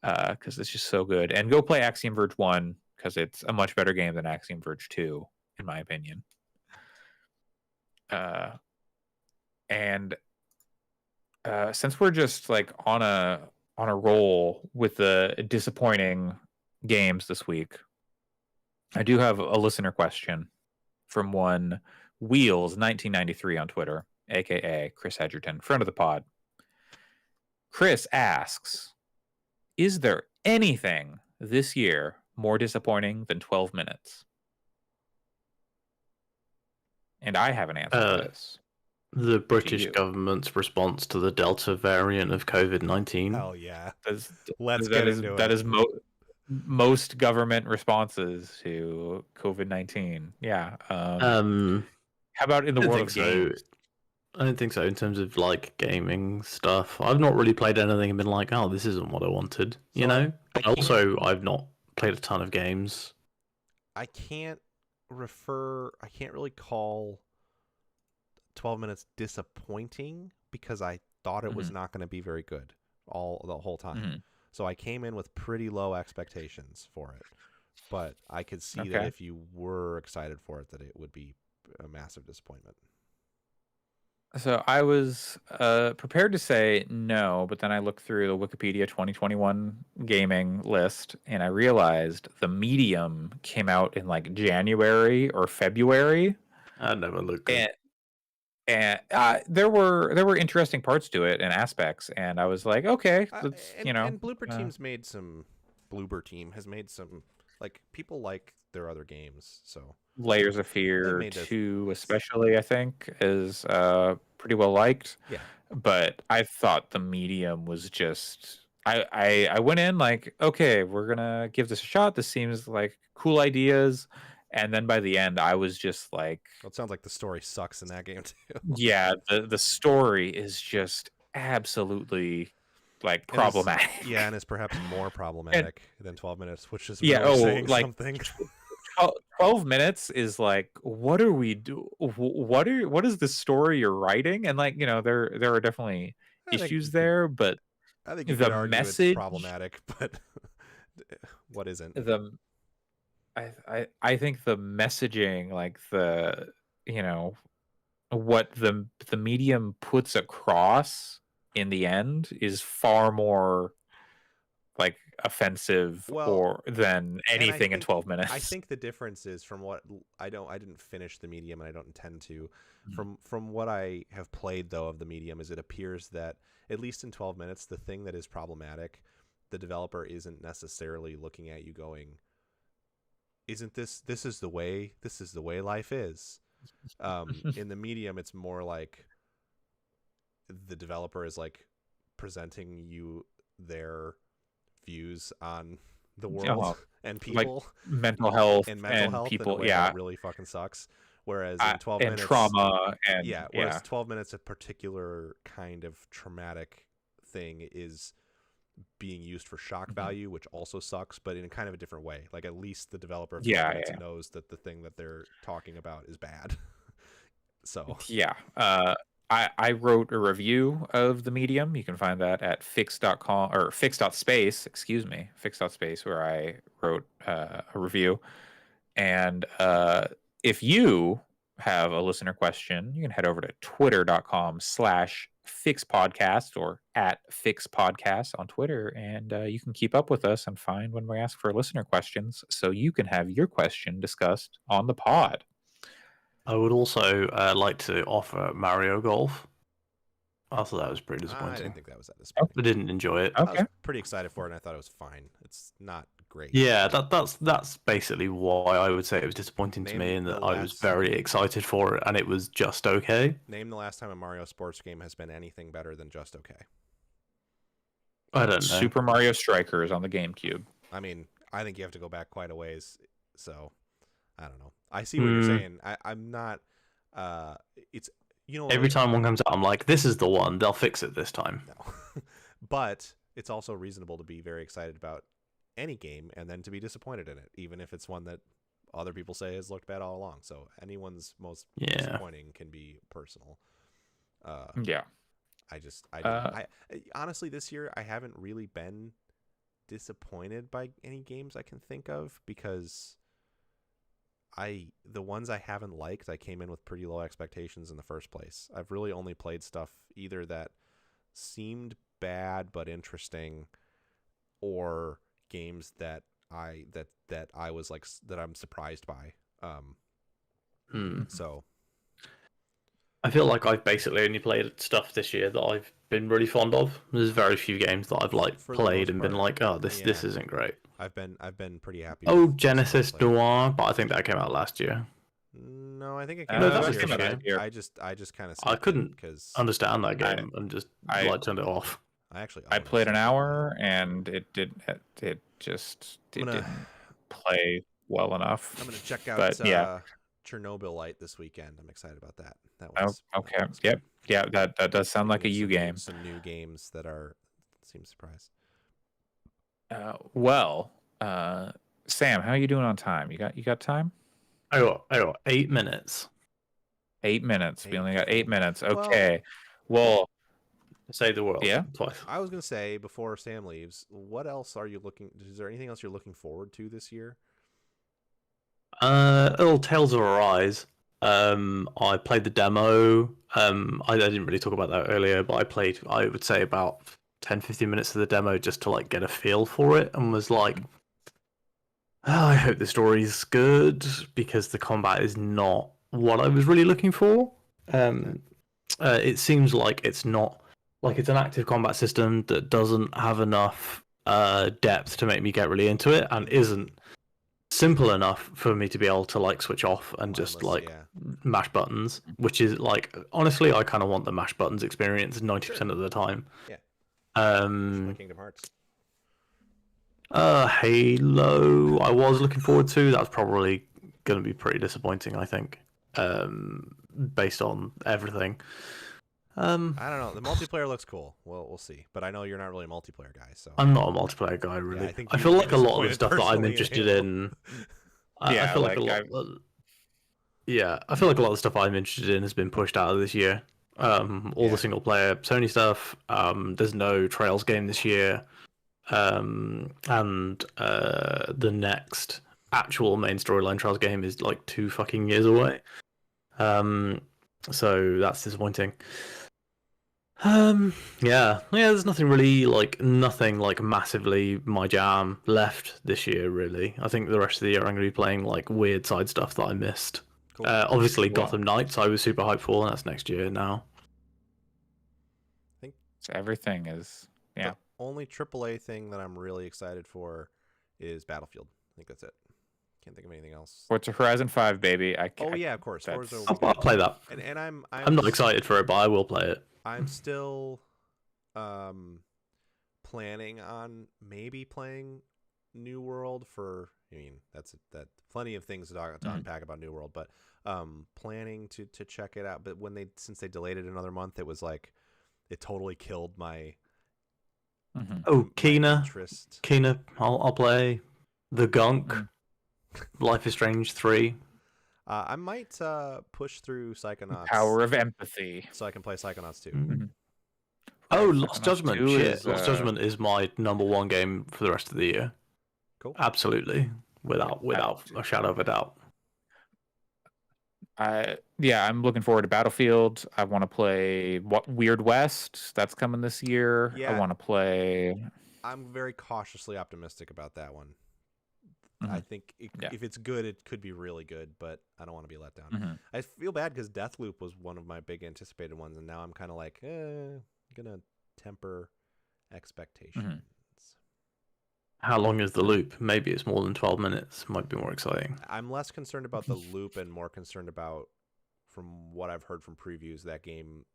[SPEAKER 2] because it's just so good. And go play Axiom Verge 1, because it's a much better game than Axiom Verge 2, in my opinion. And since we're just like on a roll with the disappointing games this week, I do have a listener question from one Wheels 1993 on Twitter, aka Chris Edgerton, friend of the pod. Chris asks, is there anything this year more disappointing than 12 minutes? And I have an answer to this.
[SPEAKER 3] The British government's response to the Delta variant of COVID-19.
[SPEAKER 1] Hell yeah.
[SPEAKER 2] Let's
[SPEAKER 1] get into it.
[SPEAKER 2] That is most government responses to COVID-19. Yeah. How about in the world of games?
[SPEAKER 3] I don't think so. In terms of like gaming stuff, I've not really played anything and been like, "Oh, this isn't what I wanted." You know. I've not played a ton of games.
[SPEAKER 1] I can't really call 12 minutes disappointing because I thought it was not going to be very good the whole time. So I came in with pretty low expectations for it. But I could see that if you were excited for it, that it would be a massive disappointment.
[SPEAKER 2] So I was prepared to say no, but then I looked through the Wikipedia 2021 gaming list and I realized the Medium came out in like January or February.
[SPEAKER 3] I never looked at
[SPEAKER 2] it. And there were interesting parts to it and aspects, and I was like, okay,
[SPEAKER 1] and Bloober Team has made some, like, people like their other games, so
[SPEAKER 2] Layers of Fear 2 especially, I think, is pretty well liked.
[SPEAKER 1] Yeah.
[SPEAKER 2] But I thought the Medium was just I went in like, okay, we're gonna give this a shot. This seems like cool ideas. And then by the end, I was just like...
[SPEAKER 1] Well, it sounds like the story sucks in that game, too.
[SPEAKER 2] Yeah, the story is just absolutely, like, problematic.
[SPEAKER 1] And it's perhaps more problematic than 12 minutes, which is really saying something.
[SPEAKER 2] 12 minutes is like, what are we do? What is the story you're writing? And, like, you know, there are definitely issues there, but
[SPEAKER 1] I think the message... it's problematic, but what isn't?
[SPEAKER 2] I think the messaging, like what the Medium puts across in the end is far more like offensive than anything in 12 minutes.
[SPEAKER 1] I think the difference is from what I didn't finish the Medium and I don't intend to. From what I have played though of the Medium is it appears that at least in 12 minutes the thing that is problematic, the developer isn't necessarily looking at you going, isn't this is the way life is. In the Medium it's more like the developer is like presenting you their views on the world and people,
[SPEAKER 2] like mental health
[SPEAKER 1] and
[SPEAKER 2] people,
[SPEAKER 1] in a way that really fucking sucks. Whereas in 12 minutes,
[SPEAKER 2] trauma and
[SPEAKER 1] whereas 12 minutes, a particular kind of traumatic thing is being used for shock value, which also sucks, but in kind of a different way. Like at least the developer of 12 minutes knows that the thing that they're talking about is bad. So
[SPEAKER 2] I wrote a review of the Medium. You can find that at fix.com or fix.space, fix.space, where I wrote a review. And if you have a listener question, you can head over to twitter.com/fixpodcast or at fixpodcast on Twitter, and you can keep up with us and find when we ask for listener questions so you can have your question discussed on the pod.
[SPEAKER 3] I would also like to offer Mario Golf. I thought that was pretty disappointing.
[SPEAKER 1] I didn't think that was that disappointing.
[SPEAKER 3] I didn't enjoy it.
[SPEAKER 1] Okay. I was pretty excited for it, and I thought it was fine. It's not great.
[SPEAKER 3] Yeah, that's basically why I would say it was disappointing to me, and that I was very excited for it, and it was just okay.
[SPEAKER 1] Name the last time a Mario sports game has been anything better than just okay.
[SPEAKER 3] I don't know.
[SPEAKER 2] Super Mario Strikers on the GameCube.
[SPEAKER 1] I mean, I think you have to go back quite a ways, so I don't know. I see what you're saying. I'm not. It's
[SPEAKER 3] every time one comes out, I'm like, this is the one. They'll fix it this time.
[SPEAKER 1] No, but it's also reasonable to be very excited about any game and then to be disappointed in it, even if it's one that other people say has looked bad all along. So anyone's most disappointing can be personal. I honestly this year I haven't really been disappointed by any games I can think of, because the ones I haven't liked, I came in with pretty low expectations in the first place. I've really only played stuff either that seemed bad but interesting, or games that I was like that I'm surprised by. So
[SPEAKER 3] I feel like I've basically only played stuff this year that I've been really fond of. There's very few games that I've like
[SPEAKER 1] For the
[SPEAKER 3] played
[SPEAKER 1] most
[SPEAKER 3] and been
[SPEAKER 1] part,
[SPEAKER 3] like, oh, this
[SPEAKER 1] yeah.
[SPEAKER 3] isn't great.
[SPEAKER 1] I've been pretty happy.
[SPEAKER 3] Oh,
[SPEAKER 1] with
[SPEAKER 3] Genesis
[SPEAKER 1] most of what I've
[SPEAKER 3] Noir, but I think that came out last year.
[SPEAKER 1] played. No, I think it
[SPEAKER 2] No,
[SPEAKER 1] came out
[SPEAKER 3] that
[SPEAKER 1] this
[SPEAKER 3] was
[SPEAKER 1] year.
[SPEAKER 3] this
[SPEAKER 1] but
[SPEAKER 2] year.
[SPEAKER 1] I just kind of
[SPEAKER 3] I couldn't
[SPEAKER 1] because
[SPEAKER 3] understand that game and just
[SPEAKER 2] I-
[SPEAKER 3] like turned it off.
[SPEAKER 1] I actually
[SPEAKER 2] I
[SPEAKER 1] own it,
[SPEAKER 2] played
[SPEAKER 1] so
[SPEAKER 2] an
[SPEAKER 1] I
[SPEAKER 2] hour and it just
[SPEAKER 1] gonna-
[SPEAKER 2] didn't play well enough.
[SPEAKER 1] I'm gonna check out
[SPEAKER 2] But, yeah.
[SPEAKER 1] Chernobyl Light this weekend. I'm excited about that. That
[SPEAKER 2] Oh,
[SPEAKER 1] one's
[SPEAKER 2] okay.
[SPEAKER 1] that one's
[SPEAKER 2] Yep.
[SPEAKER 1] good.
[SPEAKER 2] Yeah, that does sound like a
[SPEAKER 1] Some
[SPEAKER 2] U
[SPEAKER 1] new-
[SPEAKER 2] game.
[SPEAKER 1] Some new games that seem surprised.
[SPEAKER 2] Sam, how are you doing on time? You got time?
[SPEAKER 3] I got 8 minutes.
[SPEAKER 2] 8 minutes. We only got 8 minutes.
[SPEAKER 1] Well-
[SPEAKER 2] Okay. Well,
[SPEAKER 3] Save the world.
[SPEAKER 2] Yeah.
[SPEAKER 3] Twice.
[SPEAKER 1] I was gonna say before Sam leaves, what else are you looking? Is there anything else you're looking forward to this year?
[SPEAKER 3] Little Tales of Arise. I played the demo. I didn't really talk about that earlier, but I would say about 10-15 minutes of the demo just to like get a feel for it, and was like, oh, I hope the story's good, because the combat is not what I was really looking for. It seems like it's not like it's an active combat system that doesn't have enough depth to make me get really into it, and isn't simple enough for me to be able to like switch off and just
[SPEAKER 1] Mindless,
[SPEAKER 3] like
[SPEAKER 1] yeah.
[SPEAKER 3] mash buttons, which is like, honestly, I kind of want the mash buttons experience 90% of the time.
[SPEAKER 1] Yeah.
[SPEAKER 3] Um,
[SPEAKER 1] Like Kingdom Hearts.
[SPEAKER 3] Halo, I was looking forward to. That's probably going to be pretty disappointing, I think, based on everything.
[SPEAKER 1] I don't know. The multiplayer looks cool. Well, we'll see. But I know you're not really a multiplayer guy, so
[SPEAKER 3] I'm not a multiplayer guy, really.
[SPEAKER 1] I think
[SPEAKER 3] I
[SPEAKER 1] you
[SPEAKER 3] feel
[SPEAKER 1] were
[SPEAKER 3] like a lot of the
[SPEAKER 1] disappointed
[SPEAKER 3] stuff that I'm
[SPEAKER 1] personally in
[SPEAKER 3] interested
[SPEAKER 1] Halo.
[SPEAKER 3] in. I
[SPEAKER 2] Yeah,
[SPEAKER 3] feel like a
[SPEAKER 2] like,
[SPEAKER 3] lot. Yeah, I feel like a lot of the stuff I'm interested in has been pushed out of this year. All
[SPEAKER 1] Yeah.
[SPEAKER 3] the single player Sony stuff. There's no Trails game this year. And the next actual main storyline Trails game is like 2 fucking years away. So that's disappointing. Yeah, there's nothing like massively my jam left this year, really. I think the rest of the year I'm going to be playing like weird side stuff that I missed.
[SPEAKER 1] cool.
[SPEAKER 3] Obviously,
[SPEAKER 2] Yeah.
[SPEAKER 3] Gotham Knights I was super hyped for, and that's next year now.
[SPEAKER 2] so everything is yeah.
[SPEAKER 1] The only AAA thing that I'm really excited for is Battlefield. I think that's it. Can't think of anything else.
[SPEAKER 2] Forza Horizon 5, baby.
[SPEAKER 1] Oh yeah, of course.
[SPEAKER 2] that's-
[SPEAKER 1] Forza
[SPEAKER 3] I'll play that.
[SPEAKER 1] and I'm
[SPEAKER 3] I'm not excited for it, but I will play it.
[SPEAKER 1] I'm still planning on maybe playing New World for. I mean, that's plenty of things to unpack about New World, but planning to check it out. But since they delayed it another month, it was like it totally killed my
[SPEAKER 3] Oh, Kena,
[SPEAKER 1] interest.
[SPEAKER 3] I'll play the Gunk.
[SPEAKER 2] Mm.
[SPEAKER 3] Life is Strange 3.
[SPEAKER 1] I might push through Psychonauts.
[SPEAKER 2] Power of empathy.
[SPEAKER 1] So I can play Psychonauts 2.
[SPEAKER 3] Mm. Oh, Lost
[SPEAKER 2] Psychonauts
[SPEAKER 3] Judgment.
[SPEAKER 2] 2
[SPEAKER 3] Shit,
[SPEAKER 2] is,
[SPEAKER 3] Lost Judgment is my number one game for the rest of the year.
[SPEAKER 1] Cool.
[SPEAKER 3] Absolutely, without a shadow of a doubt.
[SPEAKER 2] I'm looking forward to Battlefield. I want to play Weird West. That's coming this year.
[SPEAKER 1] Yeah.
[SPEAKER 2] I want to play.
[SPEAKER 1] I'm very cautiously optimistic about that one.
[SPEAKER 2] Mhm.
[SPEAKER 1] I think
[SPEAKER 2] Yeah.
[SPEAKER 1] if it's good, it could be really good, but I don't want to be let down.
[SPEAKER 2] Mhm.
[SPEAKER 1] I feel bad because Deathloop was one of my big anticipated ones, and now I'm kind of like, gonna temper expectations.
[SPEAKER 3] How long is the loop? Maybe it's more than 12 minutes. Might be more exciting.
[SPEAKER 1] I'm less concerned about the loop and more concerned about, from what I've heard from previews, that game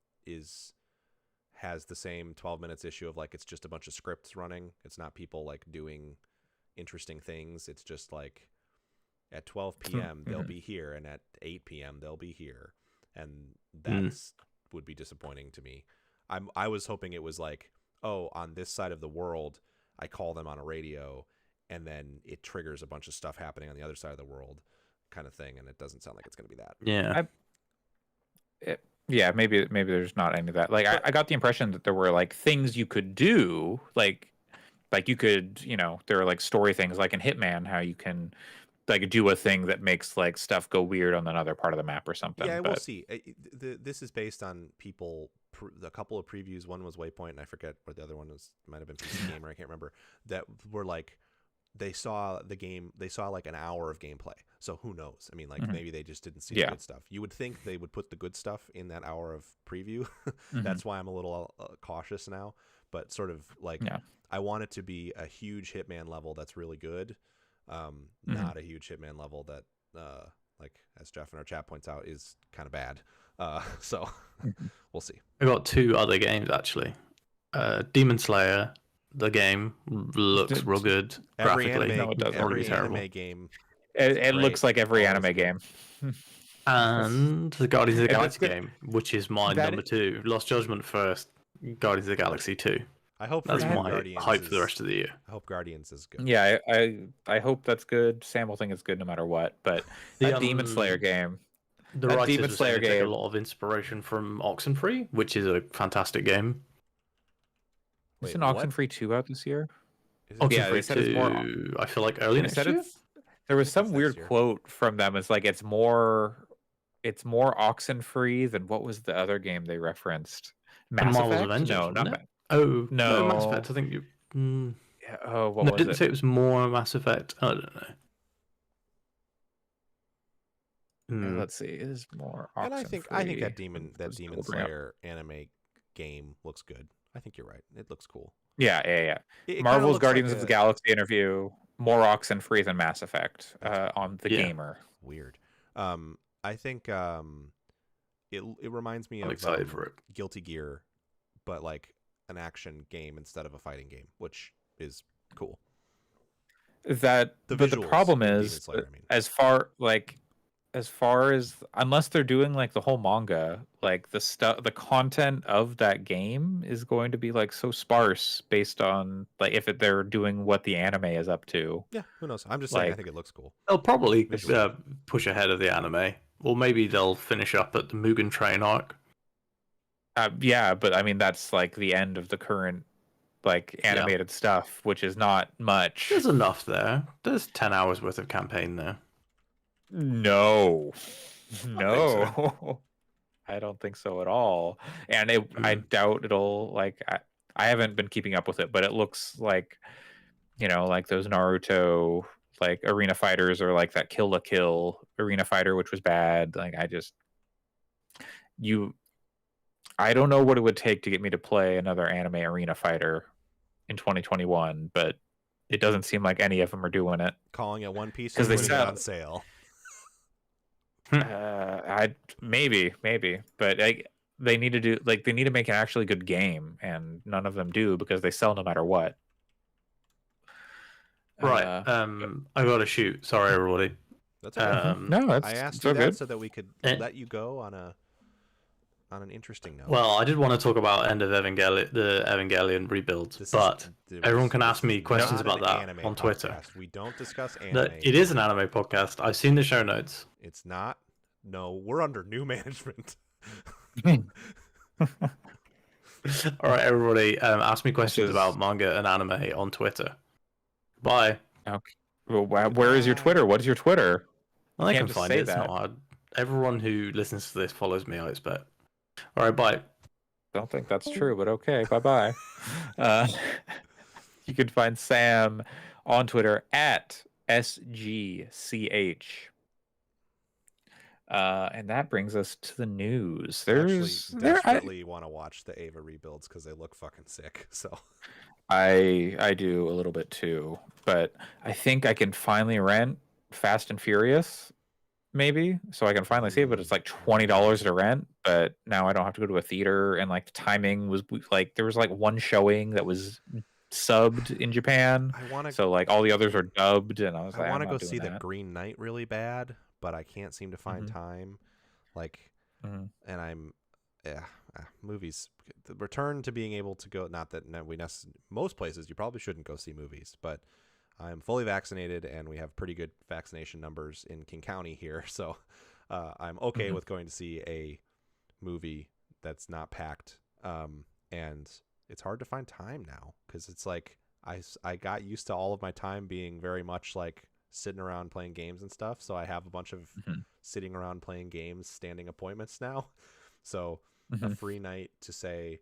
[SPEAKER 1] has the same 12 minutes issue of like it's just a bunch of scripts running. It's not people like doing interesting things. It's just like at 12 p.m. they'll be here, and at 8 p.m. they'll be here, and that's would be disappointing to me. I was hoping it was like, oh, on this side of the world, I call them on a radio, and then it triggers a bunch of stuff happening on the other side of the world, kind of thing. And it doesn't sound like it's going to be that.
[SPEAKER 3] Yeah.
[SPEAKER 2] Yeah, maybe there's not any of that. Like I got the impression that there were like things you could do, like Like you could, there are like story things like in Hitman, how you can like do a thing that makes like stuff go weird on another part of the map or something.
[SPEAKER 1] Yeah,
[SPEAKER 2] but
[SPEAKER 1] we'll see. This is based on people. A couple of previews. One was Waypoint, and I forget what the other one was. Might have been PC Gamer. I can't remember. That were like they saw the game. They saw like an hour of gameplay. So who knows? I mean, like maybe they just didn't see the good stuff. You would think they would put the good stuff in that hour of preview. That's why I'm a little cautious now. But sort of like I want it to be a huge Hitman level that's really good, not a huge Hitman level that like as Jeff in our chat points out is kind of bad. So we'll see.
[SPEAKER 3] I got 2 other games actually. Demon Slayer, the game looks real good
[SPEAKER 1] Every
[SPEAKER 3] graphically.
[SPEAKER 1] anime game.
[SPEAKER 2] It looks like every anime game.
[SPEAKER 3] And the Guardians of the Galaxy game, which is my number 2. Lost Judgment first, Guardians of the Galaxy 2.
[SPEAKER 1] I hope
[SPEAKER 3] that's my
[SPEAKER 1] Guardians
[SPEAKER 3] hype for the rest of the year.
[SPEAKER 1] I hope Guardians is good.
[SPEAKER 2] Yeah, I hope that's good. Sam will think it's good no matter what. But the Demon Slayer game.
[SPEAKER 3] The writers Demon Slayer game take a lot of inspiration from Oxenfree, which is a fantastic game.
[SPEAKER 2] Isn't Oxenfree 2 out this year?
[SPEAKER 3] Oxenfree 2, I feel like early next year.
[SPEAKER 2] There was some weird quote from them. It's like it's more Oxenfree than what was the other game they referenced?
[SPEAKER 3] Mass Effect? Avengers,
[SPEAKER 2] no, not
[SPEAKER 3] it? Oh no, Mass Effect. I think you.
[SPEAKER 2] Yeah, oh, what
[SPEAKER 3] no,
[SPEAKER 2] was
[SPEAKER 3] didn't
[SPEAKER 2] it?
[SPEAKER 3] say it was more Mass Effect. I don't know.
[SPEAKER 2] Let's see. It is more.
[SPEAKER 1] And I think that Demon Slayer anime game looks good. I think you're right. It looks cool.
[SPEAKER 2] Yeah. Marvel's Guardians of the Galaxy interview, more Oxenfree than Mass Effect on the Gamer.
[SPEAKER 1] Weird. I think it reminds me
[SPEAKER 3] I'm
[SPEAKER 1] of
[SPEAKER 3] excited for it.
[SPEAKER 1] Guilty Gear, but like an action game instead of a fighting game, which is cool.
[SPEAKER 2] But the problem is, Slayer, as far as unless they're doing like the whole manga, like the content of that game is going to be like so sparse based on like if they're doing what the anime is up to.
[SPEAKER 1] Yeah, who knows? I'm just saying I think it looks cool.
[SPEAKER 3] They'll probably push ahead of the anime, or maybe they'll finish up at the Mugen Train arc.
[SPEAKER 2] Yeah, but I mean that's like the end of the current like animated stuff, which is not much.
[SPEAKER 3] There's enough there. There's 10 hours worth of campaign there.
[SPEAKER 2] No, I don't think so at all. And I doubt it'll like. I haven't been keeping up with it, but it looks like, like those Naruto like arena fighters or like that Kill la Kill arena fighter, which was bad. Like I don't know what it would take to get me to play another anime arena fighter in 2021, but it doesn't seem like any of them are doing it.
[SPEAKER 1] Calling it One Piece because they said on sale.
[SPEAKER 2] Maybe, but they need to make an actually good game, and none of them do because they sell no matter what.
[SPEAKER 3] Right. I gotta shoot. Sorry, everybody.
[SPEAKER 1] That's okay.
[SPEAKER 2] No,
[SPEAKER 1] I asked you that so that we could let you go on an interesting note.
[SPEAKER 3] Well, I did want to talk about End of Evangelion, the Evangelion rebuild, but everyone can ask me questions about that on Twitter.
[SPEAKER 1] We don't discuss anime.
[SPEAKER 3] It is an anime podcast. I've seen the show notes.
[SPEAKER 1] It's not. No, we're under new management.
[SPEAKER 3] All right, everybody, ask me questions about manga and anime on Twitter. Bye.
[SPEAKER 2] Okay. Well, where is your Twitter? What is your Twitter?
[SPEAKER 3] Well, they can find it. It's not hard. Everyone who listens to this follows me, I expect. All right, bye.
[SPEAKER 2] Don't think that's true, but okay. Bye-bye. You can find Sam on Twitter at SGCH. And that brings us to the news.
[SPEAKER 1] Desperately want to watch the Ava rebuilds because they look fucking sick. So
[SPEAKER 2] I do a little bit too, but I think I can finally rent Fast and Furious, maybe, so I can finally see it. But it's like $20 to rent. But now I don't have to go to a theater, and like the timing was like there was like one showing that was subbed in Japan. So like all the others are dubbed, and I want to
[SPEAKER 1] go see the Green Knight really bad, but I can't seem to find time. And I'm movies. The return to being able to go. Not that most places you probably shouldn't go see movies, but I'm fully vaccinated, and we have pretty good vaccination numbers in King County here, so I'm okay with going to see a movie that's not packed. And it's hard to find time now because it's like I got used to all of my time being very much like sitting around playing games and stuff. So I have a bunch of
[SPEAKER 2] Mhm.
[SPEAKER 1] sitting around playing games, standing appointments now. So a
[SPEAKER 2] Mhm.
[SPEAKER 1] free night to say,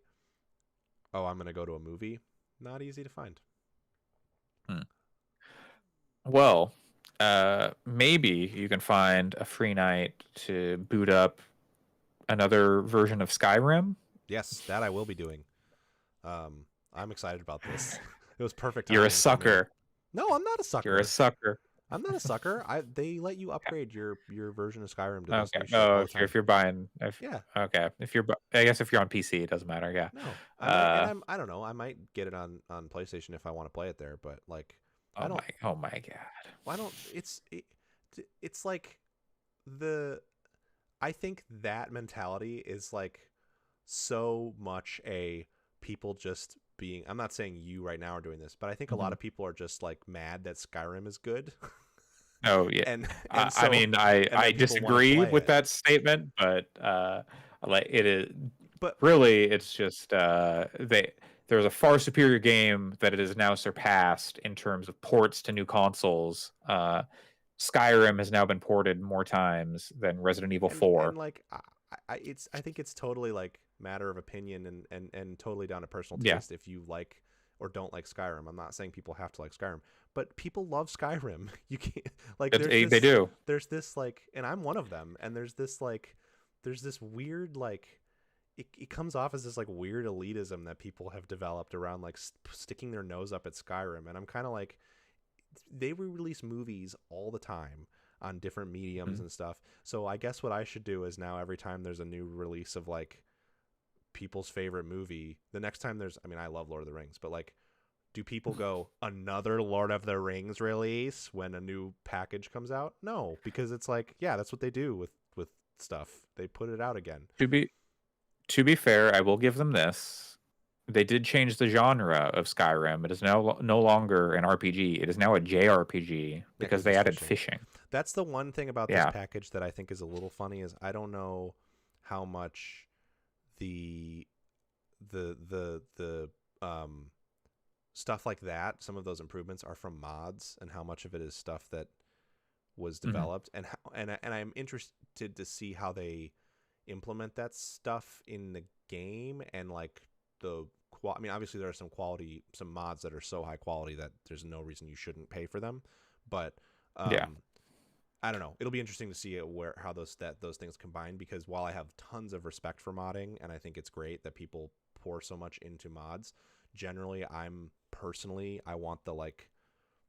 [SPEAKER 1] oh, I'm going to go to a movie, not easy to find.
[SPEAKER 2] Well, maybe you can find a free night to boot up another version of Skyrim.
[SPEAKER 1] Yes, that I will be doing. I'm excited about this. It was perfect
[SPEAKER 2] You're a
[SPEAKER 1] timing for me.
[SPEAKER 2] sucker.
[SPEAKER 1] No, I'm not a
[SPEAKER 2] You're a
[SPEAKER 1] sucker.
[SPEAKER 2] sucker.
[SPEAKER 1] I'm not a sucker. They let you upgrade your version of Skyrim to this
[SPEAKER 2] Okay.
[SPEAKER 1] new shit
[SPEAKER 2] Oh,
[SPEAKER 1] all the time.
[SPEAKER 2] if you're buying,
[SPEAKER 1] Yeah.
[SPEAKER 2] okay. I guess if you're on PC, it doesn't matter. Yeah.
[SPEAKER 1] No, I might, and
[SPEAKER 2] Uh,
[SPEAKER 1] I don't know. I might get it on PlayStation if I want to play it there. But like, I don't.
[SPEAKER 2] oh my god.
[SPEAKER 1] I don't. It's like the. I think that mentality is like so much a people just being. I'm not saying you right now are doing this, but I think a lot of people are just like mad that Skyrim is good.
[SPEAKER 2] Oh yeah.
[SPEAKER 1] and so,
[SPEAKER 2] I mean,
[SPEAKER 1] then
[SPEAKER 2] I
[SPEAKER 1] people wanna
[SPEAKER 2] disagree
[SPEAKER 1] play
[SPEAKER 2] with
[SPEAKER 1] it.
[SPEAKER 2] that statement, but like it is.
[SPEAKER 1] But
[SPEAKER 2] Really, it's just there's a far superior game that it has now surpassed in terms of ports to new consoles. Skyrim has now been ported more times than Resident Evil 4.
[SPEAKER 1] and like I think it's totally like matter of opinion and totally down to personal
[SPEAKER 2] Yeah.
[SPEAKER 1] taste if you like or don't like Skyrim. I'm not saying people have to like Skyrim, but people love Skyrim. You can't like
[SPEAKER 2] They do.
[SPEAKER 1] there's this like, and I'm one of them, and there's this weird like it comes off as this like weird elitism that people have developed around like sticking their nose up at Skyrim, and I'm kind of like, they re-release movies all the time on different mediums and stuff. So I guess what I should do is now every time there's a new release of like people's favorite movie, the next time there's, I mean, I love Lord of the Rings, but like, do people go another Lord of the Rings release when a new package comes out? No, because it's like, yeah, that's what they do with stuff. They put it out again.
[SPEAKER 2] To be fair, I will give them this. They did change the genre of Skyrim. It is now no longer an RPG. It is now a JRPG because
[SPEAKER 1] 'cause
[SPEAKER 2] they
[SPEAKER 1] there's
[SPEAKER 2] added
[SPEAKER 1] fishing.
[SPEAKER 2] fishing.
[SPEAKER 1] That's the one thing about
[SPEAKER 2] Yeah.
[SPEAKER 1] this package that I think is a little funny is I don't know how much the stuff like that, some of those improvements are from mods, and how much of it is stuff that was developed, and I'm interested to see how they implement that stuff in the game, and like I mean, obviously there are some mods that are so high quality that there's no reason you shouldn't pay for them, but
[SPEAKER 2] Yeah.
[SPEAKER 1] I don't know. It'll be interesting to see how those things combine, because while I have tons of respect for modding and I think it's great that people pour so much into mods, generally I want the like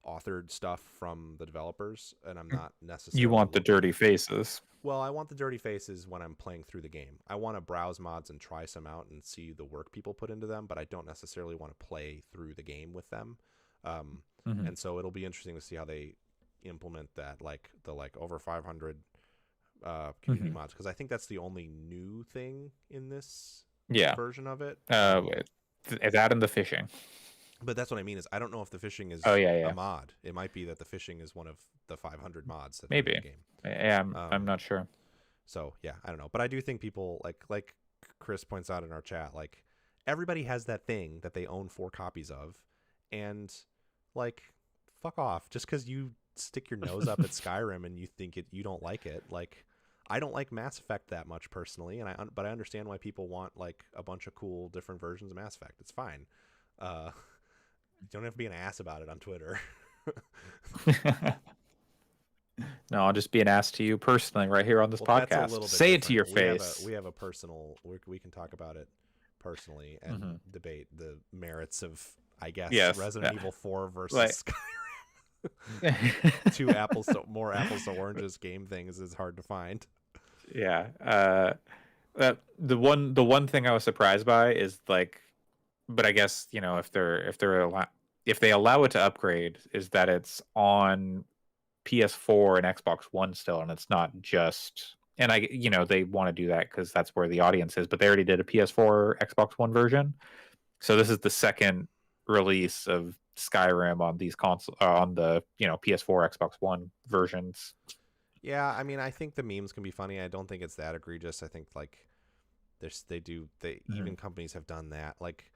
[SPEAKER 1] authored stuff from the developers, and I'm not necessarily
[SPEAKER 2] You want the dirty faces.
[SPEAKER 1] Well, I want the dirty faces when I'm playing through the game. I want to browse mods and try some out and see the work people put into them, but I don't necessarily want to play through the game with them. And so it'll be interesting to see how they implement that, like the over 500 community mods, because I think that's the only new thing in this version of it.
[SPEAKER 2] That and the fishing.
[SPEAKER 1] But that's what I mean is I don't know if the fishing is
[SPEAKER 2] yeah.
[SPEAKER 1] a mod. It might be that the fishing is one of the 500 mods that
[SPEAKER 2] Maybe.
[SPEAKER 1] are in the game.
[SPEAKER 2] Yeah, I'm not sure.
[SPEAKER 1] So yeah, I don't know, but I do think people like Chris points out in our chat, like everybody has that thing that they own 4 copies of, and like fuck off. Just because you stick your nose up at Skyrim and you think you don't like it, like I don't like Mass Effect that much personally, and but I understand why people want like a bunch of cool different versions of Mass Effect. It's fine. You don't have to be an ass about it on Twitter.
[SPEAKER 2] No, I'll just be an ass to you personally right here on this
[SPEAKER 1] Well, that's a
[SPEAKER 2] podcast.
[SPEAKER 1] little bit
[SPEAKER 2] Say it to your
[SPEAKER 1] different.
[SPEAKER 2] face.
[SPEAKER 1] We have a personal. We can talk about it personally and debate the merits of, I guess, Resident Evil 4 versus Skyrim. 2 more apples to oranges game things is hard to find.
[SPEAKER 2] Yeah. The one thing I was surprised by is like, but I guess if they allow it to upgrade, is that it's on PS4 and Xbox One still, and it's not just. And they want to do that because that's where the audience is. But they already did a PS4, Xbox One version, so this is the second release of Skyrim on these on the PS4, Xbox One versions.
[SPEAKER 1] Yeah, I mean, I think the memes can be funny. I don't think it's that egregious. I think like even companies have done that. Like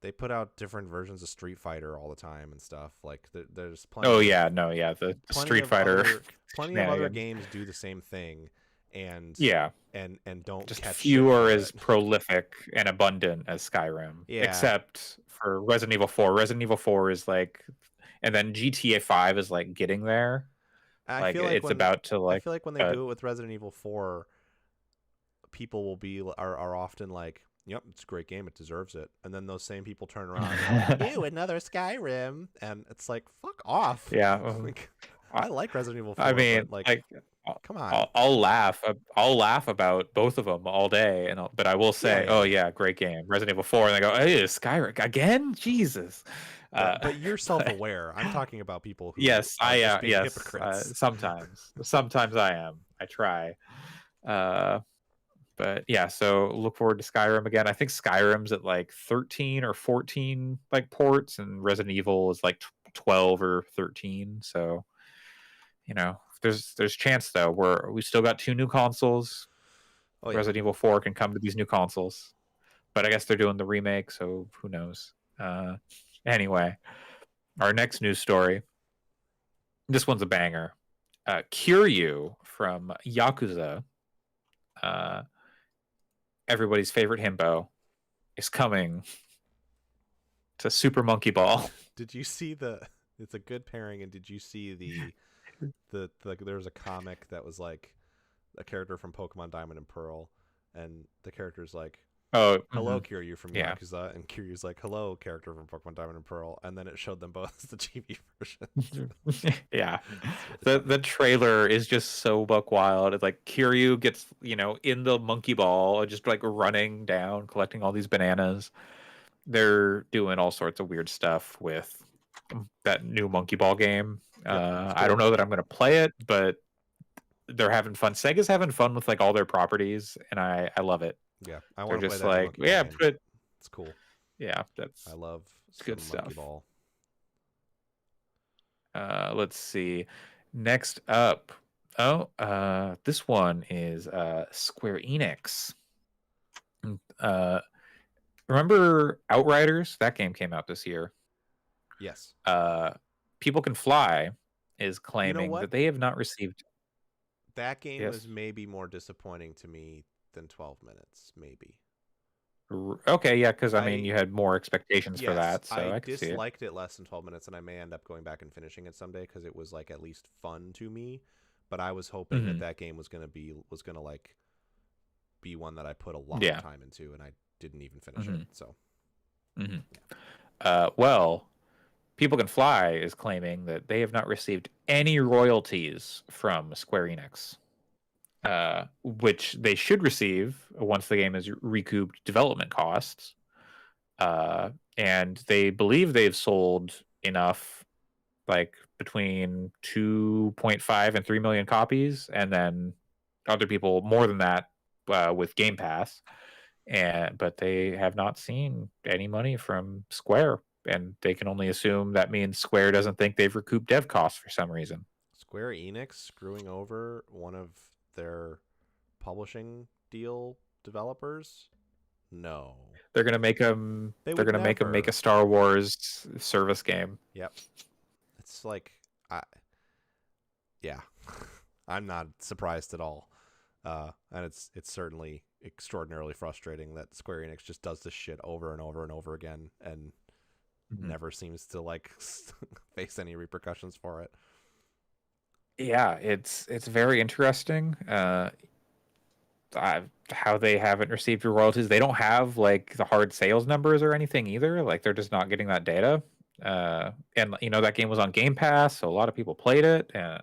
[SPEAKER 1] they put out different versions of Street Fighter all the time and stuff. Like there's plenty.
[SPEAKER 2] Oh
[SPEAKER 1] of,
[SPEAKER 2] yeah, no, yeah, the
[SPEAKER 1] plenty
[SPEAKER 2] Street
[SPEAKER 1] of
[SPEAKER 2] Fighter.
[SPEAKER 1] plenty of other
[SPEAKER 2] shenanigans.
[SPEAKER 1] games do the same thing, and
[SPEAKER 2] Yeah,
[SPEAKER 1] and don't
[SPEAKER 2] just
[SPEAKER 1] catch shit
[SPEAKER 2] few
[SPEAKER 1] for
[SPEAKER 2] are
[SPEAKER 1] it.
[SPEAKER 2] as prolific and abundant as Skyrim.
[SPEAKER 1] Yeah.
[SPEAKER 2] Except for Resident Evil 4. Resident Evil 4 is like, and then GTA 5 is like getting there.
[SPEAKER 1] I
[SPEAKER 2] Like
[SPEAKER 1] feel like
[SPEAKER 2] it's
[SPEAKER 1] when,
[SPEAKER 2] about to
[SPEAKER 1] I
[SPEAKER 2] like.
[SPEAKER 1] feel like when they do it with Resident Evil 4, people will be are often like, "Yep, it's a great game. It deserves it." And then those same people turn around, and go, "Ew, another Skyrim," and it's like, "Fuck off."
[SPEAKER 2] Yeah,
[SPEAKER 1] Like, I like Resident Evil 4.
[SPEAKER 2] I mean,
[SPEAKER 1] but,
[SPEAKER 2] like
[SPEAKER 1] come on.
[SPEAKER 2] I'll laugh. I'll laugh about both of them all day, but I will say,
[SPEAKER 1] Yeah.
[SPEAKER 2] "Oh yeah, great game, Resident Evil 4," and they go, "Hey, Skyrim again? Jesus!"
[SPEAKER 1] But you're self-aware. I'm talking about people who
[SPEAKER 2] Yes,
[SPEAKER 1] are
[SPEAKER 2] I
[SPEAKER 1] just being
[SPEAKER 2] yes.
[SPEAKER 1] hypocrites.
[SPEAKER 2] Sometimes I am. I try. But yeah, so look forward to Skyrim again. I think Skyrim's at like 13 or 14 like ports, and Resident Evil is like 12 or 13. So there's chance though. We still got 2 new consoles.
[SPEAKER 1] Oh, yeah.
[SPEAKER 2] Resident Evil 4 can come to these new consoles, but I guess they're doing the remake, so who knows? Anyway, our next news story. This one's a banger. Kiryu from Yakuza, everybody's favorite himbo, is coming to Super Monkey Ball.
[SPEAKER 1] Did you see it's a good pairing, and did you see there was a comic that was like a character from Pokemon Diamond and Pearl, and the character's like,
[SPEAKER 2] Oh,
[SPEAKER 1] "Hello, Kiryu from
[SPEAKER 2] Yeah.
[SPEAKER 1] Yakuza," and Kiryu's like, "Hello, character from Pokemon Diamond and Pearl," and then it showed them both as the TV version.
[SPEAKER 2] Yeah, the trailer is just so buck wild. It's like Kiryu gets in the monkey ball, just like running down, collecting all these bananas. They're doing all sorts of weird stuff with that new monkey ball game.
[SPEAKER 1] Yeah,
[SPEAKER 2] I don't know that I'm going to play it, but they're having fun. Sega's having fun with like all their properties, and I love it.
[SPEAKER 1] Yeah, I
[SPEAKER 2] They're
[SPEAKER 1] want to play
[SPEAKER 2] just
[SPEAKER 1] that.
[SPEAKER 2] like, yeah,
[SPEAKER 1] game.
[SPEAKER 2] but
[SPEAKER 1] It's cool.
[SPEAKER 2] yeah, that's
[SPEAKER 1] I love
[SPEAKER 2] good
[SPEAKER 1] some Monkey
[SPEAKER 2] stuff.
[SPEAKER 1] Ball.
[SPEAKER 2] Let's see. Next up, this one is Square Enix. Remember Outriders? That game came out this year.
[SPEAKER 1] Yes.
[SPEAKER 2] People Can Fly is claiming
[SPEAKER 1] what?
[SPEAKER 2] that they have not received.
[SPEAKER 1] That game
[SPEAKER 2] Yes.
[SPEAKER 1] was maybe more disappointing to me than 12 minutes, maybe.
[SPEAKER 2] Okay, yeah, because I mean,
[SPEAKER 1] I-
[SPEAKER 2] you had more expectations for
[SPEAKER 1] Yes,
[SPEAKER 2] that, so I can see it.
[SPEAKER 1] disliked it less than 12 minutes, and I may end up going back and finishing it someday because it was like at least fun to me. But I was hoping
[SPEAKER 2] Mhm.
[SPEAKER 1] that game was gonna be like be one that I put a lot
[SPEAKER 2] Yeah.
[SPEAKER 1] of time into, and I didn't even finish
[SPEAKER 2] Mhm.
[SPEAKER 1] it. So
[SPEAKER 2] Well, People Can Fly is claiming that they have not received any royalties from Square Enix, which they should receive once the game has recouped development costs. And they believe they've sold enough, like between 2.5 and 3 million copies, and then other people more than that with Game Pass. But they have not seen any money from Square, and they can only assume that means Square doesn't think they've recouped dev costs for some reason.
[SPEAKER 1] Square Enix screwing over one of their publishing deal developers? No.
[SPEAKER 2] They're gonna make them.
[SPEAKER 1] They
[SPEAKER 2] They're
[SPEAKER 1] would
[SPEAKER 2] gonna make them make
[SPEAKER 1] never.
[SPEAKER 2] a Star Wars service game.
[SPEAKER 1] Yep. It's like yeah. I'm not surprised at all. And it's certainly extraordinarily frustrating that Square Enix just does this shit over and over and over again and never seems to like face any repercussions for it.
[SPEAKER 2] Yeah, it's very interesting. How they haven't received royalties. They don't have like the hard sales numbers or anything either. Like they're just not getting that data. And that game was on Game Pass, so a lot of people played it. And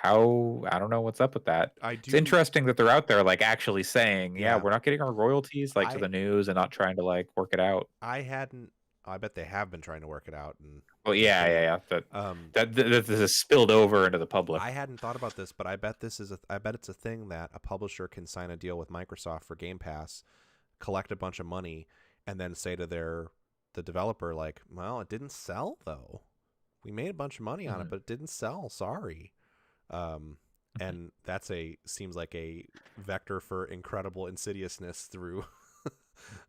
[SPEAKER 2] I don't know what's up with that. It's interesting that they're out there like actually saying, yeah, we're not getting our royalties like to the news and not trying to like work it out.
[SPEAKER 1] I bet they have been trying to work it out. And
[SPEAKER 2] well, yeah. That this has spilled over into the public.
[SPEAKER 1] I hadn't thought about this, but I bet it's a thing that a publisher can sign a deal with Microsoft for Game Pass, collect a bunch of money, and then say to the developer like, well, it didn't sell though. We made a bunch of money on it, but it didn't sell. Sorry. And seems like a vector for incredible insidiousness through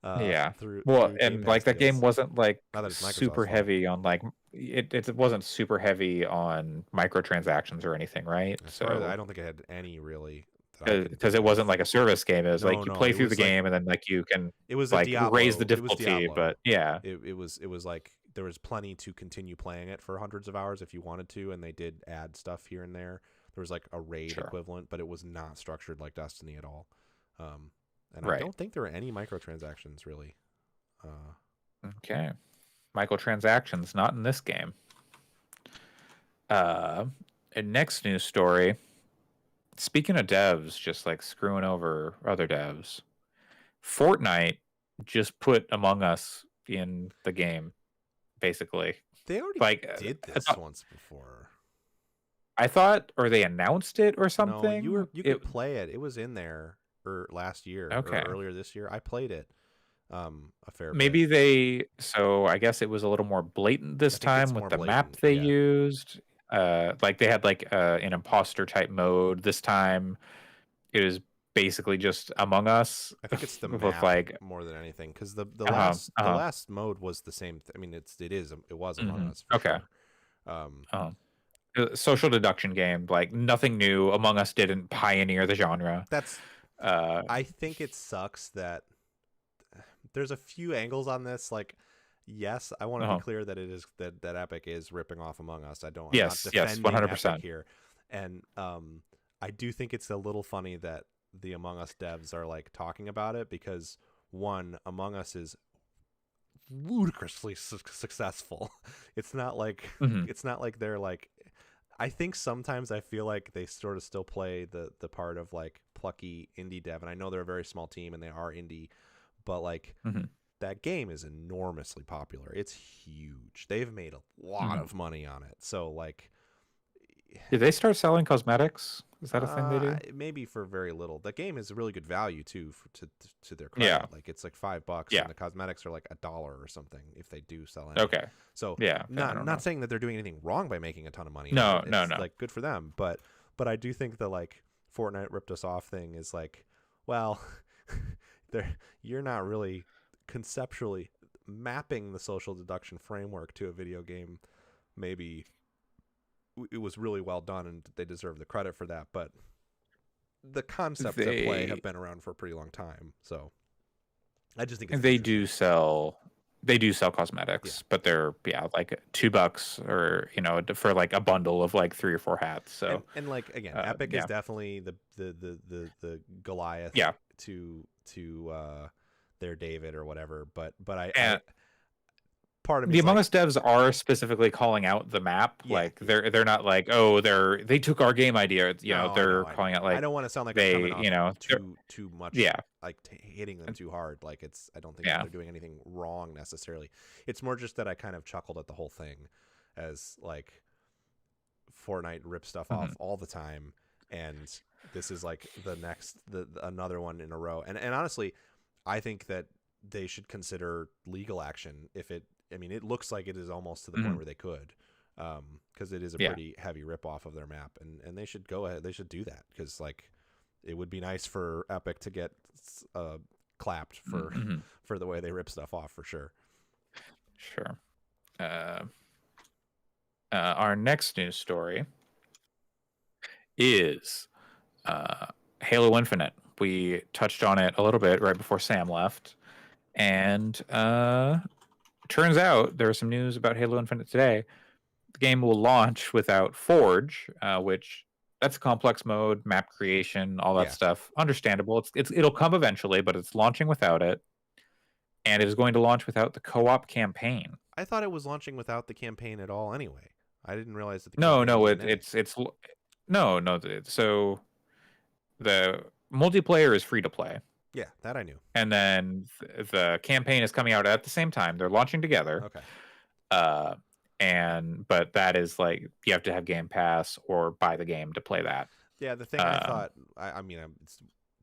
[SPEAKER 2] Yeah.
[SPEAKER 1] Through
[SPEAKER 2] Well,
[SPEAKER 1] Game
[SPEAKER 2] and
[SPEAKER 1] Pass
[SPEAKER 2] like that game
[SPEAKER 1] deals.
[SPEAKER 2] wasn't like
[SPEAKER 1] Not that it's Microsoft's
[SPEAKER 2] super
[SPEAKER 1] fault.
[SPEAKER 2] heavy on like it wasn't super heavy on microtransactions or anything, right?
[SPEAKER 1] As far as I
[SPEAKER 2] So
[SPEAKER 1] don't think it had any really. That I can
[SPEAKER 2] because it
[SPEAKER 1] think
[SPEAKER 2] wasn't
[SPEAKER 1] of.
[SPEAKER 2] like a service game, it was like
[SPEAKER 1] No,
[SPEAKER 2] you
[SPEAKER 1] no,
[SPEAKER 2] play
[SPEAKER 1] it
[SPEAKER 2] through the
[SPEAKER 1] was like
[SPEAKER 2] game and then like you can
[SPEAKER 1] it was a
[SPEAKER 2] like
[SPEAKER 1] Diablo.
[SPEAKER 2] raise the
[SPEAKER 1] It was
[SPEAKER 2] difficulty,
[SPEAKER 1] Diablo.
[SPEAKER 2] but yeah.
[SPEAKER 1] It was like there was plenty to continue playing it for hundreds of hours if you wanted to, and they did add stuff here and there. There was like a raid
[SPEAKER 2] Sure.
[SPEAKER 1] equivalent, but it was not structured like Destiny at all. And I
[SPEAKER 2] Right.
[SPEAKER 1] don't think there were any microtransactions really.
[SPEAKER 2] Okay. Microtransactions, not in this game. And next news story. Speaking of devs, just like screwing over other devs, Fortnite just put Among Us in the game, basically.
[SPEAKER 1] They already
[SPEAKER 2] Like
[SPEAKER 1] did
[SPEAKER 2] I
[SPEAKER 1] this
[SPEAKER 2] thought,
[SPEAKER 1] once before.
[SPEAKER 2] I thought, or they announced it or
[SPEAKER 1] No,
[SPEAKER 2] something.
[SPEAKER 1] you
[SPEAKER 2] It-
[SPEAKER 1] could play it. It was in there last year
[SPEAKER 2] Okay.
[SPEAKER 1] or earlier this year. I played it a fair
[SPEAKER 2] Maybe
[SPEAKER 1] bit.
[SPEAKER 2] they. So I guess it was a little more blatant this
[SPEAKER 1] I think it's
[SPEAKER 2] time
[SPEAKER 1] more
[SPEAKER 2] with the map
[SPEAKER 1] blatant,
[SPEAKER 2] they
[SPEAKER 1] yeah.
[SPEAKER 2] used. Like they had like an imposter type mode. This time, it was basically just Among Us.
[SPEAKER 1] I think it's the
[SPEAKER 2] with
[SPEAKER 1] map
[SPEAKER 2] like
[SPEAKER 1] more than anything because the
[SPEAKER 2] uh-huh.
[SPEAKER 1] last mode was the same. I mean, it was Among Us. For
[SPEAKER 2] Okay.
[SPEAKER 1] Sure.
[SPEAKER 2] Social deduction game, like nothing new. Among Us didn't pioneer the genre.
[SPEAKER 1] That's.
[SPEAKER 2] Uh,
[SPEAKER 1] I think it sucks that there's a few angles on this. Like, yes, I want to be clear that it is that Epic is ripping off Among Us. I'm not
[SPEAKER 2] yes,
[SPEAKER 1] defending
[SPEAKER 2] 100%.
[SPEAKER 1] Epic here, and I do think it's a little funny that the Among Us devs are like talking about it because one, Among Us is ludicrously successful. It's not like it's not like they're like. I think sometimes I feel like they sort of still play the part of like plucky indie dev, and I know they're a very small team and they are indie, but like that game is enormously popular. It's huge. They've made a lot of money on it. So like,
[SPEAKER 2] did they start selling cosmetics? Is that a thing they do?
[SPEAKER 1] Maybe for very little. The game is a really good value too, to their credit.
[SPEAKER 2] Yeah.
[SPEAKER 1] Like it's like $5,
[SPEAKER 2] Yeah.
[SPEAKER 1] and the cosmetics are like $1 or something if they do sell any.
[SPEAKER 2] Okay.
[SPEAKER 1] So
[SPEAKER 2] Yeah. I don't know.
[SPEAKER 1] not saying that they're doing anything wrong by making a ton of money.
[SPEAKER 2] No,
[SPEAKER 1] on it.
[SPEAKER 2] no,
[SPEAKER 1] It's,
[SPEAKER 2] no.
[SPEAKER 1] like good for them. But I do think the like Fortnite ripped us off thing is like, well, you're not really conceptually mapping the social deduction framework to a video game. Maybe it was really well done and they deserve the credit for that, but the concepts at play have been around for a pretty long time. So I just think it's
[SPEAKER 2] they do sell cosmetics, but they're like $2 or for like a bundle of like 3 or 4 hats. So
[SPEAKER 1] and like again, Epic is definitely the Goliath to their David or whatever. But I part of me
[SPEAKER 2] the Among Us devs are specifically calling out the map.
[SPEAKER 1] Yeah.
[SPEAKER 2] Like they're not like, oh, they took our game idea.
[SPEAKER 1] No,
[SPEAKER 2] they're
[SPEAKER 1] I know.
[SPEAKER 2] calling out like
[SPEAKER 1] I don't want to sound like
[SPEAKER 2] they
[SPEAKER 1] I'm coming off
[SPEAKER 2] they're-
[SPEAKER 1] too much.
[SPEAKER 2] Yeah.
[SPEAKER 1] Like hitting them too hard. Like I don't think that they're doing anything wrong necessarily. It's more just that I kind of chuckled at the whole thing, as like Fortnite rips stuff off all the time, and this is like another one in a row. And honestly, I think that they should consider legal action if it. I mean, it looks like it is almost to the point where they could, because it is a pretty heavy rip off of their map, and they should go ahead. They should do that because like it would be nice for Epic to get clapped for the way they rip stuff off for sure.
[SPEAKER 2] Sure. Our next news story is Halo Infinite. We touched on it a little bit right before Sam left, and turns out there was some news about Halo Infinite today. The game will launch without Forge, which that's a complex mode, map creation, all that stuff. Understandable. It'll come eventually, but it's launching without it, and it is going to launch without the co-op campaign.
[SPEAKER 1] I thought it was launching without the campaign at all. Anyway, I didn't realize that.
[SPEAKER 2] So the multiplayer is free to play.
[SPEAKER 1] Yeah, that I knew.
[SPEAKER 2] And then the campaign is coming out at the same time. They're launching together.
[SPEAKER 1] Okay.
[SPEAKER 2] But that is like you have to have Game Pass or buy the game to play that.
[SPEAKER 1] Yeah, the thing I thought, I mean,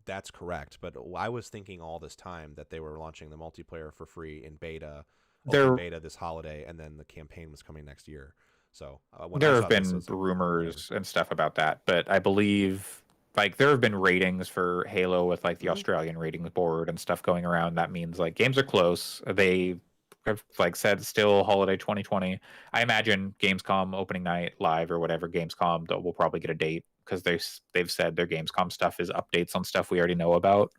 [SPEAKER 1] that's correct. But I was thinking all this time that they were launching the multiplayer for free in beta, beta this holiday, and then the campaign was coming next year. So
[SPEAKER 2] there have been rumors and stuff about that, but I believe like there have been ratings for Halo with like the
[SPEAKER 1] Mhm.
[SPEAKER 2] Australian ratings board and stuff going around. That means like games are close. They have like said still holiday 2020. I imagine Gamescom opening night live or whatever Gamescom will probably get a date because they've said their Gamescom stuff is updates on stuff we already know about.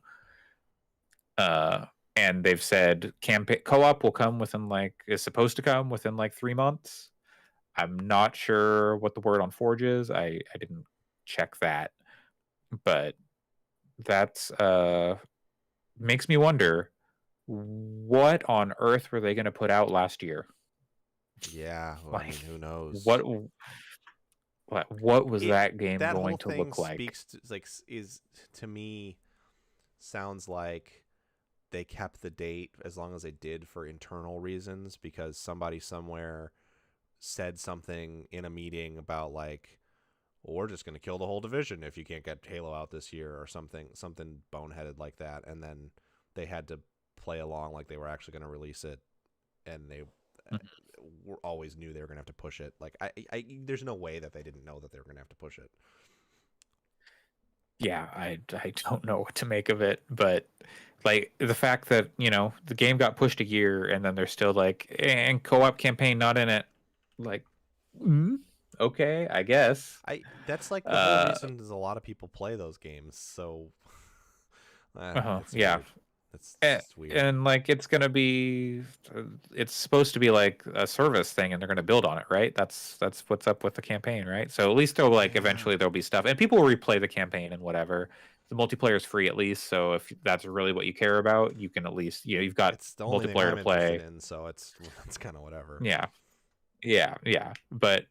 [SPEAKER 2] And they've said campaign co-op will come within like is supposed to come within like 3 months. I'm not sure what the word on Forge is. I didn't check that, but that's makes me wonder what on earth were they going to put out last year?
[SPEAKER 1] Yeah, well, I mean,
[SPEAKER 2] Like
[SPEAKER 1] who knows?
[SPEAKER 2] what was that game
[SPEAKER 1] that
[SPEAKER 2] going
[SPEAKER 1] whole
[SPEAKER 2] to
[SPEAKER 1] thing
[SPEAKER 2] look like?
[SPEAKER 1] speaks to, like is to me sounds like they kept the date as long as they did for internal reasons because somebody somewhere said something in a meeting about like, well, we're just going to kill the whole division if you can't get Halo out this year or something boneheaded like that, and then they had to play along like they were actually going to release it, and they always knew they were going to have to push it. Like I there's no way that they didn't know that they were going to have to push it.
[SPEAKER 2] Yeah, I don't know what to make of it, but like the fact that the game got pushed a year and then they're still like and co-op campaign not in it, like okay, I guess.
[SPEAKER 1] That's like the whole reason is a lot of people play those games. So it's
[SPEAKER 2] Yeah.
[SPEAKER 1] weird. It's weird.
[SPEAKER 2] And like it's supposed to be like a service thing and they're gonna build on it, right? That's what's up with the campaign, right? So at least there'll like eventually there'll be stuff and people will replay the campaign and whatever. The multiplayer is free at least, so if that's really what you care about, you can at least you've got
[SPEAKER 1] it's the only
[SPEAKER 2] multiplayer
[SPEAKER 1] thing
[SPEAKER 2] to play.
[SPEAKER 1] in, so it's kind of whatever.
[SPEAKER 2] Yeah. But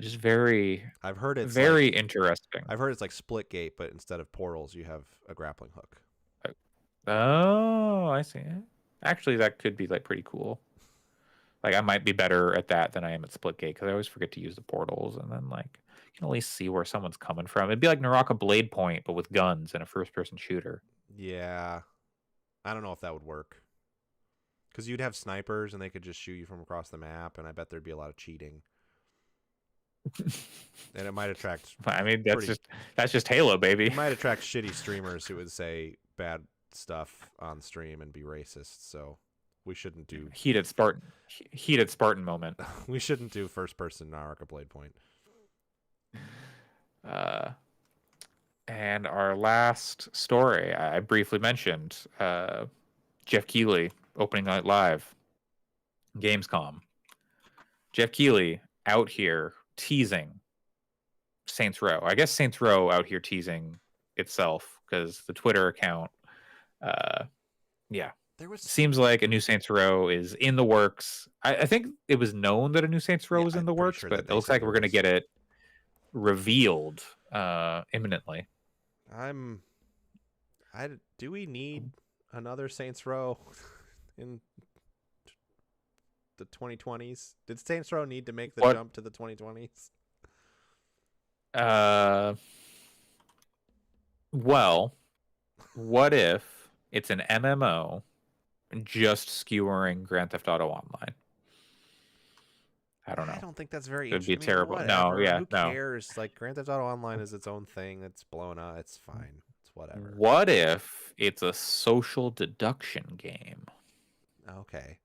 [SPEAKER 2] just very
[SPEAKER 1] I've heard it's
[SPEAKER 2] very
[SPEAKER 1] like,
[SPEAKER 2] interesting.
[SPEAKER 1] I've heard it's like Splitgate, but instead of portals, you have a grappling hook.
[SPEAKER 2] Oh, I see. Actually, that could be like pretty cool. Like I might be better at that than I am at Splitgate because I always forget to use the portals, and then like you can at least see where someone's coming from. It'd be like Naraka Blade Point, but with guns and a first-person shooter.
[SPEAKER 1] Yeah, I don't know if that would work because you'd have snipers and they could just shoot you from across the map, and I bet there'd be a lot of cheating. And it might attract.
[SPEAKER 2] I mean, that's just Halo, baby.
[SPEAKER 1] It might attract shitty streamers who would say bad stuff on stream and be racist. So we shouldn't do
[SPEAKER 2] heated Spartan moment.
[SPEAKER 1] we shouldn't do first person Naraka Blade Point.
[SPEAKER 2] And our last story, I briefly mentioned Jeff Keighley opening night live, Gamescom. Jeff Keighley out here teasing Saints Row. I guess Saints Row out here teasing itself because the Twitter account, seems like a new Saints Row is in the works. I think it was known that a new Saints Row was in the works, but it looks like we're going to get it revealed imminently.
[SPEAKER 1] Do we need another Saints Row in the 2020s? Did Saints Row need to make the jump to the 2020s?
[SPEAKER 2] Well, what if it's an MMO just skewering Grand Theft Auto Online? I don't know.
[SPEAKER 1] I don't think that's very.
[SPEAKER 2] It'd be terrible.
[SPEAKER 1] Whatever. Who
[SPEAKER 2] No.
[SPEAKER 1] cares? Like Grand Theft Auto Online is its own thing. It's blown up. It's fine. It's whatever.
[SPEAKER 2] What if it's a social deduction game?
[SPEAKER 1] Okay.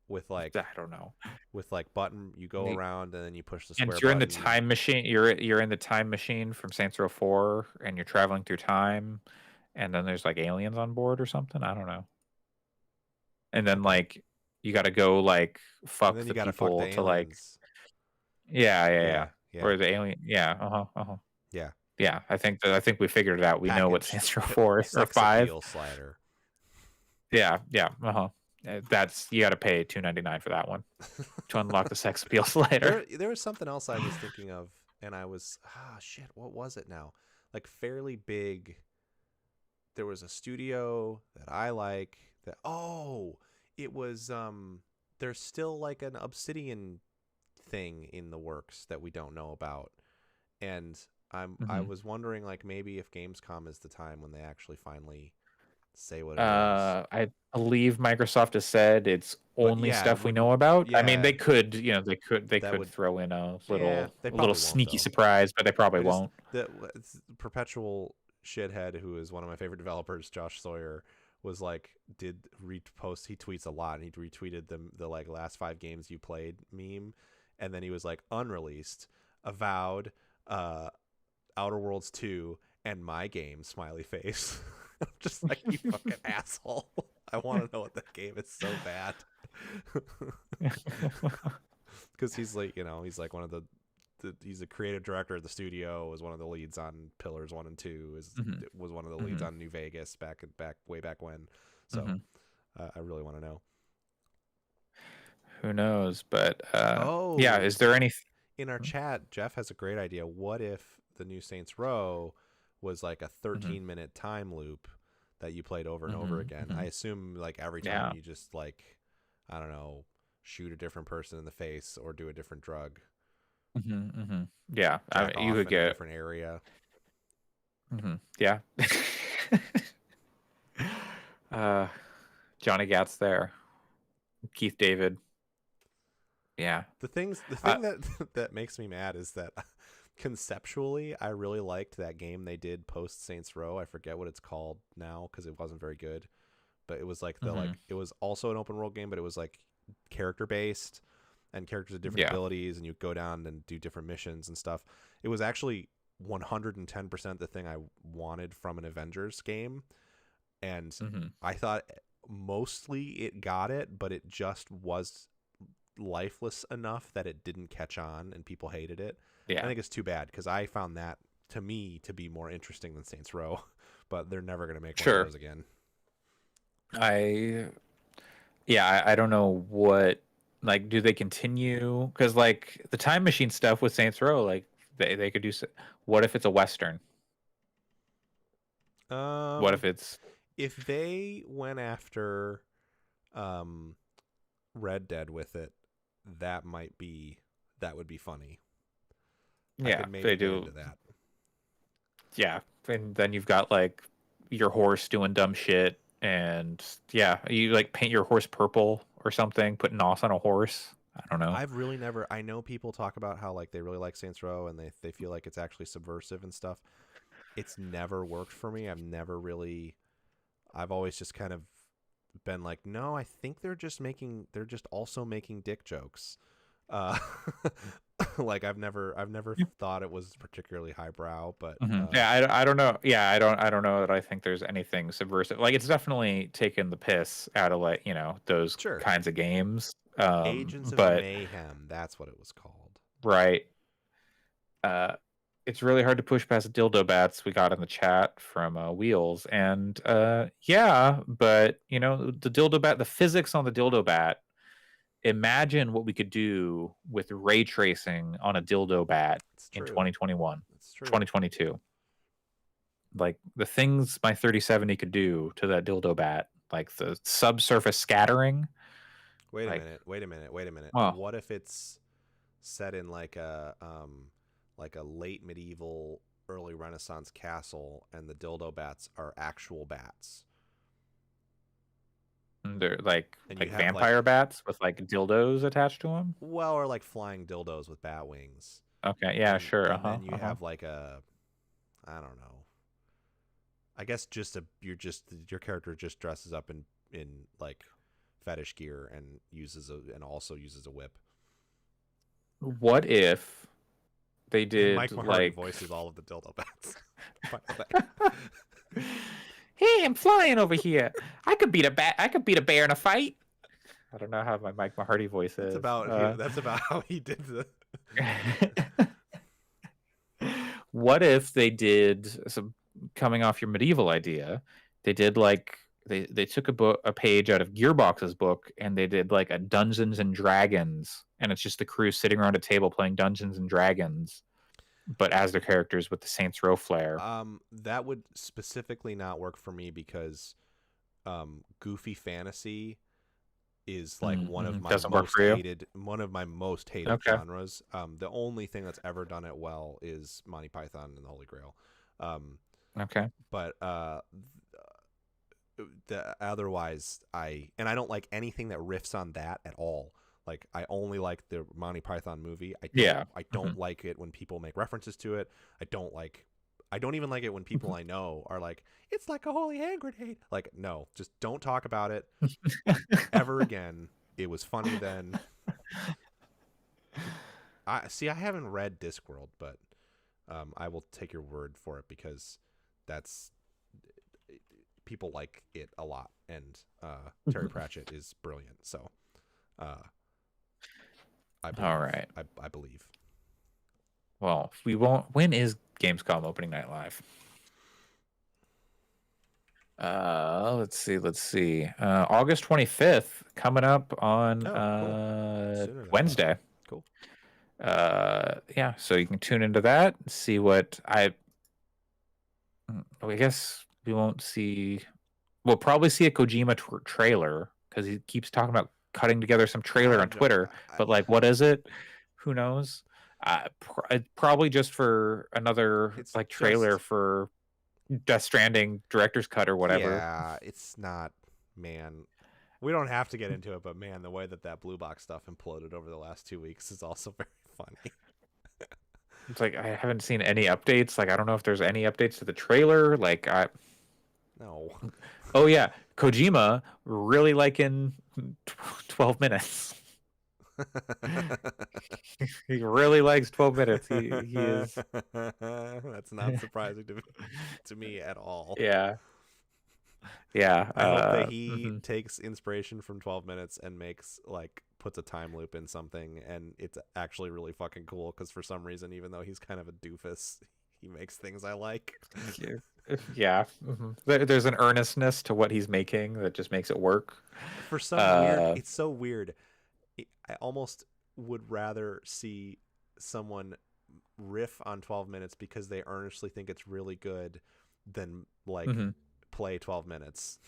[SPEAKER 1] With like
[SPEAKER 2] I don't know.
[SPEAKER 1] With like button, you go around and then you push the square.
[SPEAKER 2] And you're in the
[SPEAKER 1] button.
[SPEAKER 2] time machine. You're in the time machine from Saints Row 4, and you're traveling through time, and then there's like aliens on board or something. I don't know. And then like you got to go like fuck the people to like. Yeah. Or the alien. Yeah. Yeah. I think we figured it out. We know what Saints Row 4 or 5.
[SPEAKER 1] Slider.
[SPEAKER 2] Yeah. That's you got to pay $2.99 for that one to unlock the sex appeal slider.
[SPEAKER 1] There was something else I was thinking of, and I was shit. What was it now? Like fairly big. There was a studio that I like. It was There's still like an Obsidian thing in the works that we don't know about, and I was wondering like maybe if Gamescom is the time when they actually finally say what it is.
[SPEAKER 2] I believe Microsoft has said it's
[SPEAKER 1] But
[SPEAKER 2] only
[SPEAKER 1] yeah,
[SPEAKER 2] stuff we
[SPEAKER 1] when-
[SPEAKER 2] know about. I mean,
[SPEAKER 1] yeah.
[SPEAKER 2] they could, they
[SPEAKER 1] That
[SPEAKER 2] could
[SPEAKER 1] would-
[SPEAKER 2] throw in a
[SPEAKER 1] they
[SPEAKER 2] little
[SPEAKER 1] probably won't,
[SPEAKER 2] sneaky
[SPEAKER 1] though.
[SPEAKER 2] surprise, but they probably
[SPEAKER 1] I just-
[SPEAKER 2] won't.
[SPEAKER 1] It's Perpetual Shithead, who is one of my favorite developers, Josh Sawyer, was like did repost. He tweets a lot, and he retweeted the like last 5 games you played meme, and then he was like unreleased, Avowed, Outer Worlds 2, and my game smiley face. I'm just like, you fucking asshole. I want to know what that game is so bad. Because he's like, he's like one of the he's a creative director at the studio, was one of the leads on Pillars 1 and 2, was one of the leads on New Vegas way back when. So I really want to know.
[SPEAKER 2] Who knows? But
[SPEAKER 1] Oh.
[SPEAKER 2] yeah, is there any?
[SPEAKER 1] In our chat, Jeff has a great idea. What if the new Saints Row was like a 13-minute time loop that you played over and over again? I assume like every time you just like, I don't know, shoot a different person in the face or do a different drug.
[SPEAKER 2] Yeah,
[SPEAKER 1] Jack
[SPEAKER 2] you
[SPEAKER 1] off
[SPEAKER 2] could
[SPEAKER 1] in
[SPEAKER 2] get
[SPEAKER 1] a different area.
[SPEAKER 2] Yeah. Johnny Gat's there. Keith David. Yeah.
[SPEAKER 1] The thing that makes me mad is that conceptually, I really liked that game they did post Saints Row. I forget what it's called now because it wasn't very good, but it was like it was also an open world game, but it was like character based and characters with different abilities, and you go down and do different missions and stuff. It was actually 110% the thing I wanted from an Avengers game, and I thought mostly it got it, but it just was lifeless enough that it didn't catch on and people hated it. I think it's too bad because I found that to me to be more interesting than Saints Row, but they're never going to make one of those again.
[SPEAKER 2] I don't know what, like, do they continue? Because like the time machine stuff with Saints Row, like they could do. What if it's a Western? What if it's
[SPEAKER 1] if they went after Red Dead with it, that would be funny.
[SPEAKER 2] Yeah, they do
[SPEAKER 1] into that.
[SPEAKER 2] Yeah, and then you've got like your horse doing dumb shit, and you like paint your horse purple or something, put NOS on a horse. I don't know.
[SPEAKER 1] I've really never. I know people talk about how like they really like Saints Row and they feel like it's actually subversive and stuff. It's never worked for me. I've always just kind of been like, no, I think they're just also making dick jokes. Like I've never thought it was particularly highbrow, but
[SPEAKER 2] I don't know. Yeah, I don't know that I think there's anything subversive. Like it's definitely taken the piss out of like those kinds of games.
[SPEAKER 1] Agents of Mayhem, that's what it was called.
[SPEAKER 2] Right. It's really hard to push past dildo bats we got in the chat from Wheels, and but the dildo bat, the physics on the dildo bat. Imagine what we could do with ray tracing on a dildo bat in 2021, 2022. Like the things my 3070 could do to that dildo bat, like the subsurface scattering.
[SPEAKER 1] Wait a minute.
[SPEAKER 2] Well,
[SPEAKER 1] what if it's set in like a late medieval, early Renaissance castle, and the dildo bats are actual bats?
[SPEAKER 2] They're like vampire bats with like dildos attached to them.
[SPEAKER 1] Well, or like flying dildos with bat wings.
[SPEAKER 2] Okay, yeah, sure.
[SPEAKER 1] And then you have like I don't know. I guess your character just dresses up in like fetish gear and also uses a whip.
[SPEAKER 2] What if they did
[SPEAKER 1] Mike Mahardy voices all of the dildo bats.
[SPEAKER 2] Hey, I'm flying over here. I could beat a bear in a fight. I don't know how my Mike Mahardy voice is.
[SPEAKER 1] That's about how he did the.
[SPEAKER 2] What if they did some, coming off your medieval idea? They did like they took a page out of Gearbox's book and they did like a Dungeons and Dragons, and it's just the crew sitting around a table playing Dungeons and Dragons, but as their characters with the Saints Row flair.
[SPEAKER 1] That would specifically not work for me because goofy fantasy is like one of my most hated genres. The only thing that's ever done it well is Monty Python and the Holy Grail.
[SPEAKER 2] Okay.
[SPEAKER 1] But otherwise I don't like anything that riffs on that at all. Like I only like the Monty Python movie. I don't like it when people make references to it. I don't even like it when people I know are like, it's like a holy hand grenade. Like, no, just don't talk about it ever again. It was funny then. I haven't read Discworld, but I will take your word for it because that's people like it a lot, and Terry Pratchett is brilliant. So, I believe,
[SPEAKER 2] all right.
[SPEAKER 1] I believe.
[SPEAKER 2] Well, we won't. When is Gamescom opening night live? Let's see. August 25th, coming up on
[SPEAKER 1] Cool.
[SPEAKER 2] Wednesday.
[SPEAKER 1] Cool.
[SPEAKER 2] Yeah, so you can tune into that, see what I guess we won't see. We'll probably see a Kojima trailer because he keeps talking about cutting together some trailer on Twitter. But like, what is it? Who knows? Probably just for another trailer for Death Stranding director's cut or whatever.
[SPEAKER 1] Yeah, it's not, man. We don't have to get into it, but man, the way that Blue Box stuff imploded over the last 2 weeks is also very funny.
[SPEAKER 2] It's like I haven't seen any updates. Like I don't know if there's any updates to the trailer. Like
[SPEAKER 1] no.
[SPEAKER 2] Oh yeah, Kojima really liking 12 minutes. He really likes 12 minutes. He is.
[SPEAKER 1] That's not surprising to me at all.
[SPEAKER 2] Yeah.
[SPEAKER 1] I hope that he takes inspiration from 12 minutes and puts a time loop in something, and it's actually really fucking cool because for some reason, even though he's kind of a doofus, he makes things I like.
[SPEAKER 2] Yeah. There's an earnestness to what he's making that just makes it work.
[SPEAKER 1] For some weird, it's so weird. I almost would rather see someone riff on 12 minutes because they earnestly think it's really good than play 12 minutes.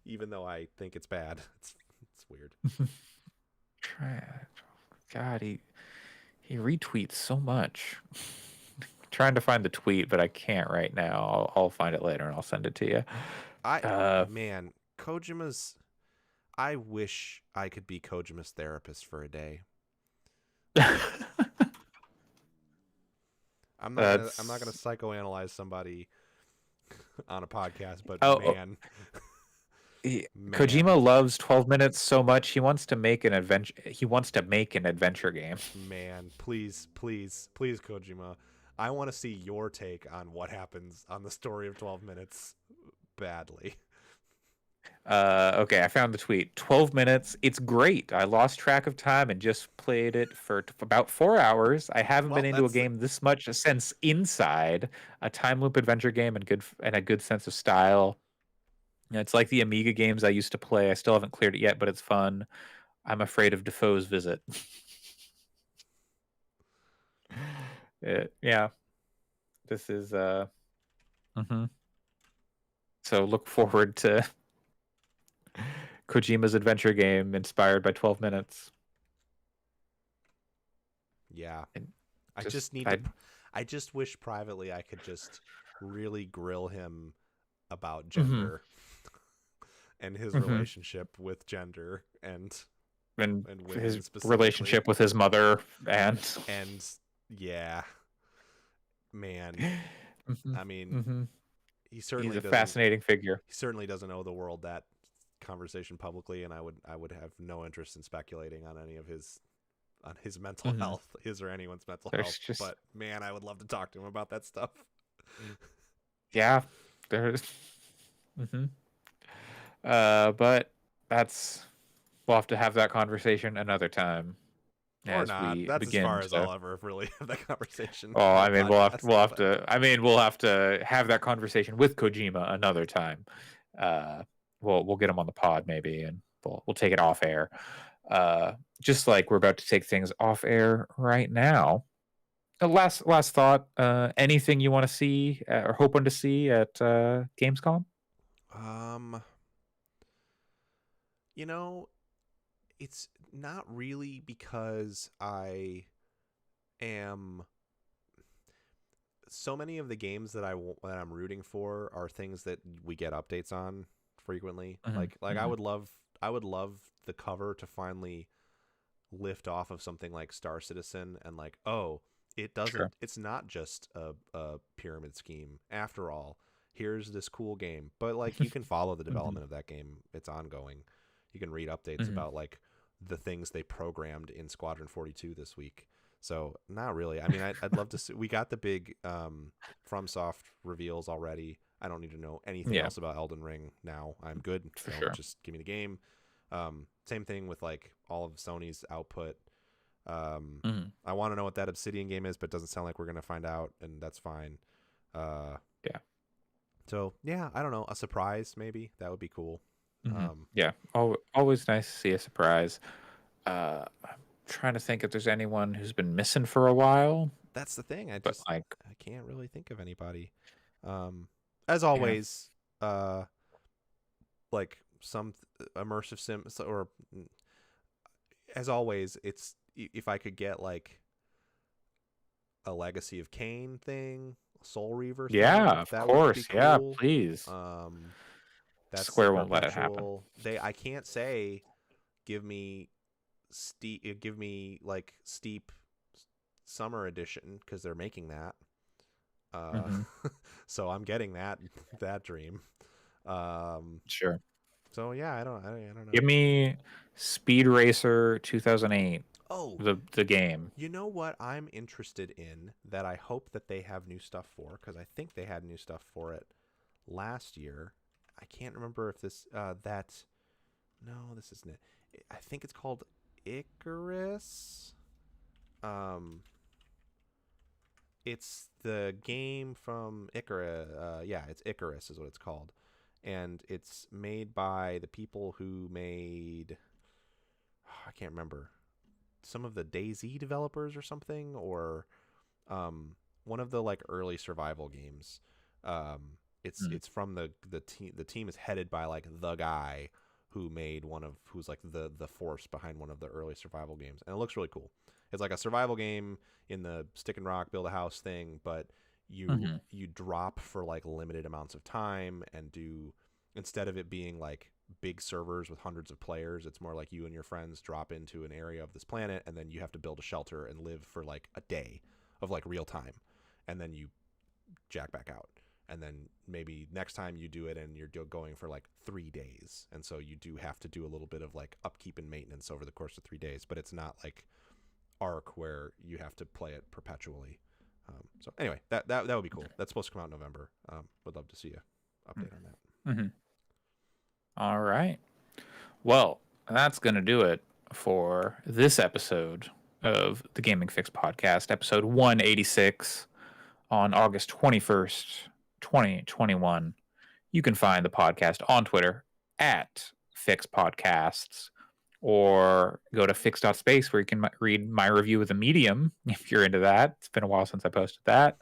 [SPEAKER 1] Even though I think it's bad. It's weird.
[SPEAKER 2] God, he retweets so much. Trying to find the tweet, but I can't right now. I'll find it later and I'll send it to you.
[SPEAKER 1] Man, Kojima's. I wish I could be Kojima's therapist for a day. I'm not gonna psychoanalyze somebody on a podcast, but man.
[SPEAKER 2] Kojima loves 12 minutes so much he wants to make an adventure. He wants to make an adventure game.
[SPEAKER 1] Man, please, Kojima. I want to see your take on what happens on the story of 12 minutes badly.
[SPEAKER 2] Okay, I found the tweet. 12 minutes. It's great. I lost track of time and just played it for about 4 hours. I haven't been into a game this much since Inside, a time loop adventure game and a good sense of style. It's like the Amiga games I used to play. I still haven't cleared it yet, but it's fun. I'm afraid of Defoe's visit. Yeah. This is So look forward to Kojima's adventure game inspired by 12 minutes.
[SPEAKER 1] Yeah. I just wish privately I could just really grill him about gender and his relationship with gender and
[SPEAKER 2] his relationship with his mother and
[SPEAKER 1] yeah, man. I mean, he's a
[SPEAKER 2] fascinating figure.
[SPEAKER 1] He certainly doesn't owe the world that conversation publicly, and I would have no interest in speculating on any of his mental health, his or anyone's mental health. But man, I would love to talk to him about that stuff.
[SPEAKER 2] Yeah, there's. But we'll have to have that conversation another time.
[SPEAKER 1] Or not. That's as far as I'll ever really have that conversation.
[SPEAKER 2] Oh, I mean, we'll have to have that conversation with Kojima another time. We'll get him on the pod maybe, and we'll take it off air. Just like we're about to take things off air right now. Last thought. Anything you want to see or hoping to see at Gamescom?
[SPEAKER 1] It's not really because I am so many of the games that that I'm rooting for are things that we get updates on frequently. Like I would love the cover to finally lift off of something like Star Citizen and like, oh, it's not just a pyramid scheme after all. Here's this cool game. But like you can follow the development of that game. It's ongoing. You can read updates about like the things they programmed in Squadron 42 this week. So not really. I mean, I'd love to see. We got the big FromSoft reveals already. I don't need to know anything else about Elden Ring now. I'm good. So just give me the game. Same thing with like all of Sony's output. I want to know what that Obsidian game is, but it doesn't sound like we're going to find out, and that's fine. So yeah, I don't know. A surprise maybe that would be cool.
[SPEAKER 2] Always nice to see a surprise. I'm trying to think if there's anyone who's been missing for a while.
[SPEAKER 1] That's the thing. I can't really think of anybody. As always, like some immersive sims, or as always, it's if I could get like a Legacy of Kain thing, Soul Reaver thing,
[SPEAKER 2] of course,
[SPEAKER 1] cool.
[SPEAKER 2] Yeah, please.
[SPEAKER 1] That's
[SPEAKER 2] Square won't let it happen.
[SPEAKER 1] I can't say give me like Steep Summer Edition because they're making that. So I'm getting that dream.
[SPEAKER 2] Sure.
[SPEAKER 1] So yeah, I don't know.
[SPEAKER 2] Give me Speed Racer 2008.
[SPEAKER 1] Oh,
[SPEAKER 2] the game.
[SPEAKER 1] You know what I'm interested in that I hope that they have new stuff for, because I think they had new stuff for it last year. I can't remember if this no, this isn't it. I think it's called Icarus. It's the game from Icarus. It's Icarus is what it's called, and it's made by the people who made I can't remember, some of the DayZ developers or something, or one of the like early survival games. It's from the team. The team is headed by like the guy who made who's like the force behind one of the early survival games, and it looks really cool. It's like a survival game in the stick and rock build a house thing, but you drop for like limited amounts of time, and instead of it being like big servers with hundreds of players, it's more like you and your friends drop into an area of this planet, and then you have to build a shelter and live for like a day of like real time, and then you jack back out, and then maybe next time you do it and you're going for like 3 days, and so you do have to do a little bit of like upkeep and maintenance over the course of 3 days, but it's not like Ark where you have to play it perpetually. So anyway, that would be cool. That's supposed to come out in November. Would love to see a update on that.
[SPEAKER 2] All right. Well, that's going to do it for this episode of the Gaming Fix podcast, episode 186 on August 21st, 2021. You can find the podcast on Twitter at Fix Podcasts, or go to fix.space where you can read my review of the Medium if you're into that. It's been a while since I posted that.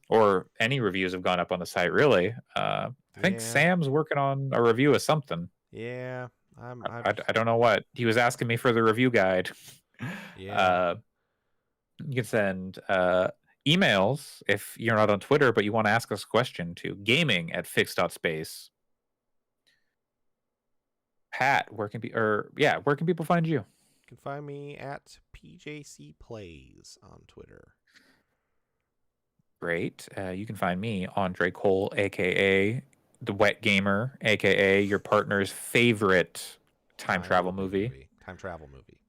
[SPEAKER 2] Or any reviews have gone up on the site, really. I think Sam's working on a review of something.
[SPEAKER 1] Yeah.
[SPEAKER 2] I don't know what. He was asking me for the review guide.
[SPEAKER 1] Yeah.
[SPEAKER 2] You can send emails if you're not on Twitter, but you want to ask us a question to gaming@fix.space. Pat, where can people find you?
[SPEAKER 1] You can find me at PJC Plays on Twitter.
[SPEAKER 2] Great. You can find me, Andre Cole, aka the Wet Gamer, aka your partner's favorite time travel movie.
[SPEAKER 1] Time travel movie.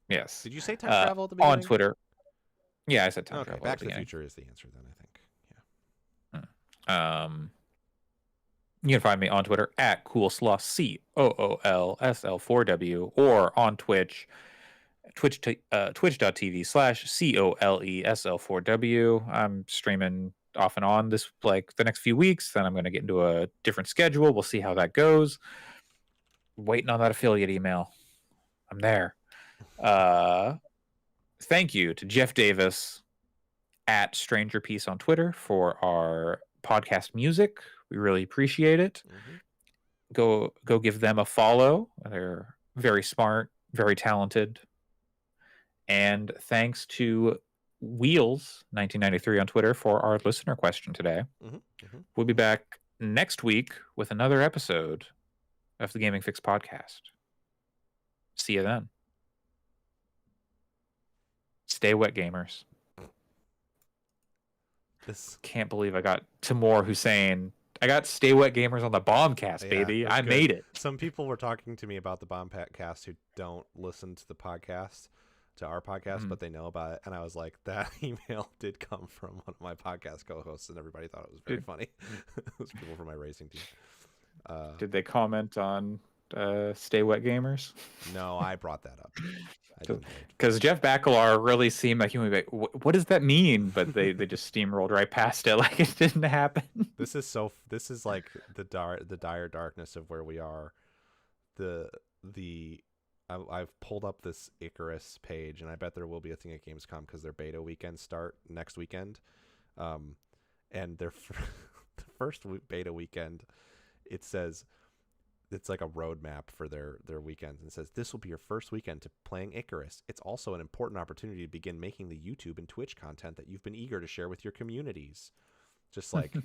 [SPEAKER 2] Yes.
[SPEAKER 1] Did you say time travel at the beginning?
[SPEAKER 2] On Twitter. Yeah, I said time travel.
[SPEAKER 1] Back to the Future is the answer then, I think.
[SPEAKER 2] Yeah. You can find me on Twitter at CoolSloth, COOLSL4W, or on Twitch, twitch.tv/COLESL4W. I'm streaming off and on the next few weeks. Then I'm going to get into a different schedule. We'll see how that goes. Waiting on that affiliate email. I'm there. Thank you to Jeff Davis at Stranger Peace on Twitter for our podcast music. We really appreciate it. Go give them a follow. They're very smart, very talented. And thanks to Wheels 1993 on Twitter for our listener question today. We'll be back next week with another episode of the Gaming Fix podcast. See you then. Stay wet, gamers. Can't believe I got Timur Hussein. I got Stay Wet Gamers on the Bombcast, baby. I made it.
[SPEAKER 1] Some people were talking to me about the Bombcast who don't listen to the podcast, to our podcast, but they know about it. And I was like, that email did come from one of my podcast co-hosts, and everybody thought it was very funny. It was people from my racing team.
[SPEAKER 2] Did they comment on Stay Wet Gamers?
[SPEAKER 1] No, I brought that up.
[SPEAKER 2] Because Jeff Bakalar really seemed like he would be like, what does that mean? But they just steamrolled right past it like it didn't happen.
[SPEAKER 1] This is like the dire darkness of where we are. I've pulled up this Icarus page, and I bet there will be a thing at Gamescom because their beta weekends start next weekend. And their the first beta weekend, it says, it's like a roadmap for their weekends, and says this will be your first weekend to playing Icarus. It's also an important opportunity to begin making the YouTube and Twitch content that you've been eager to share with your communities. Just like,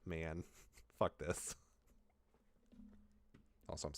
[SPEAKER 1] man, fuck this. Also, I'm